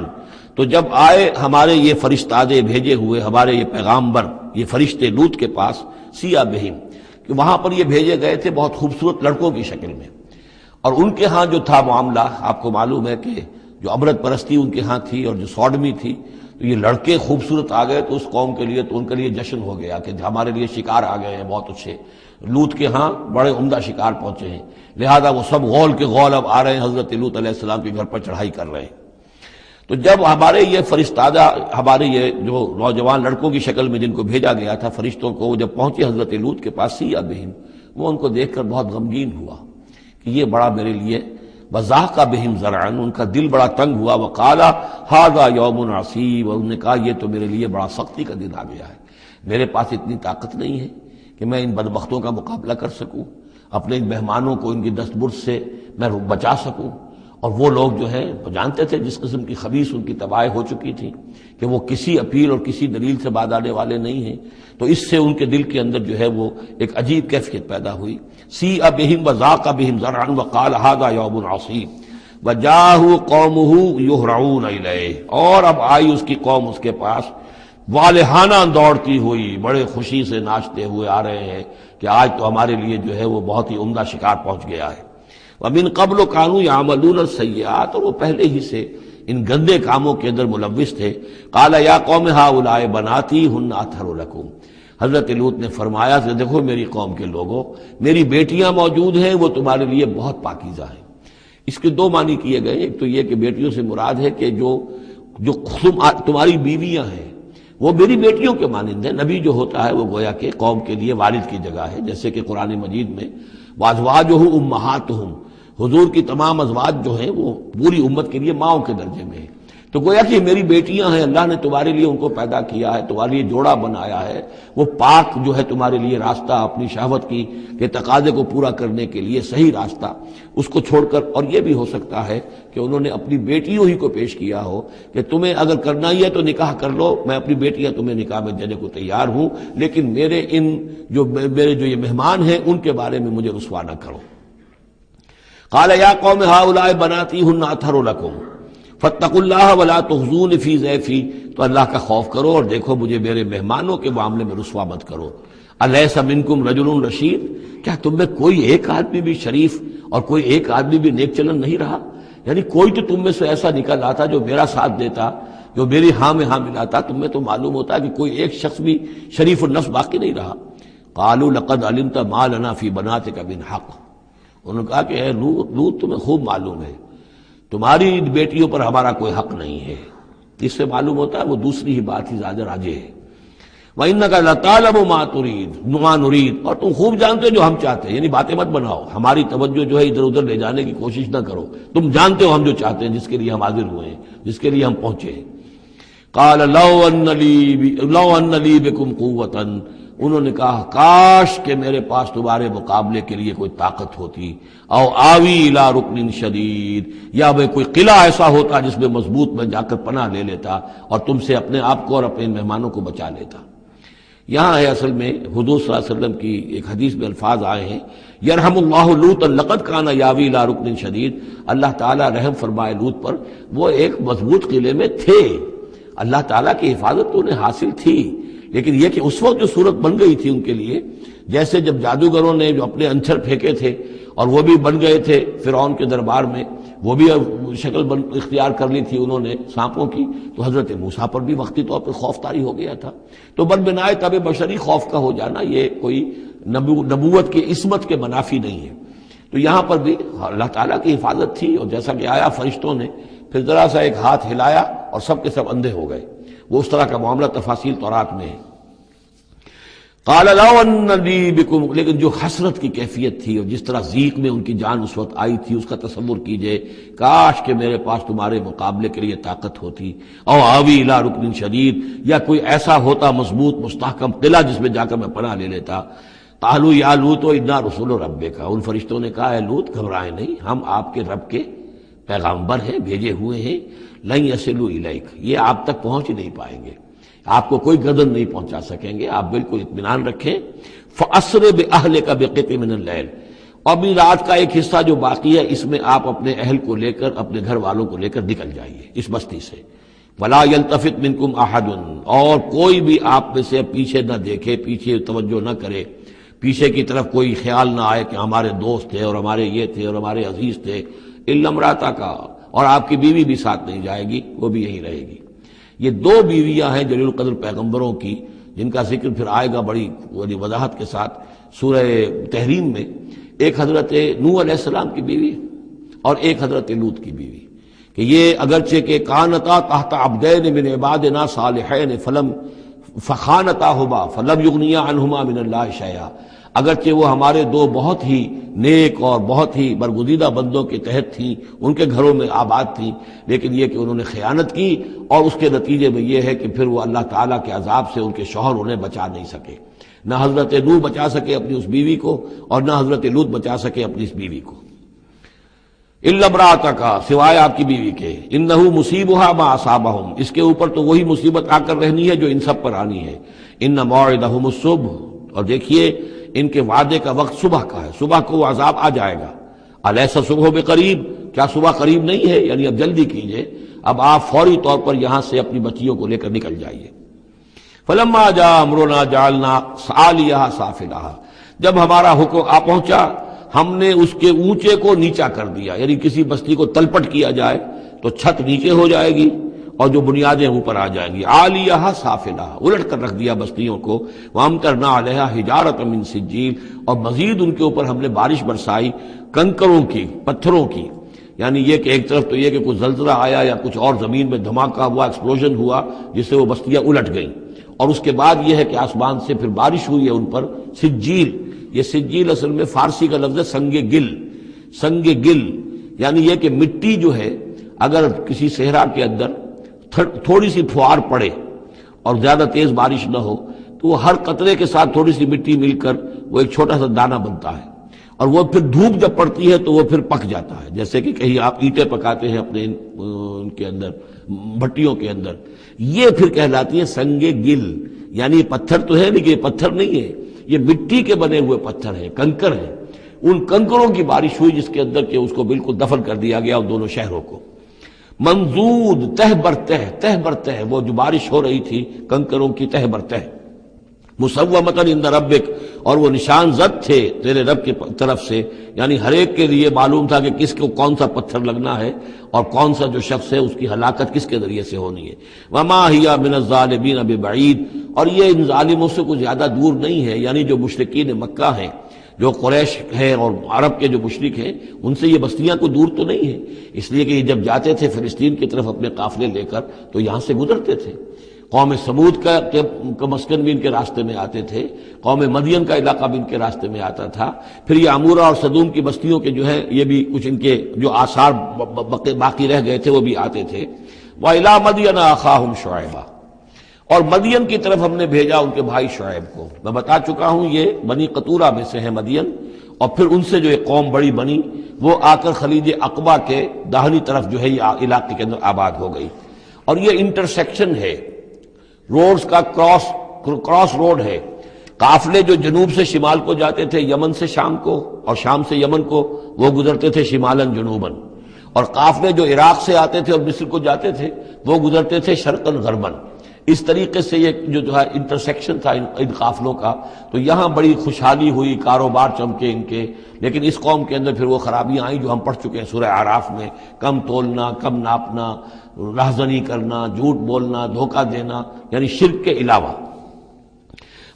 تو جب آئے ہمارے یہ فرشتادے بھیجے ہوئے، ہمارے یہ پیغامبر، یہ فرشتے لوط کے پاس، سیء بہم، کہ وہاں پر یہ بھیجے گئے تھے بہت خوبصورت لڑکوں کی شکل میں، اور ان کے ہاں جو تھا معاملہ، آپ کو معلوم ہے کہ جو امرت پرستی ان کے ہاں تھی اور جو سوڈمی تھی، تو یہ لڑکے خوبصورت آ گئے تو اس قوم کے لیے، تو ان کے لیے جشن ہو گیا کہ ہمارے لیے شکار آ گئے ہیں بہت اچھے، لوط کے ہاں بڑے عمدہ شکار پہنچے ہیں، لہذا وہ سب غول کے غول اب آ رہے ہیں، حضرت لوط علیہ السلام کے گھر پر چڑھائی کر رہے ہیں۔ تو جب ہمارے یہ فرشتادہ، ہمارے یہ جو نوجوان لڑکوں کی شکل میں جن کو بھیجا گیا تھا فرشتوں کو، جب پہنچے حضرت لوط کے پاس، سیء بہم، وہ ان کو دیکھ کر بہت غمگین ہوا کہ یہ بڑا میرے لیے وَضَاقَ بِهِمْ ذَرْعًا، ان کا دل بڑا تنگ ہوا، وَقَالَ هَذَا يَوْمٌ عَصِيبٌ، اور انہوں نے کہا یہ تو میرے لیے بڑا سختی کا دن آ گیا ہے، میرے پاس اتنی طاقت نہیں ہے کہ میں ان بدبختوں کا مقابلہ کر سکوں، اپنے ان مہمانوں کو ان کی دست برد سے میں بچا سکوں۔ اور وہ لوگ جو ہیں جانتے تھے جس قسم کی خبیث ان کی تباہی ہو چکی تھی کہ وہ کسی اپیل اور کسی دلیل سے باز آنے والے نہیں ہیں، تو اس سے ان کے دل کے اندر جو ہے وہ ایک عجیب کیفیت پیدا ہوئی۔ سیء بہم وضاق بہم ذرعا وقال ھذا یوم عصیب وجاءہ قومہ یہرعون الیہ، اور اب آئی اس کی قوم اس کے پاس والہانہ دوڑتی ہوئی، بڑے خوشی سے ناچتے ہوئے آ رہے ہیں کہ آج تو ہمارے لیے جو ہے وہ بہت ہی عمدہ شکار پہنچ گیا ہے۔ وَمِن قَبْلُ كَانُوا يَعْمَلُونَ السَّيِّئَاتِ، اور وہ پہلے ہی سے ان گندے کاموں کے اندر ملوث تھے۔ قَالَ يَا قَوْمِ هَؤُلَاءِ بَنَاتِي هُنَّ أَطْهَرُ لَكُمْ، حضرت لوط نے فرمایا کہ دیکھو میری قوم کے لوگوں، میری بیٹیاں موجود ہیں، وہ تمہارے لیے بہت پاکیزہ ہیں۔ اس کے دو معنی کیے گئے، ایک تو یہ کہ بیٹیوں سے مراد ہے کہ جو تمہاری بیویاں ہیں وہ میری بیٹیوں کے مانند ہیں۔ نبی جو ہوتا ہے وہ گویا کہ قوم کے لیے والد کی جگہ ہے، جیسے کہ قرآن مجید میں وَأَزْوَاجُهُ أُمَّهَاتُهُمْ، حضور کی تمام ازواج جو ہیں وہ پوری امت کے لیے ماؤں کے درجے میں ہیں، تو گویا کہ میری بیٹیاں ہیں، اللہ نے تمہارے لیے ان کو پیدا کیا ہے، تمہارے لیے جوڑا بنایا ہے، وہ پاک جو ہے تمہارے لیے راستہ اپنی شہوت کی کے تقاضے کو پورا کرنے کے لیے صحیح راستہ اس کو چھوڑ کر، اور یہ بھی ہو سکتا ہے کہ انہوں نے اپنی بیٹیوں ہی کو پیش کیا ہو کہ تمہیں اگر کرنا ہی ہے تو نکاح کر لو، میں اپنی بیٹیاں تمہیں نکاح میں دینے کو تیار ہوں، لیکن میرے جو یہ مہمان ہیں ان کے بارے میں مجھے رسوا نہ کرو۔ قال یا قوم هؤلاء بناتی هن اطہر لکم فاتقوا اللہ ولا تخزون فی ضیفی، تو اللہ کا خوف کرو اور دیکھو مجھے میرے مہمانوں کے معاملے میں رسوا مت کرو۔ الیس منکم رجل رشید، کیا تم میں کوئی ایک آدمی بھی شریف اور کوئی ایک آدمی بھی نیک چلن نہیں رہا؟ یعنی کوئی تو تم میں سے ایسا نکل آتا جو میرا ساتھ دیتا، جو میری ہاں میں ہاں ملاتا، تم میں تو معلوم ہوتا کہ کوئی ایک شخص بھی شریف النفس باقی نہیں رہا۔ قالوا لقد علمت ما لنا فی بناتک من حق، انہوں نے کہا کہ اے لوط تمہیں خوب معلوم ہے تمہاری بیٹیوں پر ہمارا کوئی حق نہیں ہے۔ اس سے معلوم ہوتا ہے وہ دوسری ہی بات ہی زیادہ راجح ہے۔ وَإِنَّكَ لَتَعْلَمُ مَا نُرِيدُ، اور تم خوب جانتے جو ہم چاہتے ہیں، یعنی باتیں مت بناؤ، ہماری توجہ جو ہے ادھر ادھر لے جانے کی کوشش نہ کرو، تم جانتے ہو ہم جو چاہتے ہیں، جس کے لیے ہم حاضر ہوئے ہیں، جس کے لیے ہم پہنچے ہیں۔ قَالَ لَوْ أَنَّ لِي بِكُمْ قُوَّةً، انہوں نے کہا کاش کہ میرے پاس تمہارے مقابلے کے لیے کوئی طاقت ہوتی، او آوی الی رکن شدید، یا وہ کوئی قلعہ ایسا ہوتا جس میں مضبوط میں جا کر پناہ لے لیتا اور تم سے اپنے آپ کو اور اپنے مہمانوں کو بچا لیتا۔ یہاں ہے اصل میں حضور صلی اللہ علیہ وسلم کی ایک حدیث میں الفاظ آئے ہیں، یرحم اللہ لوطا لقد کان یاوی الی رکن شدید، اللہ تعالیٰ رحم فرمائے لوط پر، وہ ایک مضبوط قلعے میں تھے، اللہ تعالیٰ کی حفاظت تو انہیں حاصل تھی، لیکن یہ کہ اس وقت جو صورت بن گئی تھی ان کے لیے، جیسے جب جادوگروں نے جو اپنے انچھر پھینکے تھے اور وہ بھی بن گئے تھے فرعون کے دربار میں، وہ بھی شکل اختیار کر لی تھی انہوں نے سانپوں کی، تو حضرت موسیٰ پر بھی وقتی طور پر خوف طاری ہو گیا تھا۔ تو بدبنائے طب بشری خوف کا ہو جانا یہ کوئی نبوت کی عصمت کے منافی نہیں ہے۔ تو یہاں پر بھی اللہ تعالیٰ کی حفاظت تھی، اور جیسا کہ آیا فرشتوں نے پھر ذرا سا ایک ہاتھ ہلایا اور سب کے سب اندھے ہو گئے، وہ اس طرح کا معاملہ تفاصیل تورات میں ہے۔ قال لو ان لی بکم، لیکن جو حسرت کی کیفیت تھی اور جس طرح ضیق میں ان کی جان اس وقت آئی تھی، اس کا تصور کیجئے، کاش کہ میرے پاس تمہارے مقابلے کے لیے طاقت ہوتی، او آوی الی رکن شدید، یا کوئی ایسا ہوتا مضبوط مستحکم قلعہ جس میں جا کر میں پناہ لے لیتا۔ قالوا یا لوط انا رسول ربک، ان فرشتوں نے کہا اے لوط گھبرائیں نہیں، ہم آپ کے رب کے پیغامبر ہیں، بھیجے ہوئے ہیں، لن یصلوا الیک، یہ آپ تک پہنچ ہی نہیں پائیں گے، آپ کو کوئی گردن نہیں پہنچا سکیں گے، آپ بالکل اطمینان رکھیں۔ فَأَسْرِ بِأَهْلِكَ بِقِطْعٍ مِنَ اللَّيْلِ، اور بھی رات کا ایک حصہ جو باقی ہے اس میں آپ اپنے اہل کو لے کر، اپنے گھر والوں کو لے کر نکل جائیے اس بستی سے۔ وَلَا يَلْتَفِتْ مِنْكُمْ أَحَدٌ، اور کوئی بھی آپ میں سے پیچھے نہ دیکھے، پیچھے توجہ نہ کرے، پیچھے کی طرف کوئی خیال نہ آئے کہ ہمارے دوست تھے اور ہمارے یہ تھے اور ہمارے عزیز تھے، إِلَّا امْرَأَتَكَ، اور آپ کی بیوی بھی ساتھ نہیں جائے گی، وہ بھی یہیں رہے گی۔ یہ دو بیویاں ہیں جلیل القدر پیغمبروں کی، جن کا ذکر پھر آئے گا بڑی وضاحت کے ساتھ سورہ تحریم میں، ایک حضرت نوح علیہ السلام کی بیوی اور ایک حضرت لوط کی بیوی، کہ یہ اگرچہ کہ کانتا تحت عبدین من عبادنا صالحین فخانتاہما فلم یغنیا عنہما من اللہ شیئا، اگرچہ وہ ہمارے دو بہت ہی نیک اور بہت ہی برگزیدہ بندوں کے تحت تھیں، ان کے گھروں میں آباد تھیں، لیکن یہ کہ انہوں نے خیانت کی، اور اس کے نتیجے میں یہ ہے کہ پھر وہ اللہ تعالیٰ کے عذاب سے ان کے شوہر انہیں بچا نہیں سکے۔ نہ حضرت نوح بچا سکے اپنی اس بیوی کو، اور نہ حضرت لوط بچا سکے اپنی اس بیوی کو۔ الا امرأتک، سوائے آپ کی بیوی کے، انہ مصیبھا ما اصابہم، اس کے اوپر تو وہی مصیبت آ کر رہنی ہے جو ان سب پر آنی ہے۔ ان موعدہم الصبح، اور دیکھیے ان کے وعدے کا وقت صبح کا ہے، صبح کو وہ عذاب آ جائے گا۔ الیس صبح بقریب، کیا صبح قریب نہیں ہے؟ یعنی اب جلدی کیجئے، اب آپ فوری طور پر یہاں سے اپنی بچیوں کو لے کر نکل جائیے۔ فلما جاء امرنا جعلنا عالیہا سافلہا، جب ہمارا حکم آ پہنچا ہم نے اس کے اونچے کو نیچا کر دیا، یعنی کسی بستی کو تلپٹ کیا جائے تو چھت نیچے ہو جائے گی اور جو بنیادیں اوپر آ جائیں گی۔ عالیہا سافلہا، الٹ کر رکھ دیا بستیوں کو۔ وامطرنا علیہا حجارۃ من سجیل، اور مزید ان کے اوپر ہم نے بارش برسائی کنکروں کی، پتھروں کی۔ یعنی یہ کہ ایک طرف تو یہ کہ کچھ زلزلہ آیا یا کچھ اور زمین میں دھماکہ ہوا، ایکسپلوژن ہوا جس سے وہ بستیاں الٹ گئیں، اور اس کے بعد یہ ہے کہ آسمان سے پھر بارش ہوئی ہے ان پر سجیل۔ یہ سجیل اصل میں فارسی کا لفظ ہے سنگ گل، سنگ گل یعنی یہ کہ مٹی جو ہے اگر کسی صحرا کے اندر تھوڑی سی پھوار پڑے اور زیادہ تیز بارش نہ ہو تو وہ ہر قطرے کے ساتھ تھوڑی سی مٹی مل کر وہ ایک چھوٹا سا دانہ بنتا ہے، اور وہ پھر دھوپ جب پڑتی ہے تو وہ پھر پک جاتا ہے، جیسے کہ کہیں آپ اینٹیں پکاتے ہیں اپنے ان کے اندر بھٹیوں کے اندر، یہ پھر کہلاتی ہے سنگ گل۔ یعنی یہ پتھر تو ہے لیکن یہ پتھر نہیں ہے، یہ مٹی کے بنے ہوئے پتھر ہیں، کنکر ہیں۔ ان کنکروں کی بارش ہوئی جس کے اندر کہ اس کو بالکل دفن کر دیا گیا ان دونوں شہروں کو۔ منضود، تہ بر تہ، تہ بر تہ، وہ جو بارش ہو رہی تھی کنکروں کی تہ بر تہ۔ مسومۃ عند ربک، اور وہ نشان زد تھے تیرے رب کی طرف سے، یعنی ہر ایک کے لیے معلوم تھا کہ کس کو کون سا پتھر لگنا ہے اور کون سا جو شخص ہے اس کی ہلاکت کس کے ذریعے سے ہونی ہے۔ وما ہی من الظالمین ببعید، اور یہ ان ظالموں سے کچھ زیادہ دور نہیں ہے، یعنی جو مشرکین مکہ ہیں، جو قریش ہیں اور عرب کے جو مشرک ہیں، ان سے یہ بستیاں کوئی دور تو نہیں ہیں، اس لیے کہ یہ جب جاتے تھے فلسطین کی طرف اپنے قافلے لے کر تو یہاں سے گزرتے تھے۔ قوم سمود کا مسکن بھی ان کے راستے میں آتے تھے، قوم مدین کا علاقہ بھی ان کے راستے میں آتا تھا، پھر یہ عمورہ اور صدوم کی بستیوں کے جو ہے یہ بھی کچھ ان کے جو آثار باقی رہ گئے تھے وہ بھی آتے تھے۔ وَإِلَىٰ مَدْيَنَ أَخَاهُمْ شُعَيْبًا، اور مدین کی طرف ہم نے بھیجا ان کے بھائی شعیب کو۔ میں بتا چکا ہوں یہ بنی قطورہ میں سے ہے مدین، اور پھر ان سے جو ایک قوم بڑی بنی وہ آ کر خلیج عقبہ کے داہنی طرف جو ہے یہ علاقے کے اندر آباد ہو گئی۔ اور یہ انٹرسیکشن ہے، روڈز کا کراس روڈ ہے۔ قافلے جو جنوب سے شمال کو جاتے تھے یمن سے شام کو، اور شام سے یمن کو، وہ گزرتے تھے شمالاً جنوباً، اور قافلے جو عراق سے آتے تھے اور مصر کو جاتے تھے وہ گزرتے تھے شرقاً غرباً۔ اس طریقے سے یہ جو ہے انٹرسیکشن تھا ان قافلوں کا، تو یہاں بڑی خوشحالی ہوئی، کاروبار چمکے ان کے۔ لیکن اس قوم کے اندر پھر وہ خرابیاں آئیں جو ہم پڑھ چکے ہیں سورہ اعراف میں، کم تولنا، کم ناپنا، رہزنی کرنا، جھوٹ بولنا، دھوکہ دینا، یعنی شرک کے علاوہ۔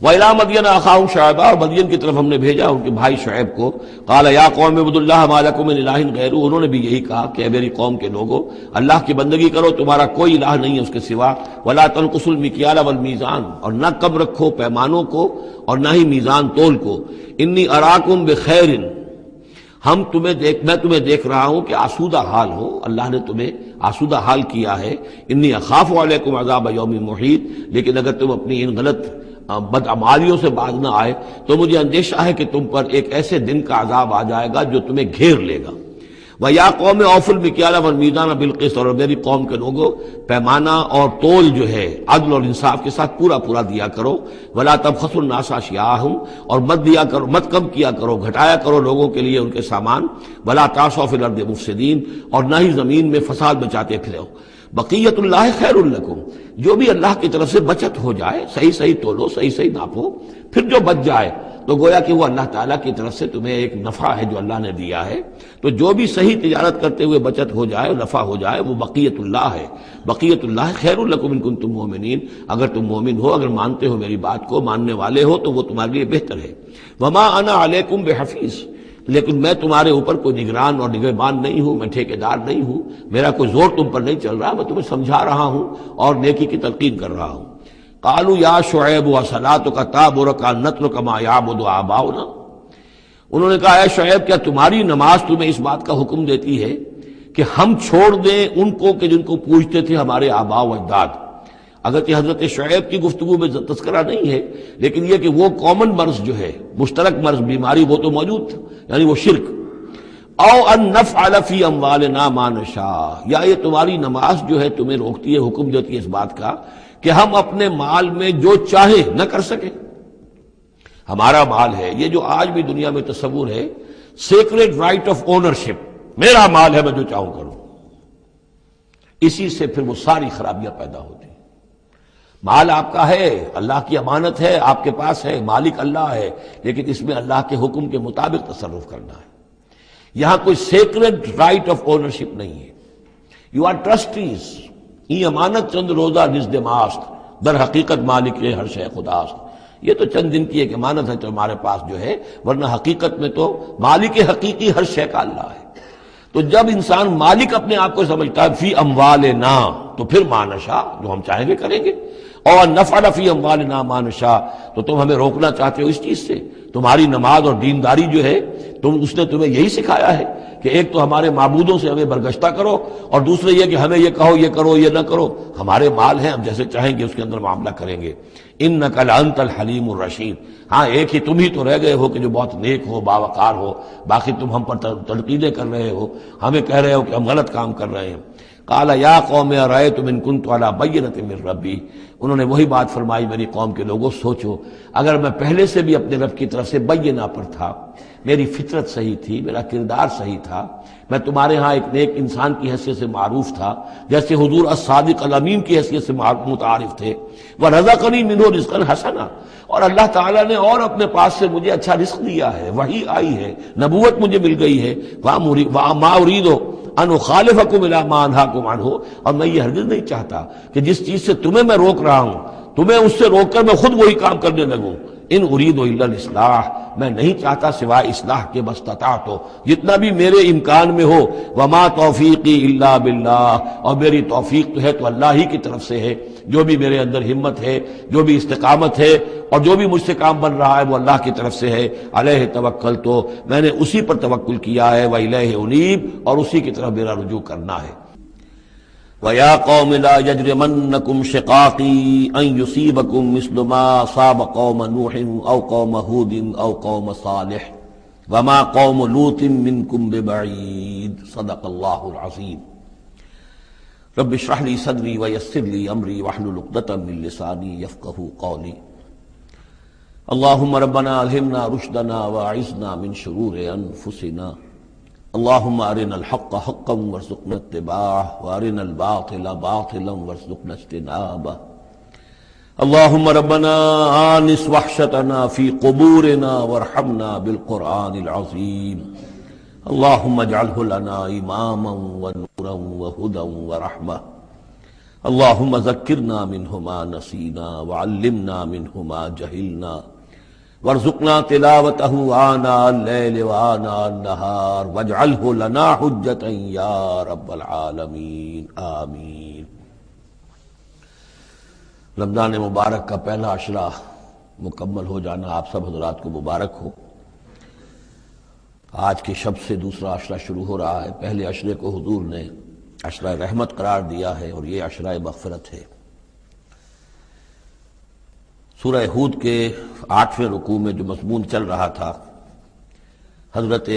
وَإِلَىٰ مَدْيَنَ أَخَاهُمْ شُعَيْبًا، اور مدین کی طرف ہم نے بھیجا ان کے بھائی شعیب کو۔ قَالَ يَا قَوْمِ اعْبُدُوا اللَّهَ مَا لَكُم مِّنْ إِلَٰهٍ غَيْرُهُ، انہوں نے بھی یہی کہا کہ اے میری قوم کے لوگو، اللہ کی بندگی کرو، تمہارا کوئی الہ نہیں ہے اس کے سوا۔ وَلَا تَنقُصُوا الْمِكْيَالَ وَالْمِيزَانَ، اور نہ کم رکھو پیمانوں کو اور نہ ہی میزان تول کو۔ إِنِّي أَرَاكُمْ بِخَيْرٍ، میں تمہیں دیکھ رہا ہوں کہ آسودہ حال ہو، اللہ نے تمہیں آسودہ حال کیا ہے۔ انی اخاف علیکم عذاب یوم محیط، لیکن اگر تم اپنی ان غلط بدعمالیوں سے باز نہ آئے تو مجھے اندیشہ ہے کہ تم پر ایک ایسے دن کا عذاب آ جائے گا جو تمہیں گھیر لے گا۔ وَيَا قَوْمِ أَوْفُوا الْمِكْيَالَ وَالْمِيزَانَ بِالْقِسْطِ، اور میری قوم کے لوگوں پیمانہ اور تول جو ہے عدل اور انصاف کے ساتھ پورا پورا دیا کرو۔ وَلَا تَبْخَسُوا النَّاسَ أَشْيَاءَهُمْ، اور مت کم کیا کرو، گھٹایا کرو لوگوں کے لیے ان کے سامان۔ وَلَا تَعْثَوْا فِي الْأَرْضِ مُفْسِدِينَ، اور نہ ہی زمین میں فساد مچاتے پھرو۔ بقیت اللہ خیر لکم، جو بھی اللہ کی طرف سے بچت ہو جائے، صحیح صحیح تولو، صحیح صحیح ناپو، پھر جو بچ جائے تو گویا کہ وہ اللہ تعالیٰ کی طرف سے تمہیں ایک نفع ہے جو اللہ نے دیا ہے۔ تو جو بھی صحیح تجارت کرتے ہوئے بچت ہو جائے، نفع ہو جائے، وہ بقیت اللہ ہے۔ بقیت اللہ خیر لکم ان کنتم مؤمنین، اگر تم مومن ہو، اگر مانتے ہو میری بات کو، ماننے والے ہو تو وہ تمہارے لیے بہتر ہے۔ وما انا علیکم بحفیظ، لیکن میں تمہارے اوپر کوئی نگران اور نگہبان نہیں ہوں، میں ٹھیکیدار نہیں ہوں، میرا کوئی زور تم پر نہیں چل رہا، میں تمہیں سمجھا رہا ہوں اور نیکی کی تلقین کر رہا ہوں۔ قالوا یا شعیب وصلاتک تأمرک ان نترک ما یعبد آباؤنا، انہوں نے کہا اے شعیب کیا تمہاری نماز تمہیں اس بات کا حکم دیتی ہے کہ ہم چھوڑ دیں ان کو کہ جن کو پوجتے تھے ہمارے آباء و اجداد؟ اگرچہ حضرت شعیب کی گفتگو میں تذکرہ نہیں ہے، لیکن یہ کہ وہ کامن مرض جو ہے، مشترک مرض، بیماری، وہ تو موجود تھا، یعنی وہ شرک۔ او ان نفعل فی اموالنا ما نشاء، یا یہ تمہاری نماز جو ہے تمہیں روکتی ہے، حکم دیتی ہے اس بات کا کہ ہم اپنے مال میں جو چاہے نہ کر سکیں۔ ہمارا مال ہے، یہ جو آج بھی دنیا میں تصور ہے، سیکریٹ رائٹ آف اونرشپ، میرا مال ہے میں جو چاہوں کروں، اسی سے پھر وہ ساری خرابیاں پیدا ہوتی ہیں۔ مال آپ کا ہے، اللہ کی امانت ہے، آپ کے پاس ہے، مالک اللہ ہے، لیکن اس میں اللہ کے حکم کے مطابق تصرف کرنا ہے۔ یہاں کوئی سیکریٹ رائٹ آف اونرشپ نہیں ہے۔ یو آر ٹرسٹیز، یہ امانت چند روزہ نزد ماست، در حقیقت مالک ہر شے خداست۔ یہ تو چند دن کی ایک امانت ہے تو ہمارے پاس جو ہے، ورنہ حقیقت میں تو مالک حقیقی ہر شے کا اللہ ہے۔ تو جب انسان مالک اپنے آپ کو سمجھتا ہے فی اموالنا، تو پھر ما نشاء، جو ہم چاہیں گے کریں گے۔ اور نفعل فی اموالنا ما نشاء، تو تم ہمیں روکنا چاہتے ہو اس چیز سے۔ تمہاری نماز اور دینداری جو ہے، اس نے تمہیں یہی سکھایا ہے کہ ایک تو ہمارے معبودوں سے ہمیں برگشتہ کرو، اور دوسرے یہ کہ ہمیں یہ کہو یہ کرو یہ نہ کرو۔ ہمارے مال ہیں، ہم جیسے چاہیں گے اس کے اندر معاملہ کریں گے۔ انک لانت الحلیم الرشید، ہاں ایک ہی تم ہی تو رہ گئے ہو کہ جو بہت نیک ہو، باوقار ہو، باقی تم ہم پر تنقیدیں کر رہے ہو، ہمیں کہہ رہے ہو کہ ہم غلط کام کر رہے ہیں۔ قال یا قوم ارأیتم ان کنت علی بینۃ من ربی، انہوں نے وہی بات فرمائی میری قوم کے لوگوں، سوچو اگر میں پہلے سے بھی اپنے رب کی طرف سے بینہ پر تھا، میری فطرت صحیح تھی، میرا کردار صحیح تھا، میں تمہارے ہاں ایک نیک انسان کی حیثیت سے معروف تھا، جیسے حضور الصادق الامین کی حیثیت سے متعارف تھے، وَرَزَقَنِي مِنْهُ رِزْقًا حَسَنًا، اور اللہ تعالیٰ نے اور اپنے پاس سے مجھے اچھا رزق دیا ہے، وحی آئی ہے، نبوت مجھے مل گئی ہے، وَمَا أُرِيدُ أَنْ أُخَالِفَكُمْ إِلَىٰ مَا أَنْهَاكُمْ عَنْهُ، اور میں یہ ہرگز نہیں چاہتا کہ جس چیز سے تمہیں میں روک رہا ہوں، تمہیں اس سے روک کر میں خود وہی کام کرنے لگوں۔ ان اريد الا الاصلاح، میں نہیں چاہتا سوائے اصلاح کے، مستطاعت ہو، جتنا بھی میرے امکان میں ہو۔ وما توفیقی الا باللہ، اور میری توفیق تو ہے تو اللہ ہی کی طرف سے ہے، جو بھی میرے اندر ہمت ہے، جو بھی استقامت ہے، اور جو بھی مجھ سے کام بن رہا ہے وہ اللہ کی طرف سے ہے۔ علیہ توکلت، تو میں نے اسی پر توکل کیا ہے، وإلیہ انیب، اور اسی کی طرف میرا رجوع کرنا ہے۔ وَيَا قَوْمِ لَا يَجْرِمَنَّكُمْ شِقَاقِي أَن يُصِيبَكُم مِّثْلُ مَا أَصَابَ قَوْمَ نُوحٍ أَوْ قَوْمَ هُودٍ أَوْ قَوْمَ صَالِحٍ وَمَا قَوْمُ لُوطٍ مِّنكُمْ بِبَعِيدٍ صدق اللہ العظیم۔ رب اشرح لي صدری ويسر لي أمری واحلل عقدة من لسانی يفقهوا قولی۔ اللهم ربنا ألهمنا رشدنا وأعذنا من شرور أنفسنا، اللهم أرنا الحق حقا وارزقنا اتباعه وأرنا الباطل باطلا وارزقنا اجتنابه، اللهم ربنا آنس وحشتنا في قبورنا وارحمنا بالقرآن العظيم، اللهم اجعله لنا إماما ونورا وهدى ورحمة، اللهم ذكرنا منه ما نسينا وعلمنا منه ما جهلنا، وارزقنا تلاوته آناء الليل وآناء النهار واجعله لنا حجة يا رب العالمين آمین۔ رمضان مبارک کا پہلا عشرہ مکمل ہو جانا آپ سب حضرات کو مبارک ہو۔ آج کے شب سے دوسرا عشرہ شروع ہو رہا ہے۔ پہلے عشرے کو حضور نے عشرہ رحمت قرار دیا ہے، اور یہ عشرہ مغفرت ہے۔ سورہ ہود کے 8ویں رکوع میں جو مضمون چل رہا تھا، حضرت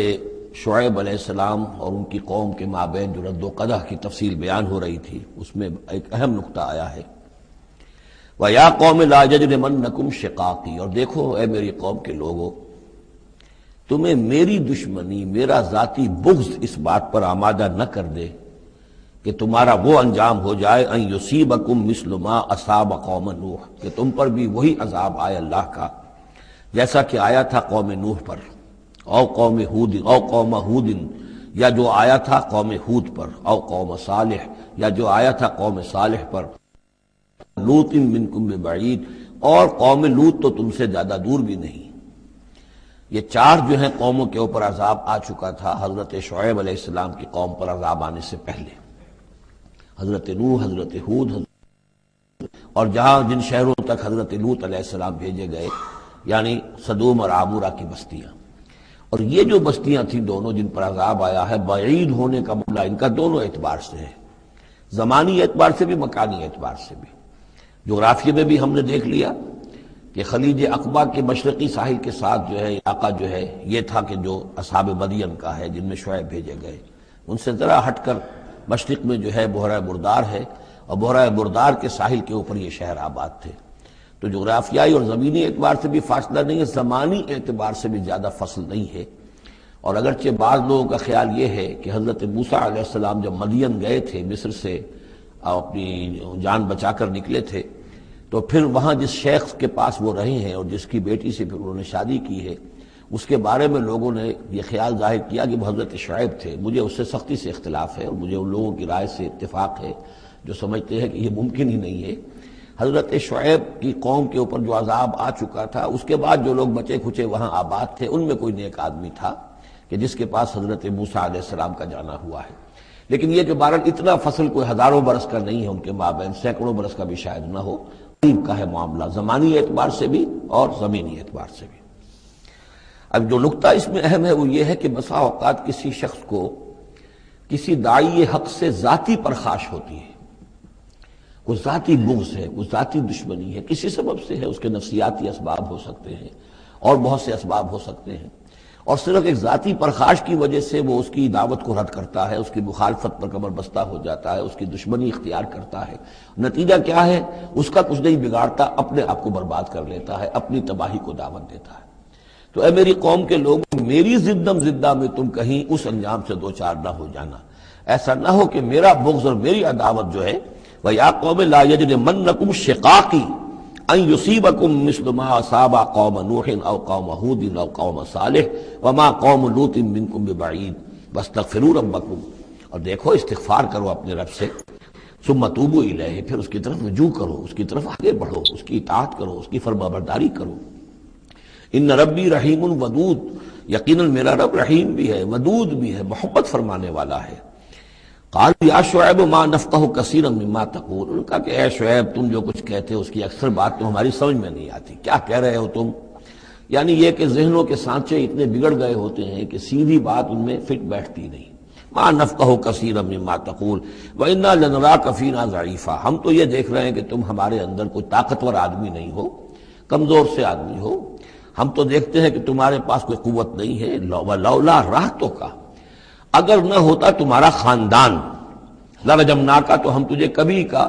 شعیب علیہ السلام اور ان کی قوم کے مابین جو رد و قدح کی تفصیل بیان ہو رہی تھی، اس میں ایک اہم نقطہ آیا ہے، وَيَا قَوْمِ لَا يَجْرِمَنَّكُمْ شِقَاقِي، اور دیکھو اے میری قوم کے لوگوں، تمہیں میری دشمنی، میرا ذاتی بغض اس بات پر آمادہ نہ کر دے کہ تمہارا وہ انجام ہو جائے ان یصیبکم مثل ما اصاب قوم نوح، کہ تم پر بھی وہی عذاب آئے اللہ کا جیسا کہ آیا تھا قوم نوح پر، او قوم ہود، او قوم ہود، یا جو آیا تھا قوم ہود پر، او قوم صالح، یا جو آیا تھا قوم صالح پر، لوط منکم ببعید، اور قوم لوط تو تم سے زیادہ دور بھی نہیں۔ یہ چار جو ہیں قوموں کے اوپر عذاب آ چکا تھا حضرت شعیب علیہ السلام کی قوم پر عذاب آنے سے پہلے، حضرت نوح، حضرت ہود، اور جہاں جن شہروں تک حضرت لوط علیہ السلام بھیجے گئے، یعنی سدوم اور عامورہ کی بستیاں، اور یہ جو بستیاں تھیں دونوں جن پر عذاب آیا ہے، بعید ہونے کا معاملہ ان کا دونوں اعتبار سے ہے، زمانی اعتبار سے بھی، مکانی اعتبار سے بھی۔ جغرافیے میں بھی ہم نے دیکھ لیا کہ خلیج عقبہ کے مشرقی ساحل کے ساتھ جو ہے علاقہ جو ہے یہ تھا کہ جو اصحاب مدین کا ہے، جن میں شعیب بھیجے گئے، ان سے ذرا ہٹ کر مشرق میں جو ہے بحیرہ بردار ہے، اور بحیرہ بردار کے ساحل کے اوپر یہ شہر آباد تھے۔ تو جغرافیائی اور زمینی اعتبار سے بھی فاصلہ نہیں ہے، زمانی اعتبار سے بھی زیادہ فصل نہیں ہے۔ اور اگرچہ بعض لوگوں کا خیال یہ ہے کہ حضرت موسیٰ علیہ السلام جب مدین گئے تھے مصر سے، اپنی جان بچا کر نکلے تھے، تو پھر وہاں جس شیخ کے پاس وہ رہے ہیں اور جس کی بیٹی سے پھر انہوں نے شادی کی ہے، اس کے بارے میں لوگوں نے یہ خیال ظاہر کیا کہ وہ حضرت شعیب تھے۔ مجھے اس سے سختی سے اختلاف ہے، اور مجھے ان لوگوں کی رائے سے اتفاق ہے جو سمجھتے ہیں کہ یہ ممکن ہی نہیں ہے۔ حضرت شعیب کی قوم کے اوپر جو عذاب آ چکا تھا، اس کے بعد جو لوگ بچے کھچے وہاں آباد تھے، ان میں کوئی نیک آدمی تھا کہ جس کے پاس حضرت موسیٰ علیہ السلام کا جانا ہوا ہے۔ لیکن یہ کہ بہرحال اتنا فصل کوئی ہزاروں برس کا نہیں ہے ان کے مابین، سینکڑوں برس کا بھی شاید نہ ہو، قریب کا ہے معاملہ، زمانی اعتبار سے بھی اور زمینی اعتبار سے بھی۔ اب جو نقطہ اس میں اہم ہے وہ یہ ہے کہ بسا اوقات کسی شخص کو کسی داعی حق سے ذاتی پرخاش ہوتی ہے، کوئی ذاتی بغض ہے، کوئی ذاتی دشمنی ہے، کسی سبب سے ہے، اس کے نفسیاتی اسباب ہو سکتے ہیں اور بہت سے اسباب ہو سکتے ہیں، اور صرف ایک ذاتی پرخاش کی وجہ سے وہ اس کی دعوت کو رد کرتا ہے، اس کی مخالفت پر کمر بستہ ہو جاتا ہے، اس کی دشمنی اختیار کرتا ہے۔ نتیجہ کیا ہے؟ اس کا کچھ نہیں بگاڑتا، اپنے آپ کو برباد کر لیتا ہے، اپنی تباہی کو دعوت دیتا ہے۔ تو اے میری قوم کے لوگ، میری زدم زدہ میں تم کہیں اس انجام سے دوچار نہ ہو جانا، ایسا نہ ہو کہ میرا بغض اور میری عداوت جو ہے، وَيَا قَوْمِ لَا يَجْرِمَنَّكُمْ شِقَاقِي أَن يُصِيبَكُم مِّثْلُ مَا أَصَابَ قَوْمَ نُوحٍ أَوْ قَوْمَ هُودٍ أَوْ قَوْمَ صَالِحٍ وَمَا قَوْمُ لُوطٍ مِّنكُم بِبَعِيدٍ وَاسْتَغْفِرُوا رَبَّكُمْ، اور دیکھو استغفار کرو اپنے رب سے، ثُمَّ تُوبُوا إِلَيْهِ، پھر اس کی طرف رجوع کرو، اس کی طرف آگے بڑھو، اس کی اطاعت کرو، اس کی فرمانبرداری کرو۔ ان ربی رحیم ودود، یقیناً میرا رب رحیم بھی ہے، ودود بھی ہے، محبت فرمانے والا ہے۔ قال یا شعیب ما نفقہ کثیرا مما تقول، ان کا کہ اے شعیب تم جو کچھ کہتے ہو اس کی اکثر بات تو ہماری سمجھ میں نہیں آتی، کیا کہہ رہے ہو تم؟ یعنی یہ کہ ذہنوں کے سانچے اتنے بگڑ گئے ہوتے ہیں کہ سیدھی بات ان میں فٹ بیٹھتی نہیں۔ ما نفقہ کثیرا مما تقول وانا لنراک فینا ضعیفا، ہم تو یہ دیکھ رہے ہیں کہ تم ہمارے اندر کوئی طاقتور آدمی نہیں ہو، کمزور سے آدمی ہو، ہم تو دیکھتے ہیں کہ تمہارے پاس کوئی قوت نہیں ہے۔ لولا رہتو کا، اگر نہ ہوتا تمہارا خاندان، لرجمناکا، تو ہم تجھے کبھی کا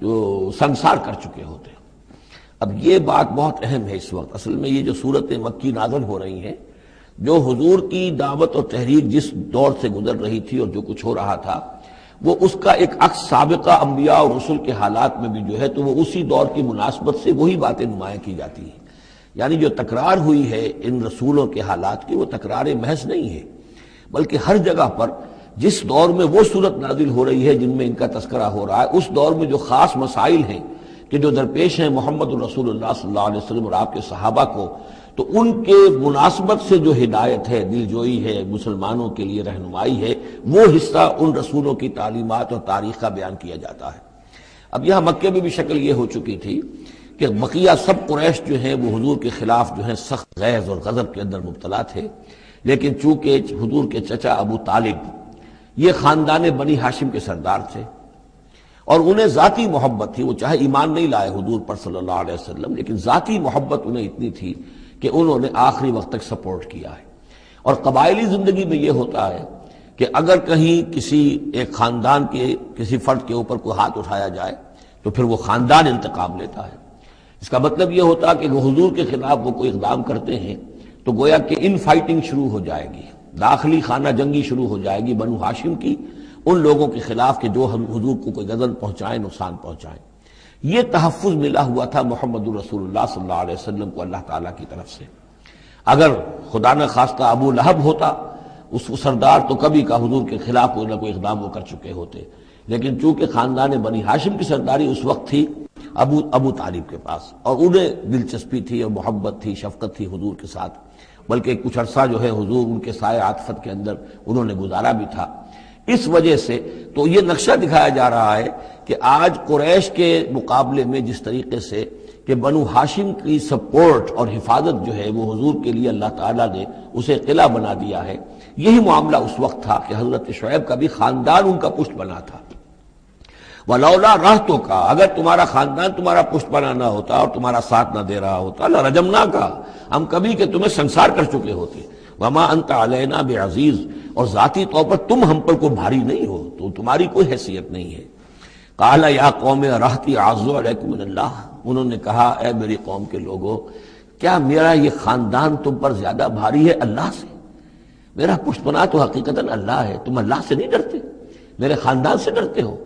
جو سنسار کر چکے ہوتے۔ اب یہ بات بہت اہم ہے اس وقت، اصل میں یہ جو صورت مکی نازل ہو رہی ہیں، جو حضور کی دعوت اور تحریک جس دور سے گزر رہی تھی اور جو کچھ ہو رہا تھا، وہ اس کا ایک عکس سابقہ انبیاء اور رسل کے حالات میں بھی جو ہے تو وہ اسی دور کی مناسبت سے وہی باتیں نمایاں کی جاتی ہیں۔ یعنی جو تکرار ہوئی ہے ان رسولوں کے حالات کی، وہ تکرار محض نہیں ہے، بلکہ ہر جگہ پر جس دور میں وہ صورت نازل ہو رہی ہے جن میں ان کا تذکرہ ہو رہا ہے، اس دور میں جو خاص مسائل ہیں کہ جو درپیش ہیں محمد الرسول اللہ صلی اللہ علیہ وسلم اور آپ کے صحابہ کو، تو ان کے مناسبت سے جو ہدایت ہے، دل جوئی ہے، مسلمانوں کے لیے رہنمائی ہے، وہ حصہ ان رسولوں کی تعلیمات اور تاریخ کا بیان کیا جاتا ہے۔ اب یہاں مکے میں بھی شکل یہ ہو چکی تھی کہ بقیہ سب قریش جو ہیں وہ حضور کے خلاف جو ہیں سخت غیظ اور غضب کے اندر مبتلا تھے، لیکن چونکہ حضور کے چچا ابو طالب یہ خاندان بنی ہاشم کے سردار تھے اور انہیں ذاتی محبت تھی، وہ چاہے ایمان نہیں لائے حضور پر صلی اللہ علیہ وسلم، لیکن ذاتی محبت انہیں اتنی تھی کہ انہوں نے آخری وقت تک سپورٹ کیا ہے۔ اور قبائلی زندگی میں یہ ہوتا ہے کہ اگر کہیں کسی ایک خاندان کے کسی فرد کے اوپر کوئی ہاتھ اٹھایا جائے تو پھر وہ خاندان انتقام لیتا ہے۔ اس کا مطلب یہ ہوتا کہ وہ حضور کے خلاف وہ کوئی اقدام کرتے ہیں تو گویا کہ ان فائٹنگ شروع ہو جائے گی، داخلی خانہ جنگی شروع ہو جائے گی بنو ہاشم کی ان لوگوں کے خلاف کہ جو ہم حضور کو کوئی غضب پہنچائیں، نقصان پہنچائیں۔ یہ تحفظ ملا ہوا تھا محمد الرسول اللہ صلی اللہ علیہ وسلم کو اللہ تعالیٰ کی طرف سے۔ اگر خدا نہ خواستہ ابو لہب ہوتا اس سردار، تو کبھی کا حضور کے خلاف کوئی نہ کوئی اقدام وہ کر چکے ہوتے، لیکن چونکہ خاندان بنی ہاشم کی سرداری اس وقت تھی ابو طالب کے پاس، اور انہیں دلچسپی تھی اور محبت تھی، شفقت تھی حضور کے ساتھ، بلکہ کچھ عرصہ جو ہے حضور ان کے سائے عاطفت کے اندر انہوں نے گزارا بھی تھا۔ اس وجہ سے تو یہ نقشہ دکھایا جا رہا ہے کہ آج قریش کے مقابلے میں جس طریقے سے کہ بنو ہاشم کی سپورٹ اور حفاظت جو ہے وہ حضور کے لیے اللہ تعالیٰ نے اسے قلعہ بنا دیا ہے، یہی معاملہ اس وقت تھا کہ حضرت شعیب کا بھی خاندان ان کا پشت بنا تھا۔ وَلَوْلَا رَحْتُكَ، اگر تمہارا خاندان تمہارا پشت بنا نہ ہوتا اور تمہارا ساتھ نہ دے رہا ہوتا، لَرَجَمْنَاكَ، ہم کبھی کہ تمہیں سنسار کر چکے ہوتے۔ وَمَا أَنْتَ عَلَيْنَا بِعَزِيزٍ، اور ذاتی طور پر تم ہم پر کوئی بھاری نہیں ہو، تو تمہاری کوئی حیثیت نہیں ہے۔ قَالَ يَا قَوْمِ رَحْتِي أَعَزُّ عَلَيْكُم مِّنَ اللَّهِ، انہوں نے کہا اے میری قوم کے لوگوں، کیا میرا یہ خاندان تم پر زیادہ بھاری ہے اللہ سے؟ میرا پشت بنا تو حقیقتاً اللہ ہے، تم اللہ سے نہیں ڈرتے، میرے خاندان سے ڈرتے ہو۔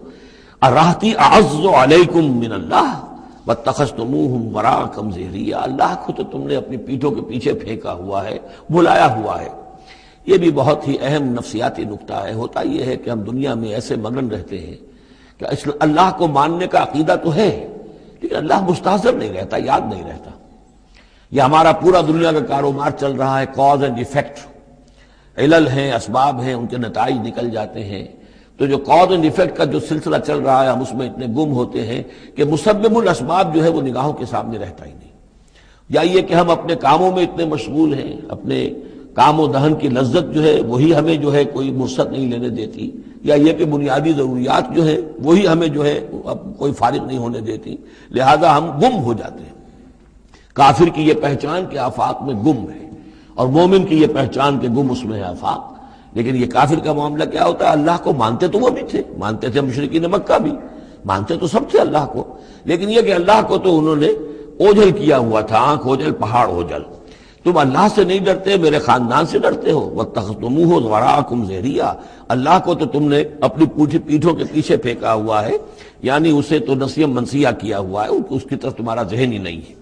اَرَحْتِي أَعَزُّ عَلَيْكُم مِّنَ اللَّهِ وَاتَّخَذْتُمُوهُمْ وَرَاءَكُمْ ظِهْرِيًّا، اللہ کو تو تم نے اپنی پیٹھوں کے پیچھے پھینکا ہوا ہے، بلایا ہوا ہے۔ یہ بھی بہت ہی اہم نفسیاتی نکتہ ہے۔ ہوتا یہ ہے کہ ہم دنیا میں ایسے مگن رہتے ہیں کہ اللہ کو ماننے کا عقیدہ تو ہے، لیکن اللہ مستحضر نہیں رہتا، یاد نہیں رہتا۔ یہ ہمارا پورا دنیا کا کاروبار چل رہا ہے، کاز اینڈ ایفیکٹ، علل ہیں، اسباب ہیں، ان کے نتائج نکل جاتے ہیں۔ تو جو کاز اینڈ ایفیکٹ کا جو سلسلہ چل رہا ہے، ہم اس میں اتنے گم ہوتے ہیں کہ مسبب الاسباب جو ہے وہ نگاہوں کے سامنے رہتا ہی نہیں۔ یا یہ کہ ہم اپنے کاموں میں اتنے مشغول ہیں، اپنے کام و دہن کی لذت جو ہے وہی ہمیں جو ہے کوئی فرصت نہیں لینے دیتی، یا یہ کہ بنیادی ضروریات جو ہے وہی ہمیں جو ہے اب کوئی فارغ نہیں ہونے دیتی، لہذا ہم گم ہو جاتے ہیں۔ کافر کی یہ پہچان کہ آفاق میں گم ہے، اور مومن کی یہ پہچان کہ گم اس میں ہے آفاق۔ لیکن یہ کافر کا معاملہ کیا ہوتا ہے؟ اللہ کو مانتے تو وہ بھی تھے، مانتے تھے مشرکین مکہ بھی، مانتے تو سب تھے اللہ کو، لیکن یہ کہ اللہ کو تو انہوں نے اوجھل کیا ہوا تھا، آنکھ اوجھل پہاڑ اوجھل۔ تم اللہ سے نہیں ڈرتے، میرے خاندان سے ڈرتے ہو۔ وَاتَّخَذْتُمُوهُ وَرَاءَكُمْ ظِهْرِيًّا، اللہ کو تو تم نے اپنی پیٹھوں کے پیچھے پھینکا ہوا ہے، یعنی اسے تو نسیہ منسیہ کیا ہوا ہے، اس کی طرف تمہارا ذہن ہی نہیں ہے۔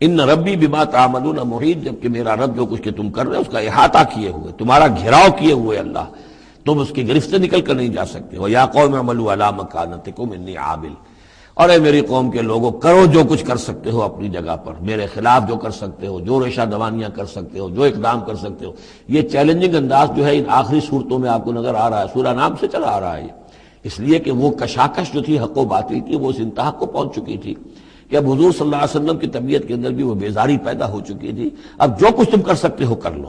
ان ربی بما تعملون محیط، جبکہ میرا رب جو کچھ کہ تم کر رہے ہو اس کا احاطہ کیے ہوئے، تمہارا گھیراؤ کیے ہوئے اللہ، تم اس کی گرفت سے نکل کر نہیں جا سکتے۔ وَيَا قَوْمِ اعْمَلُوا عَلَىٰ مَكَانَتِكُمْ إِنِّي عَامِلٌ، اور اے میری قوم کے لوگوں، کرو جو کچھ کر سکتے ہو اپنی جگہ پر، میرے خلاف جو کر سکتے ہو، جو ریشہ دوانیاں کر سکتے ہو، جو اقدام کر سکتے ہو۔ یہ چیلنجنگ انداز جو ہے ان آخری صورتوں میں آپ کو نظر آ رہا ہے، سورہ نام سے چلا آ رہا ہے، اس لیے کہ وہ کشاکش جو تھی حق و باطل کی وہ اس انتہا کو پہنچ چکی تھی کہ اب حضور صلی اللہ علیہ وسلم کی طبیعت کے اندر بھی وہ بیزاری پیدا ہو چکی تھی۔ اب جو کچھ تم کر سکتے ہو کر لو،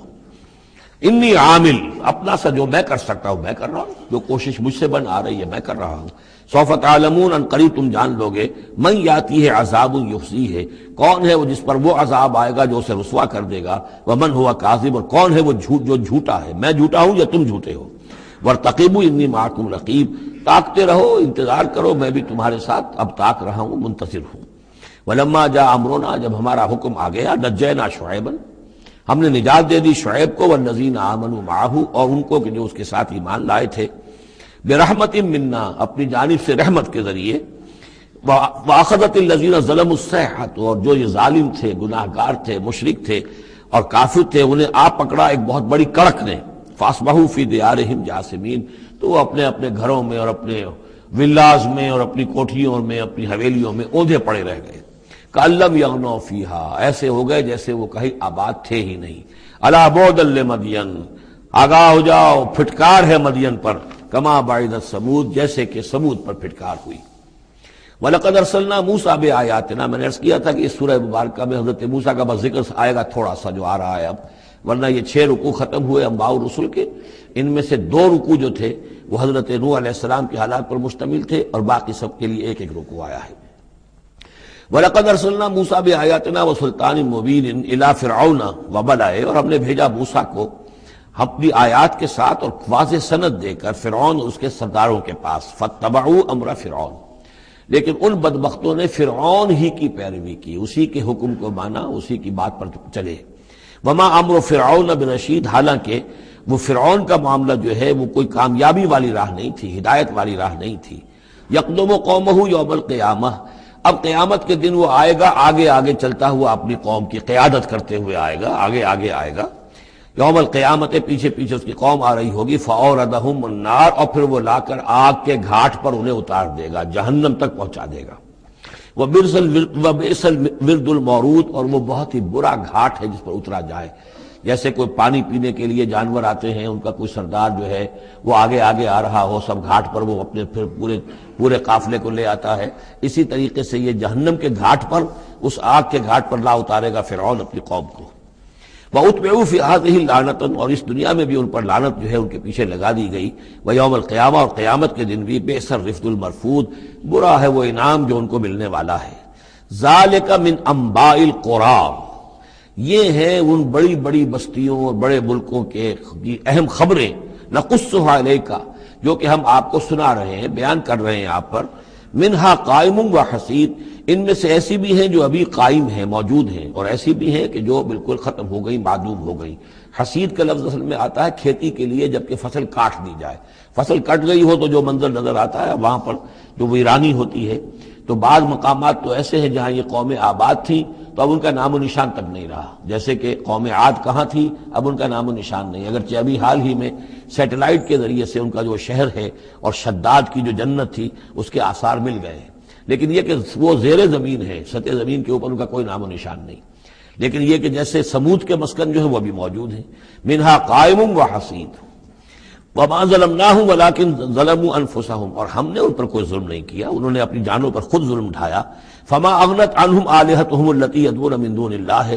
انی عامل، اپنا سا جو میں کر سکتا ہوں میں کر رہا ہوں، جو کوشش مجھ سے بن آ رہی ہے میں کر رہا ہوں۔ سوف تعلمون، ان قریب تم جان لو گے، من یاتی ہے عذاب یخزیہ ہے، کون ہے وہ جس پر وہ عذاب آئے گا جو اسے رسوا کر دے گا، ومن ہوا کاذب، اور کون ہے وہ جو جھوٹا ہے، میں جھوٹا ہوں یا تم جھوٹے ہو۔ وارتقبوا انی معکم رقیب، تاکتے رہو، انتظار کرو، میں بھی تمہارے ساتھ اب تاک رہا ہوں، منتظر ہوں۔ ولما جاء امرنا، جب ہمارا حکم آ گیا، نجینا شعیبا، ہم نے نجات دے دی شعیب کو، والذین آمنوا معہ، اور ان کو کہ جو اس کے ساتھ ایمان لائے تھے، برحمت منا، اپنی جانب سے رحمت کے ذریعے، واخذت الذین ظلموا الصیحۃ، اور جو یہ ظالم تھے، گناہ گار تھے، مشرک تھے اور کافر تھے، انہیں آ پکڑا ایک بہت بڑی کڑک نے، فاصبحوا فی دیارہم جاثمین، تو وہ اپنے اپنے گھروں میں اور اپنے ولاز میں اور اپنی کوٹھیوں میں، اپنی حویلیوں میں اوندھے پڑے رہ گئے۔ کأن لم یغنوا فیہا، ایسے ہو گئے جیسے وہ کہیں آباد تھے ہی نہیں۔ الا بعدا لمدین، آگاہ ہو جاؤ، پھٹکار ہے مدین پر، کما بعدت ثمود، جیسے کہ ثمود پر پھٹکار ہوئی۔ وَلَقَدْ أَرْسَلْنَا مُوسَىٰ بِآيَاتِنَا، میں نے عرض کیا تھا کہ اس سورہ مبارکہ میں حضرت موسیٰ کا بس ذکر آئے گا تھوڑا سا جو آ رہا ہے اب، ورنہ یہ 6 رکوع ختم ہوئے انبیاء و رسل کے، ان میں سے 2 رکوع جو تھے وہ حضرت نوح علیہ السلام کے حالات پر مشتمل تھے، اور باقی سب کے لیے ایک ایک رکوع آیا ہے۔ وَلَقَدْ أَرْسَلْنَا مُوسَىٰ بِآيَاتِنَا وَسُلْطَانٍ مُّبِينٍ إِلَىٰ فِرْعَوْنَ وَمَلَئِهِ، اور ہم نے بھیجا موسیٰ کو اپنی آیات کے ساتھ اور واضح سند دے کر فرعون اور اس کے سرداروں کے پاس، فَاتَّبَعُوا أَمْرَ فِرْعَوْنَ، لیکن ان بدبختوں نے فرعون ہی کی پیروی کی، اسی کے حکم کو مانا، اسی کی بات پر چلے۔ وَمَا أَمْرُ فِرْعَوْنَ بِرَشِيدٍ، حالانکہ وہ فرعون کا معاملہ جو ہے وہ کوئی کامیابی والی راہ نہیں تھی، ہدایت والی راہ نہیں تھی۔ یقدم قومہ یوم القیامہ، اب قیامت کے دن وہ آئے گا آگے آگے چلتا ہوا، اپنی قوم کی قیادت کرتے ہوئے آئے گا، آگے آگے آئے گا۔ یوم القیامت، پیچھے پیچھے اس کی قوم آ رہی ہوگی، فَأَوْرَدَهُمُ النَّارَ، اور پھر وہ لا کر آگ کے گھاٹ پر انہیں اتار دے گا، جہنم تک پہنچا دے گا۔ وَبِئْسَ الْوِرْدُ الْمَوْرُودُ، اور وہ بہت ہی برا گھاٹ ہے جس پر اترا جائے، جیسے کوئی پانی پینے کے لیے جانور آتے ہیں، ان کا کوئی سردار جو ہے وہ آگے آگے آ رہا ہو، سب گھاٹ پر وہ اپنے پھر پورے قافلے کو لے آتا ہے، اسی طریقے سے یہ جہنم کے گھاٹ پر، اس آگ کے گھاٹ پر لا اتارے گا فرعون اپنی قوم کو۔ وَأُتْبِعُوا فِي هَٰذِهِ لَعْنَةً، اور اس دنیا میں بھی ان پر لعنت جو ہے ان کے پیچھے لگا دی گئی، وَيَوْمَ الْقِيَامَةِ، اور قیامت کے دن بھی، بِئْسَ الرِّفْدُ الْمَرْفُودُ، برا ہے وہ انعام جو ان کو ملنے والا ہے۔ ذَلِكَ مِنْ أَنْبَاءِ الْقُرَىٰ، یہ ہیں ان بڑی بڑی بستیوں اور بڑے ملکوں کے اہم خبریں، نَقُصُّهَا عَلَيْكَ، جو کہ ہم آپ کو سنا رہے ہیں، بیان کر رہے ہیں آپ پر، منہا قائم و حسید، ان میں سے ایسی بھی ہیں جو ابھی قائم ہیں، موجود ہیں، اور ایسی بھی ہیں کہ جو بالکل ختم ہو گئی، معدوم ہو گئی۔ حسید کا لفظ اصل میں آتا ہے کھیتی کے لیے، جبکہ فصل کاٹ دی جائے، فصل کٹ گئی ہو تو جو منظر نظر آتا ہے وہاں پر جو ویرانی ہوتی ہے۔ تو بعض مقامات تو ایسے ہیں جہاں یہ قوم آباد تھی تو اب ان کا نام و نشان تک نہیں رہا، جیسے کہ قوم عاد کہاں تھی، اب ان کا نام و نشان نہیں، اگرچہ ابھی حال ہی میں سیٹلائٹ کے ذریعے سے ان کا جو شہر ہے اور شداد کی جو جنت تھی اس کے آثار مل گئے ہیں، لیکن یہ کہ وہ زیر زمین ہے، سطح زمین کے اوپر ان کا کوئی نام و نشان نہیں۔ لیکن یہ کہ جیسے سمود کے مسکن جو ہے وہ بھی موجود ہیں، منہا قائم و حسید، وما ظلمناہم ولکن ظلموا انفسہم، اور ہم نے ان پر کوئی ظلم نہیں کیا، انہوں نے اپنی جانوں پر خود ظلم اٹھایا۔ فما اغنت عنہم آلہتہم التی یدعون من دون اللہ،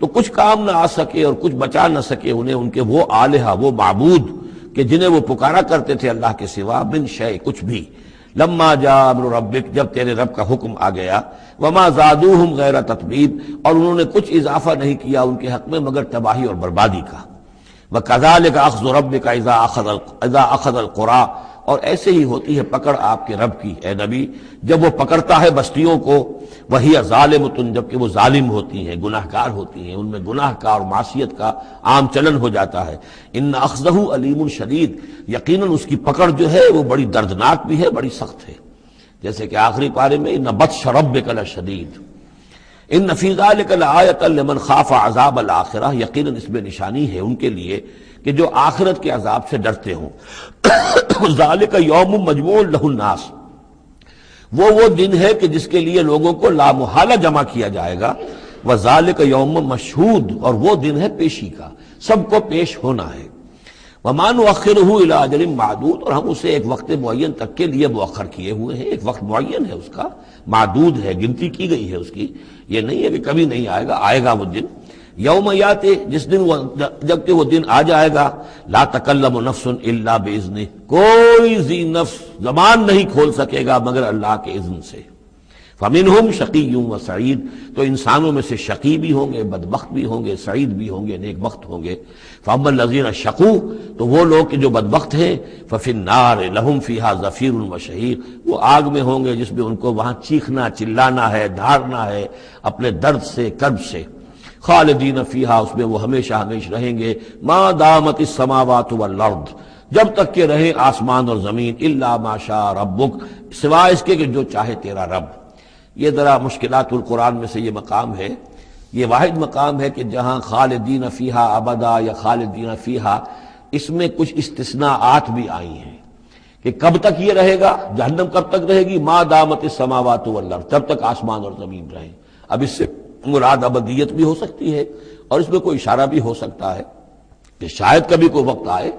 تو کچھ کام نہ آ سکے اور کچھ بچا نہ سکے انہیں ان کے وہ آلہہ، وہ معبود کہ جنہیں وہ پکارا کرتے تھے اللہ کے سوا، من شیء، کچھ بھی، لما جاء امر ربک، جب تیرے رب کا حکم آ گیا، وما زادوہم غیر تتبیب، اور انہوں نے کچھ اضافہ نہیں کیا ان کے حق میں مگر تباہی اور بربادی کا۔ وَكَذَلِكَ أَخْذُ رَبِّكَ إِذَا أَخَذَ الْقُرَىٰ، اور ایسے ہی ہوتی ہے پکڑ آپ کے رب کی اے نبی جب وہ پکڑتا ہے بستیوں کو، وَهِيَ ظَالِمَةٌ، جبکہ وہ ظالم ہوتی ہیں، گناہ گار ہوتی ہیں، ان میں گناہ کا اور معصیت کا عام چلن ہو جاتا ہے۔ إِنَّ أَخْذَهُ عَلِيمٌ شدید، یقیناً اس کی پکڑ جو ہے وہ بڑی دردناک بھی ہے، بڑی سخت ہے، جیسے کہ آخری پارے میں إِنَّ بَطْشَ رَبِّكَ لَشَدِيدٌ ان فی ذلک لآیۃ لمن خاف عذاب الآخرہ، یقیناً اس میں نشانی ہے ان کے لیے کہ جو آخرت کے عذاب سے ڈرتے ہوں۔ ذالک یوم مجموع لہ الناس، وہ دن ہے کہ جس کے لیے لوگوں کو لامحالہ جمع کیا جائے گا۔ وذالک یوم مشہود، اور وہ دن ہے پیشی کا، سب کو پیش ہونا ہے۔ وما نؤخرہ الی اجل معدود، اور ہم اسے ایک وقت معین تک کے لیے مؤخر کیے ہوئے ہیں، ایک وقت معین ہے اس کا، معدود ہے، گنتی کی گئی ہے اس کی، یہ نہیں ہے کہ کبھی نہیں آئے گا، آئے گا وہ دن۔ یوم یاتی، جس دن جب کہ وہ دن آ جائے گا، لا تکلم نفس الا باذنہ، کوئی ذی نفس زبان نہیں کھول سکے گا مگر اللہ کے اذن سے۔ فمنہم شقی و سعید، تو انسانوں میں سے شقی بھی ہوں گے، بدبخت بھی ہوں گے، سعید بھی ہوں گے، نیک بخت ہوں گے۔ فاما الذین شقوا، تو وہ لوگ کہ جو بدبخت ہیں، ففی النار لہم فیہا زفیر و شہیق، وہ آگ میں ہوں گے جس میں ان کو وہاں چیخنا چلانا ہے، دھارنا ہے اپنے درد سے، کرب سے۔ خالدین فیہا، اس میں وہ ہمیشہ ہمیش رہیں گے، ما دامت السماوات والارض، جب تک کہ رہے آسمان اور زمین، الا ما شاء ربک، سوائے اس کے کہ جو چاہے تیرا رب۔ یہ ذرا مشکلات القرآن میں سے یہ مقام ہے، یہ واحد مقام ہے کہ جہاں خالدین فیہا ابدا یا خالدین فیہا، اس میں کچھ استثناءات بھی آئی ہیں کہ کب تک یہ رہے گا، جہنم کب تک رہے گی، ما دامت السماوات والارض، جب تک آسمان اور زمین رہیں۔ اب اس سے مراد ابدیت بھی ہو سکتی ہے، اور اس میں کوئی اشارہ بھی ہو سکتا ہے کہ شاید کبھی کوئی وقت آئے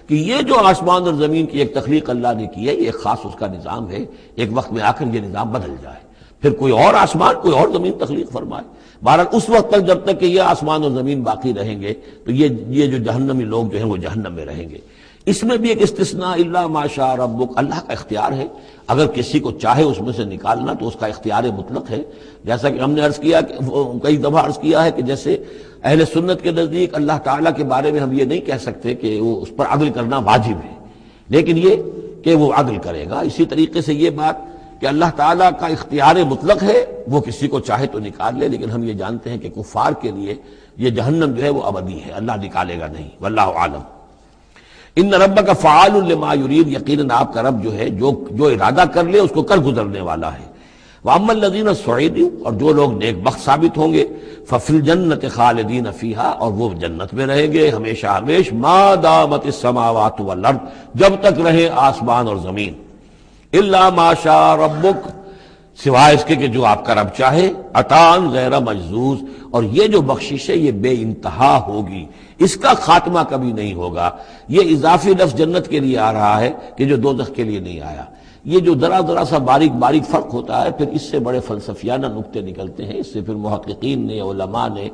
کہ یہ جو آسمان اور زمین کی ایک تخلیق اللہ نے کی ہے، یہ ایک خاص اس کا نظام ہے، ایک وقت میں آ کر یہ نظام بدل جائے، پھر کوئی اور آسمان کوئی اور زمین تخلیق فرمائے۔ بہرحال اس وقت تک جب تک کہ یہ آسمان اور زمین باقی رہیں گے تو یہ جو جہنمی لوگ جو ہیں وہ جہنم میں رہیں گے۔ اس میں بھی ایک استثناء، الا ما شاء ربک، اللہ کا اختیار ہے، اگر کسی کو چاہے اس میں سے نکالنا تو اس کا اختیار مطلق ہے، جیسا کہ ہم نے عرض کیا کہ کئی دفعہ عرض کیا ہے کہ جیسے اہل سنت کے نزدیک اللہ تعالیٰ کے بارے میں ہم یہ نہیں کہہ سکتے کہ وہ اس پر عدل کرنا واجب ہے، لیکن یہ کہ وہ عدل کرے گا، اسی طریقے سے یہ بات کہ اللہ تعالیٰ کا اختیار مطلق ہے، وہ کسی کو چاہے تو نکال لے، لیکن ہم یہ جانتے ہیں کہ کفار کے لیے یہ جہنم جو ہے وہ ابدی ہے، اللہ نکالے گا نہیں، واللہ عالم۔ ان ربک فعال لما یرید، یقیناً آپ کا رب جو ہے جو ارادہ کر لے اس کو کر گزرنے والا ہے۔ واما الذین سعدوا، اور جو لوگ نیک بخت ثابت ہوں گے، ففی الجنۃ خالدین فیہا، اور وہ جنت میں رہیں گے ہمیشہ ہمیش، ما دامت السماوات والارض، جب تک رہے آسمان اور زمین، الا ما شاء ربک، سوائے اس کے کہ جو آپ کا رب چاہے، عطان غیر مجزوز، اور یہ جو بخشش ہے یہ بے انتہا ہوگی، اس کا خاتمہ کبھی نہیں ہوگا۔ یہ اضافی لفظ جنت کے لیے آ رہا ہے کہ جو دوزخ کے لیے نہیں آیا۔ یہ جو ذرا سا باریک باریک فرق ہوتا ہے، پھر اس سے بڑے فلسفیانہ نکتے نکلتے ہیں، اس سے پھر محققین نے، علماء نے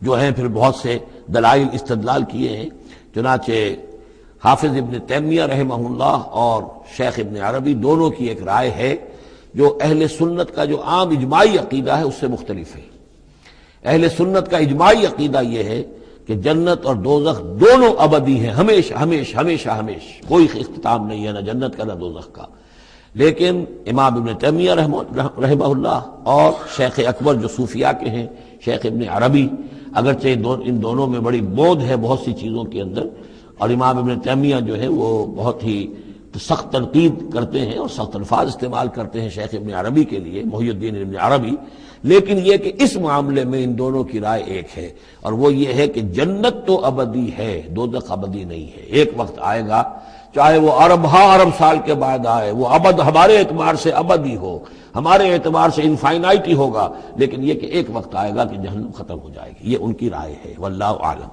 جو ہیں پھر بہت سے دلائل استدلال کیے ہیں۔ چنانچہ حافظ ابن تیمیہ رحمہ اللہ اور شیخ ابن عربی دونوں کی ایک رائے ہے جو اہل سنت کا جو عام اجماعی عقیدہ ہے اس سے مختلف ہے۔ اہل سنت کا اجماعی عقیدہ یہ ہے کہ جنت اور دوزخ دونوں ابدی ہیں، ہمیشہ ہمیشہ ہمیشہ ہمیشہ، کوئی اختتام نہیں ہے نہ جنت کا نہ دوزخ کا۔ لیکن امام ابن تیمیہ رحمہ اللہ اور شیخ اکبر جو صوفیاء کے ہیں، شیخ ابن عربی، اگرچہ ان دونوں میں بڑی بود ہے بہت سی چیزوں کے اندر، اور امام ابن تیمیہ جو ہے وہ بہت ہی سخت تنقید کرتے ہیں اور سخت الفاظ استعمال کرتے ہیں شیخ ابن عربی کے لیے، محی الدین ابن عربی، لیکن یہ کہ اس معاملے میں ان دونوں کی رائے ایک ہے، اور وہ یہ ہے کہ جنت تو ابدی ہے، دوزخ ابدی نہیں ہے۔ ایک وقت آئے گا، چاہے وہ ارب سال کے بعد آئے، وہ ابد ہمارے اعتبار سے ابدی ہو، ہمارے اعتبار سے انفائنائٹی ہوگا، لیکن یہ کہ ایک وقت آئے گا کہ جہنم ختم ہو جائے گی۔ یہ ان کی رائے ہے، واللہ اعلم۔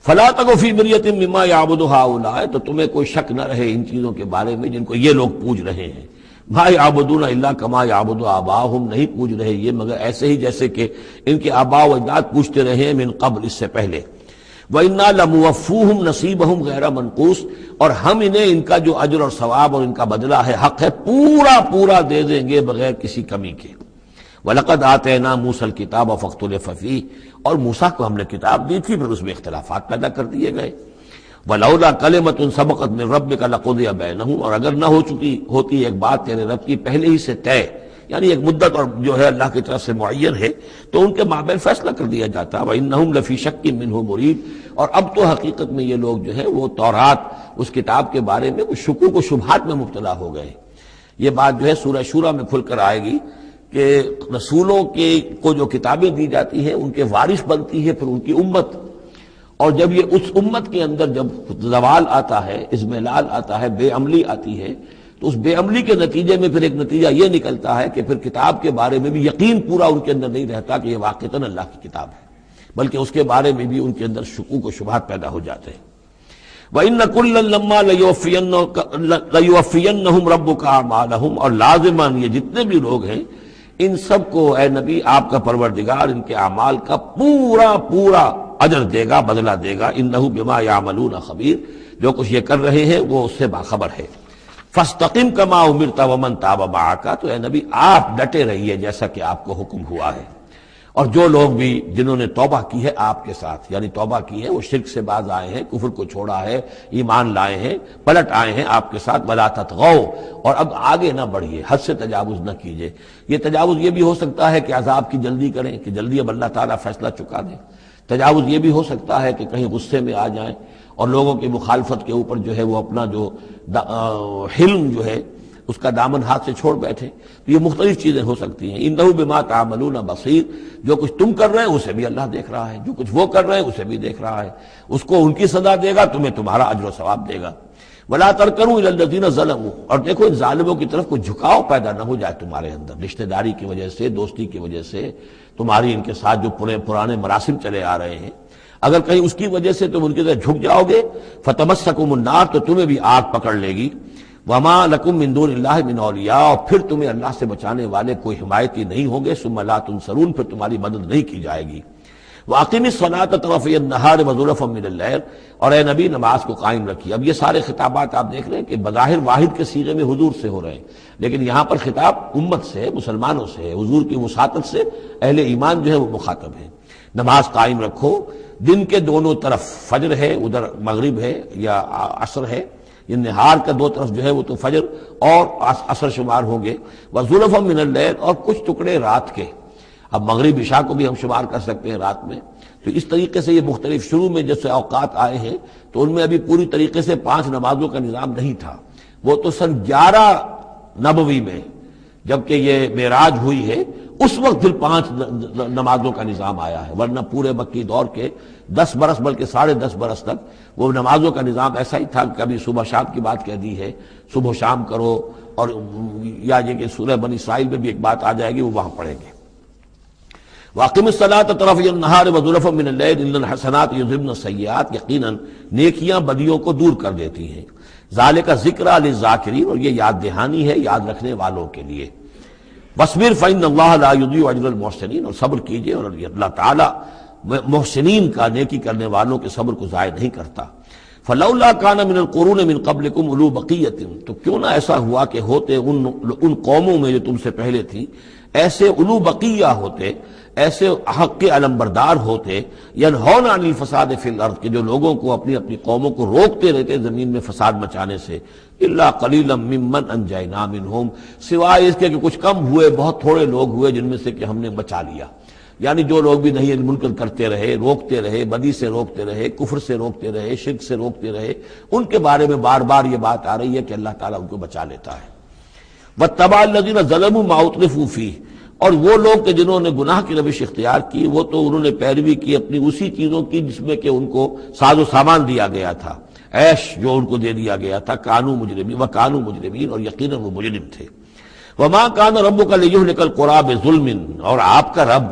فلا تک فی مریۃ مما یعبد ہؤلاء، تو تمہیں کوئی شک نہ رہے ان چیزوں کے بارے میں جن کو یہ لوگ پوج رہے ہیں۔ ما یعبدون الا کما یعبد آباؤہم، نہیں پوج رہے یہ مگر ایسے ہی جیسے کہ ان کے آباء و اجداد پوجتے رہے ہیں من قبل، اس سے پہلے۔ وَإِنَّا لَمُوَفُّوهُمْ نَصِيبَهُمْ غَيْرَ مَنقُوص، اور ہم انہیں ان کا جو اجر اور ثواب اور ان کا بدلہ ہے، حق ہے، پورا دے دیں گے بغیر کسی کمی کے۔ وَلَقَدْ آتَيْنَا مُوسَى الْكِتَابَ فَاخْتُلِفَ فِيهِ، اور موسیٰ کو ہم نے کتاب دی تھی پھر اس میں اختلافات پیدا کر دیے گئے۔ وَلَوْلَا كَلِمَةٌ سَبَقَتْ مِنْ رَبِّكَ لَقُضِيَ بَيْنَهُمْ، اور اگر نہ ہوتی ایک بات تیرے رب کی پہلے ہی سے طے، یعنی ایک مدت اور جو ہے اللہ کی طرف سے معین ہے، تو ان کے مابین فیصلہ کر دیا جاتا۔ وَإِنَّهُمْ لَفِي شَكٍّ مِّنْهُ مُرِيبٍ، اور اب تو حقیقت میں یہ لوگ جو ہے وہ تورات اس کتاب کے بارے میں کچھ شکوک و شبہات میں مبتلا ہو گئے۔ یہ بات جو ہے سورہ شورى میں کھل کر آئے گی کہ رسولوں کو جو کتابیں دی جاتی ہیں ان کے وارث بنتی ہے پھر ان کی امت، اور جب یہ اس امت کے اندر جب زوال آتا ہے، اضمحلال آتا ہے، بے عملی آتی ہے، تو اس بے عملی کے نتیجے میں پھر ایک نتیجہ یہ نکلتا ہے کہ پھر کتاب کے بارے میں بھی یقین پورا ان کے اندر نہیں رہتا کہ یہ واقعتاً اللہ کی کتاب ہے، بلکہ اس کے بارے میں بھی ان کے اندر شکوک و شبہات پیدا ہو جاتے ہیں۔ وَإِنَّ كُلًّا لَمَّا لَيُوَفِّيَنَّهُمْ رَبُّكَ أَعْمَالَهُمْ، اور لازماً یہ جتنے بھی لوگ ہیں ان سب کو اے نبی آپ کا پروردگار ان کے اعمال کا پورا اجر دے گا، بدلہ دے گا۔ انہ بما یعملون خبیر، جو کچھ یہ کر رہے ہیں وہ اس سے باخبر ہے۔ فاستقم کما امرت ومن تاب معک، تو اے نبی آپ ڈٹے رہیے جیسا کہ آپ کو حکم ہوا ہے، اور جو لوگ بھی جنہوں نے توبہ کی ہے آپ کے ساتھ، یعنی توبہ کی ہے وہ شرک سے باز آئے ہیں، کفر کو چھوڑا ہے، ایمان لائے ہیں، پلٹ آئے ہیں آپ کے ساتھ، ولا تطغوا، اور اب آگے نہ بڑھیے، حد سے تجاوز نہ کیجیے۔ یہ تجاوز یہ بھی ہو سکتا ہے کہ عذاب کی جلدی کریں، کہ جلدی اب اللہ تعالیٰ فیصلہ چکا دیں۔ تجاوز یہ بھی ہو سکتا ہے کہ کہیں غصے میں آ جائیں اور لوگوں کی مخالفت کے اوپر جو ہے وہ اپنا جو حلم جو ہے اس کا دامن ہاتھ سے چھوڑ بیٹھے، تو یہ مختلف چیزیں ہو سکتی ہیں۔ انہ بما تعملون بصیر، جو کچھ تم کر رہے ہیں اسے بھی اللہ دیکھ رہا ہے، جو کچھ وہ کر رہے ہیں اسے بھی دیکھ رہا ہے، اس کو ان کی سزا دے گا، تمہیں تمہارا اجر و ثواب دے گا۔ ولا ترکنوا الی الذین ظلموا، اور دیکھو ان ظالموں کی طرف کوئی جھکاؤ پیدا نہ ہو جائے تمہارے اندر، رشتہ داری کی وجہ سے، دوستی کی وجہ سے، تمہاری ان کے ساتھ جو پرانے مراسم چلے آ رہے ہیں، اگر کہیں اس کی وجہ سے تم ان کی طرف جھک جاؤ گے، فتمسکم النار، تو تمہیں بھی آگ پکڑ لے گی۔ وما لکم من دون اللہ من اولیاء، اور پھر تمہیں اللہ سے بچانے والے کوئی حمایتی نہیں ہوں گے، ثم لا تنصرون، پھر تمہاری مدد نہیں کی جائے گی۔ وَأَقِمِ الصَّلَاةَ طَرَفَيَ النَّهَارِ وَزُلَفًا مِنَ اللَّيْلِ، اور اے نبی نماز کو قائم رکھیے۔ اب یہ سارے خطابات آپ دیکھ رہے ہیں کہ بظاہر واحد کے صیغے میں حضور سے ہو رہے ہیں، لیکن یہاں پر خطاب امت سے ہے، مسلمانوں سے ہے، حضور کی وساطت سے اہل ایمان جو ہے وہ مخاطب ہے۔ نماز قائم رکھو، دن کے دونوں طرف، فجر ہے ادھر، مغرب ہے یا عصر ہے، یہ نہار کا دو طرف جو ہے وہ تو فجر اور عصر شمار ہوں گے۔ وَزُلَفًا مِنَ اللَّيْلِ، اور کچھ ٹکڑے رات کے، اب مغرب عشاء کو بھی ہم شمار کر سکتے ہیں رات میں، تو اس طریقے سے یہ مختلف شروع میں جیسے اوقات آئے ہیں تو ان میں ابھی پوری طریقے سے 5 نمازوں کا نظام نہیں تھا، وہ تو سن 11 نبوی میں جبکہ یہ معراج ہوئی ہے اس وقت پھر 5 نمازوں کا نظام آیا ہے، ورنہ پورے مکی دور کے 10 برس بلکہ 10.5 برس تک وہ نمازوں کا نظام ایسا ہی تھا کہ کبھی صبح شام کی بات کہہ دی ہے، صبح شام کرو، اور یا یہ کہ سورہ بنی اسرائیل میں بھی ایک بات آ جائے گی، وہ وہاں پڑھیں گے۔ وَأَقِمِ الصَّلَاةَ طَرَفَيَ النَّهَارِ وَزُلَفًا مِّنَ اللَّيْلِ إِنَّ الْحَسَنَاتِ يُذْهِبْنَ السَّيِّئَاتِ، یقیناً نیکیاں بدیوں کو دور کر دیتی ہیں۔ ذَلِكَ ذِكْرَىٰ لِلذَّاكِرِينَ، اور یہ یاد دہانی ہے یاد رکھنے والوں کے لیے۔ وَاصْبِرْ فَإِنَّ اللَّهَ لَا يُضِيعُ أَجْرَ الْمُحْسِنِينَ، اور صبر کیجئے، اور اللہ تعالیٰ محسنین کا، نیکی کرنے والوں کے صبر کو ضائع نہیں کرتا۔ فَلَوْلَا كَانَ مِنَ الْقُرُونِ مِن قَبْلِكُمْ أُولُو بَقِيَّةٍ، تو کیوں نہ ایسا ہوا کہ ہوتے ان قوموں میں جو تم سے پہلے تھی ایسے اولو بقیہ ہوتے، ایسے حق کے علمبردار ہوتے، ینہون عن الفساد فی الارض، کہ جو لوگوں کو اپنی اپنی قوموں کو روکتے رہتے زمین میں فساد مچانے سے، الا قلیلا ممن انجینا منہم، سوائے اس کے کہ کچھ کم ہوئے، بہت تھوڑے لوگ ہوئے جن میں سے کہ ہم نے بچا لیا۔ یعنی جو لوگ بھی نہیں منکر کرتے رہے، روکتے رہے، بدی سے روکتے رہے، کفر سے روکتے رہے، شرک سے روکتے رہے، ان کے بارے میں بار بار یہ بات آ رہی ہے کہ اللہ تعالیٰ ان کو بچا لیتا ہے۔ وَاتَّبَعَ الَّذِينَ ظَلَمُوا مَا أُتْرِفُوا فِيهِ، اور وہ لوگ کہ جنہوں نے گناہ کی روش اختیار کی، وہ تو انہوں نے پیروی کی اپنی اسی چیزوں کی جس میں کہ ان کو ساز و سامان دیا گیا تھا، عیش جو ان کو دے دیا گیا تھا، کانوا مجرمین وکانوا مجرمین، اور یقیناً وہ مجرم تھے۔ وما كان ربك ليهلك القرى بظلم، اور آپ کا رب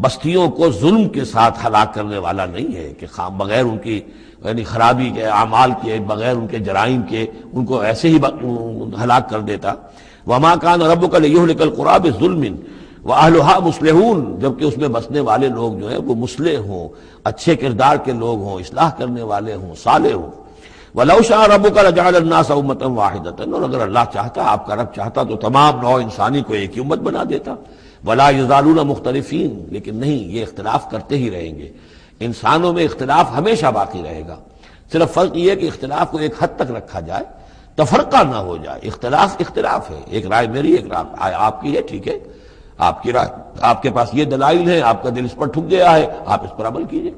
بستیوں کو ظلم کے ساتھ ہلاک کرنے والا نہیں ہے کہ بغیر ان کی یعنی خرابی کے اعمال کے، بغیر ان کے جرائم کے ان کو ایسے ہی ہلاک کر دیتا۔ وما كان ربك ليهلك القرى بظلم واهلها مصلحون، جبکہ اس میں بسنے والے لوگ جو ہیں وہ مصلح ہوں، اچھے کردار کے لوگ ہوں، اصلاح کرنے والے ہوں، صالح ہوں۔ وَلَوْ شَاءَ رَبُّكَ لَجَعَلَ النَّاسَ أُمَّةً وَاحِدَةً، اور اگر اللہ چاہتا، آپ کا رب چاہتا تو تمام نوع انسانی کو ایک ہی امت بنا دیتا۔ وَلَا يَزَالُونَ مُخْتَلِفِينَ، لیکن نہیں، یہ اختلاف کرتے ہی رہیں گے۔ انسانوں میں اختلاف ہمیشہ باقی رہے گا، صرف فرق یہ ہے کہ اختلاف کو ایک حد تک رکھا جائے، تفرقہ نہ ہو جائے۔ اختلاف ہے، ایک رائے میری، ایک رائے آپ کی ہے، ٹھیک ہے، آپ کی رائے، آپ کے پاس یہ دلائل ہیں، آپ کا دل اس پر ٹھک گیا ہے، آپ اس پر عمل کیجئے۔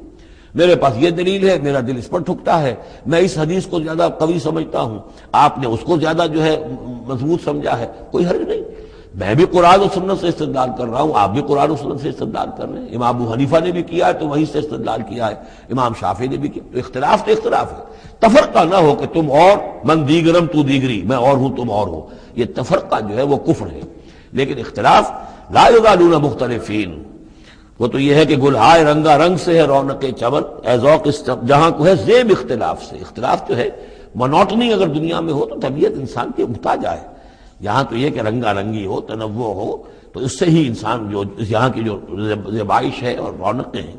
میرے پاس یہ دلیل ہے، میرا دل اس پر ٹھکتا ہے، میں اس حدیث کو زیادہ قوی سمجھتا ہوں، آپ نے اس کو زیادہ جو ہے مضبوط سمجھا ہے، کوئی حرج نہیں۔ میں بھی قرآن و سنت سے استدلال کر رہا ہوں، آپ بھی قرآن و سنت سے استدلال کر رہے ہیں۔ امام ابو حنیفہ نے بھی کیا ہے تو وہیں سے استدلال کیا ہے، امام شافعی نے بھی کیا، تو اختلاف ہے۔ تفرقہ نہ ہو کہ تم اور، من دیگرم تو دیگری، میں اور ہوں تم اور ہو، یہ تفرقہ جو ہے وہ کفر ہے۔ لیکن اختلاف لا یزالون مختلفین، وہ تو یہ ہے کہ گلہائے رنگا رنگ سے ہے رونق چمن، اے ذوق جہاں کو ہے زیب اختلاف سے۔ اختلاف جو ہے مونوٹنی اگر دنیا میں ہو تو طبیعت انسان کی محتاج ہے، یہاں تو یہ کہ رنگا رنگی ہو، تنوع ہو، تو اس سے ہی انسان جو یہاں کی جو زیبائش ہے اور رونقیں ہیں۔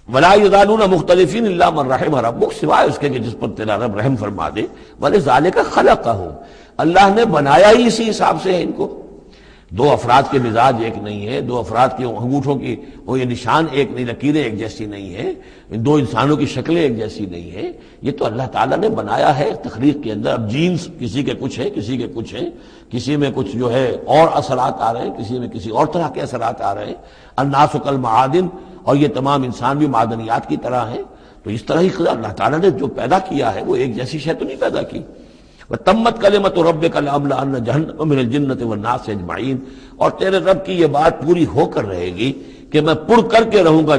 ولا یزالون مختلفین الا من رحم ربک، سوائے اس کے کہ جس پر تیرا رب رحم فرما دے۔ ولذالک خلقہم، اللہ نے بنایا ہی اسی حساب سے ہے ان کو۔ دو افراد کے مزاج ایک نہیں ہے، دو افراد کے انگوٹھوں کی وہ یہ نشان ایک نہیں، لکیریں ایک جیسی نہیں ہیں، دو انسانوں کی شکلیں ایک جیسی نہیں ہیں، یہ تو اللہ تعالیٰ نے بنایا ہے تخلیق کے اندر۔ اب جینز کسی کے کچھ ہیں، کسی کے کچھ ہیں، کسی میں کچھ جو ہے اور اثرات آ رہے ہیں، کسی میں کسی اور طرح کے اثرات آ رہے ہیں۔ الناس کالمعادن، اور یہ تمام انسان بھی معدنیات کی طرح ہیں، تو اس طرح ہی اللہ تعالیٰ نے جو پیدا کیا ہے وہ ایک جیسی شے تو نہیں پیدا کی۔ وَتَمَّتْ كَلِمَةُ رَبِّكَ لَأَمْلَأَنَّ جَهَنَّمَ مِنَ الْجِنَّةِ وَالنَّاسِ أَجْمَعِينَ، اور تیرے رب کی یہ بات پوری ہو کر رہے گی کہ میں پر کر کے رہوں گا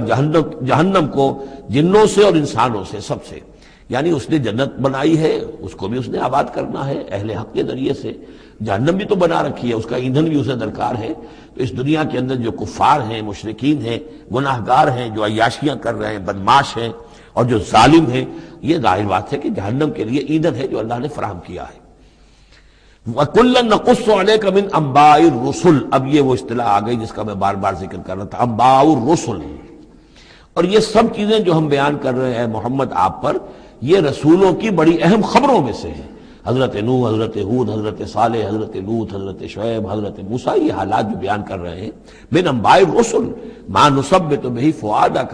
جہنم کو جنوں سے اور انسانوں سے، سب سے۔ یعنی اس نے جنت بنائی ہے، اس کو بھی اس نے آباد کرنا ہے اہل حق کے ذریعے سے، جہنم بھی تو بنا رکھی ہے، اس کا ایندھن بھی اسے درکار ہے۔ تو اس دنیا کے اندر جو کفار ہیں، مشرکین ہیں، گناہگار ہیں، جو عیاشیاں کر رہے ہیں، بدماش ہیں اور جو ظالم ہیں، یہ ظاہر بات ہے کہ جہنم کے لیے ایندھن ہے جو اللہ نے فراہم کیا ہے۔ وَكُلًّا نَقُصُّ عَلَيْكَ مِنْ أَنْبَاءِ الرُّسُلِ، اب یہ وہ اصطلاح آ گئی جس کا میں بار بار ذکر کر رہا تھا، انباء الرسل۔ اور یہ سب چیزیں جو ہم بیان کر رہے ہیں محمد آپ پر، یہ رسولوں کی بڑی اہم خبروں میں سے ہیں۔ حضرت نوح، حضرت ہود، حضرت صالح، حضرت لوط، حضرت شعیب، حضرت موسیٰ، یہ حالات جو بیان کر رہے ہیں، من انباء الرسل ما نثبت به فؤادک،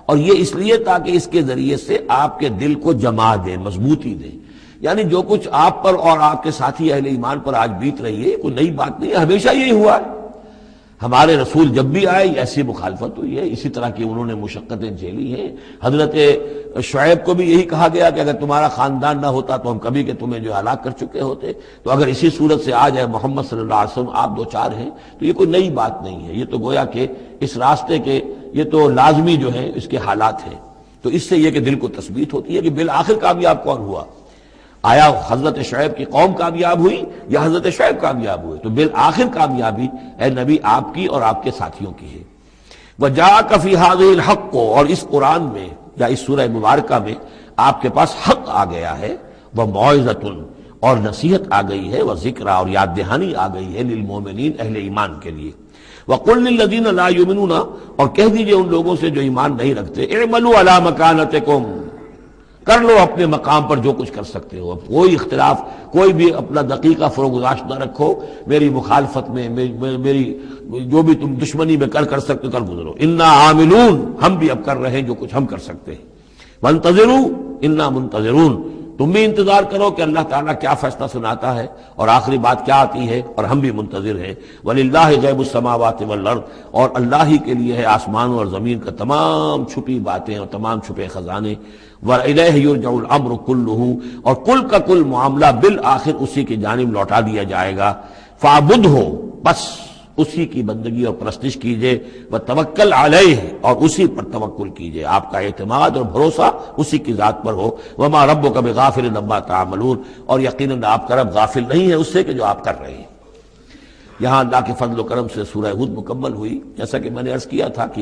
اور یہ اس لیے تاکہ اس کے ذریعے سے آپ کے دل کو جما دیں، مضبوطی دیں۔ یعنی جو کچھ آپ پر اور آپ کے ساتھی اہل ایمان پر آج بیت رہی ہے، کوئی نئی بات نہیں ہے، ہمیشہ یہی ہوا ہے۔ ہمارے رسول جب بھی آئے ایسی مخالفت ہوئی ہے، اسی طرح کی انہوں نے مشقتیں جھیلی ہیں۔ حضرت شعیب کو بھی یہی کہا گیا کہ اگر تمہارا خاندان نہ ہوتا تو ہم کبھی کہ تمہیں جو ہلاک کر چکے ہوتے، تو اگر اسی صورت سے آ جائے محمد صلی اللہ علیہ وسلم آپ دو چار ہیں تو یہ کوئی نئی بات نہیں ہے، یہ تو گویا کہ اس راستے کے یہ تو لازمی جو ہے اس کے حالات ہیں۔ تو اس سے یہ کہ دل کو تثبیت ہوتی ہے کہ بالآخر کامیاب کون ہوا، آیا حضرت شعیب کی قوم کامیاب ہوئی یا حضرت شعیب کامیاب ہوئے؟ تو بالآخر کامیابی اے نبی آپ کی اور آپ کے ساتھیوں کی ہے۔ وَجَاءَكَ فِي هَذِهِ الْحَقُّ، اور اس قرآن میں یا اس سورہ مبارکہ میں آپ کے پاس حق آ گیا ہے، وَمَوْعِظَةٌ، اور نصیحت آ گئی ہے، وذکرہ، اور یاد دہانی آ گئی ہے، للمومنین، اہل ایمان کے لیے۔ وَقُلْ لِلَّذِينَ لَا يُؤْمِنُونَ، اور کہہ دیجئے ان لوگوں سے جو ایمان نہیں رکھتے، اعملوا علی مکانتکم، کر لو اپنے مقام پر جو کچھ کر سکتے ہو، اب کوئی اختلاف، کوئی بھی اپنا دقیقہ فروگزاشت نہ رکھو، میری مخالفت میں، میری جو بھی تم دشمنی میں کر سکتے کر گزرو، انا عاملون، ہم بھی اب کر رہے ہیں جو کچھ ہم کر سکتے ہیں، وانتظروا انا منتظرون، تم بھی انتظار کرو کہ اللہ تعالیٰ کیا فیصلہ سناتا ہے اور آخری بات کیا آتی ہے، اور ہم بھی منتظر ہیں۔ وَلِلَّهِ غیب السماوات والارض، اور اللہ ہی کے لیے ہے آسمانوں اور زمین کا تمام چھپی باتیں اور تمام چھپے خزانے۔ وَإِلَيْهِ يُرْجَعُ الْأَمْرُ كُلُّهُ، اور کل کا کل معاملہ بالآخر اسی کی جانب لوٹا دیا جائے گا۔ فَاعْبُدْهُ، بس اسی کی بندگی اور پرستش کیجئے، وَتَوَكَّلْ عَلَيْهِ، اور اسی پر توکل کیجئے، آپ کا اعتماد اور بھروسہ اسی کی ذات پر ہو۔ وَمَا رَبُّكَ بِغَافِلٍ عَمَّا تَعْمَلُونَ، اور یقیناً آپ کا رب غافل نہیں ہے اس سے کہ جو آپ کر رہے ہیں۔ یہاں اللہ کے فضل و کرم سے سورہ ہود مکمل ہوئی۔ جیسا کہ میں نے عرض کیا تھا کہ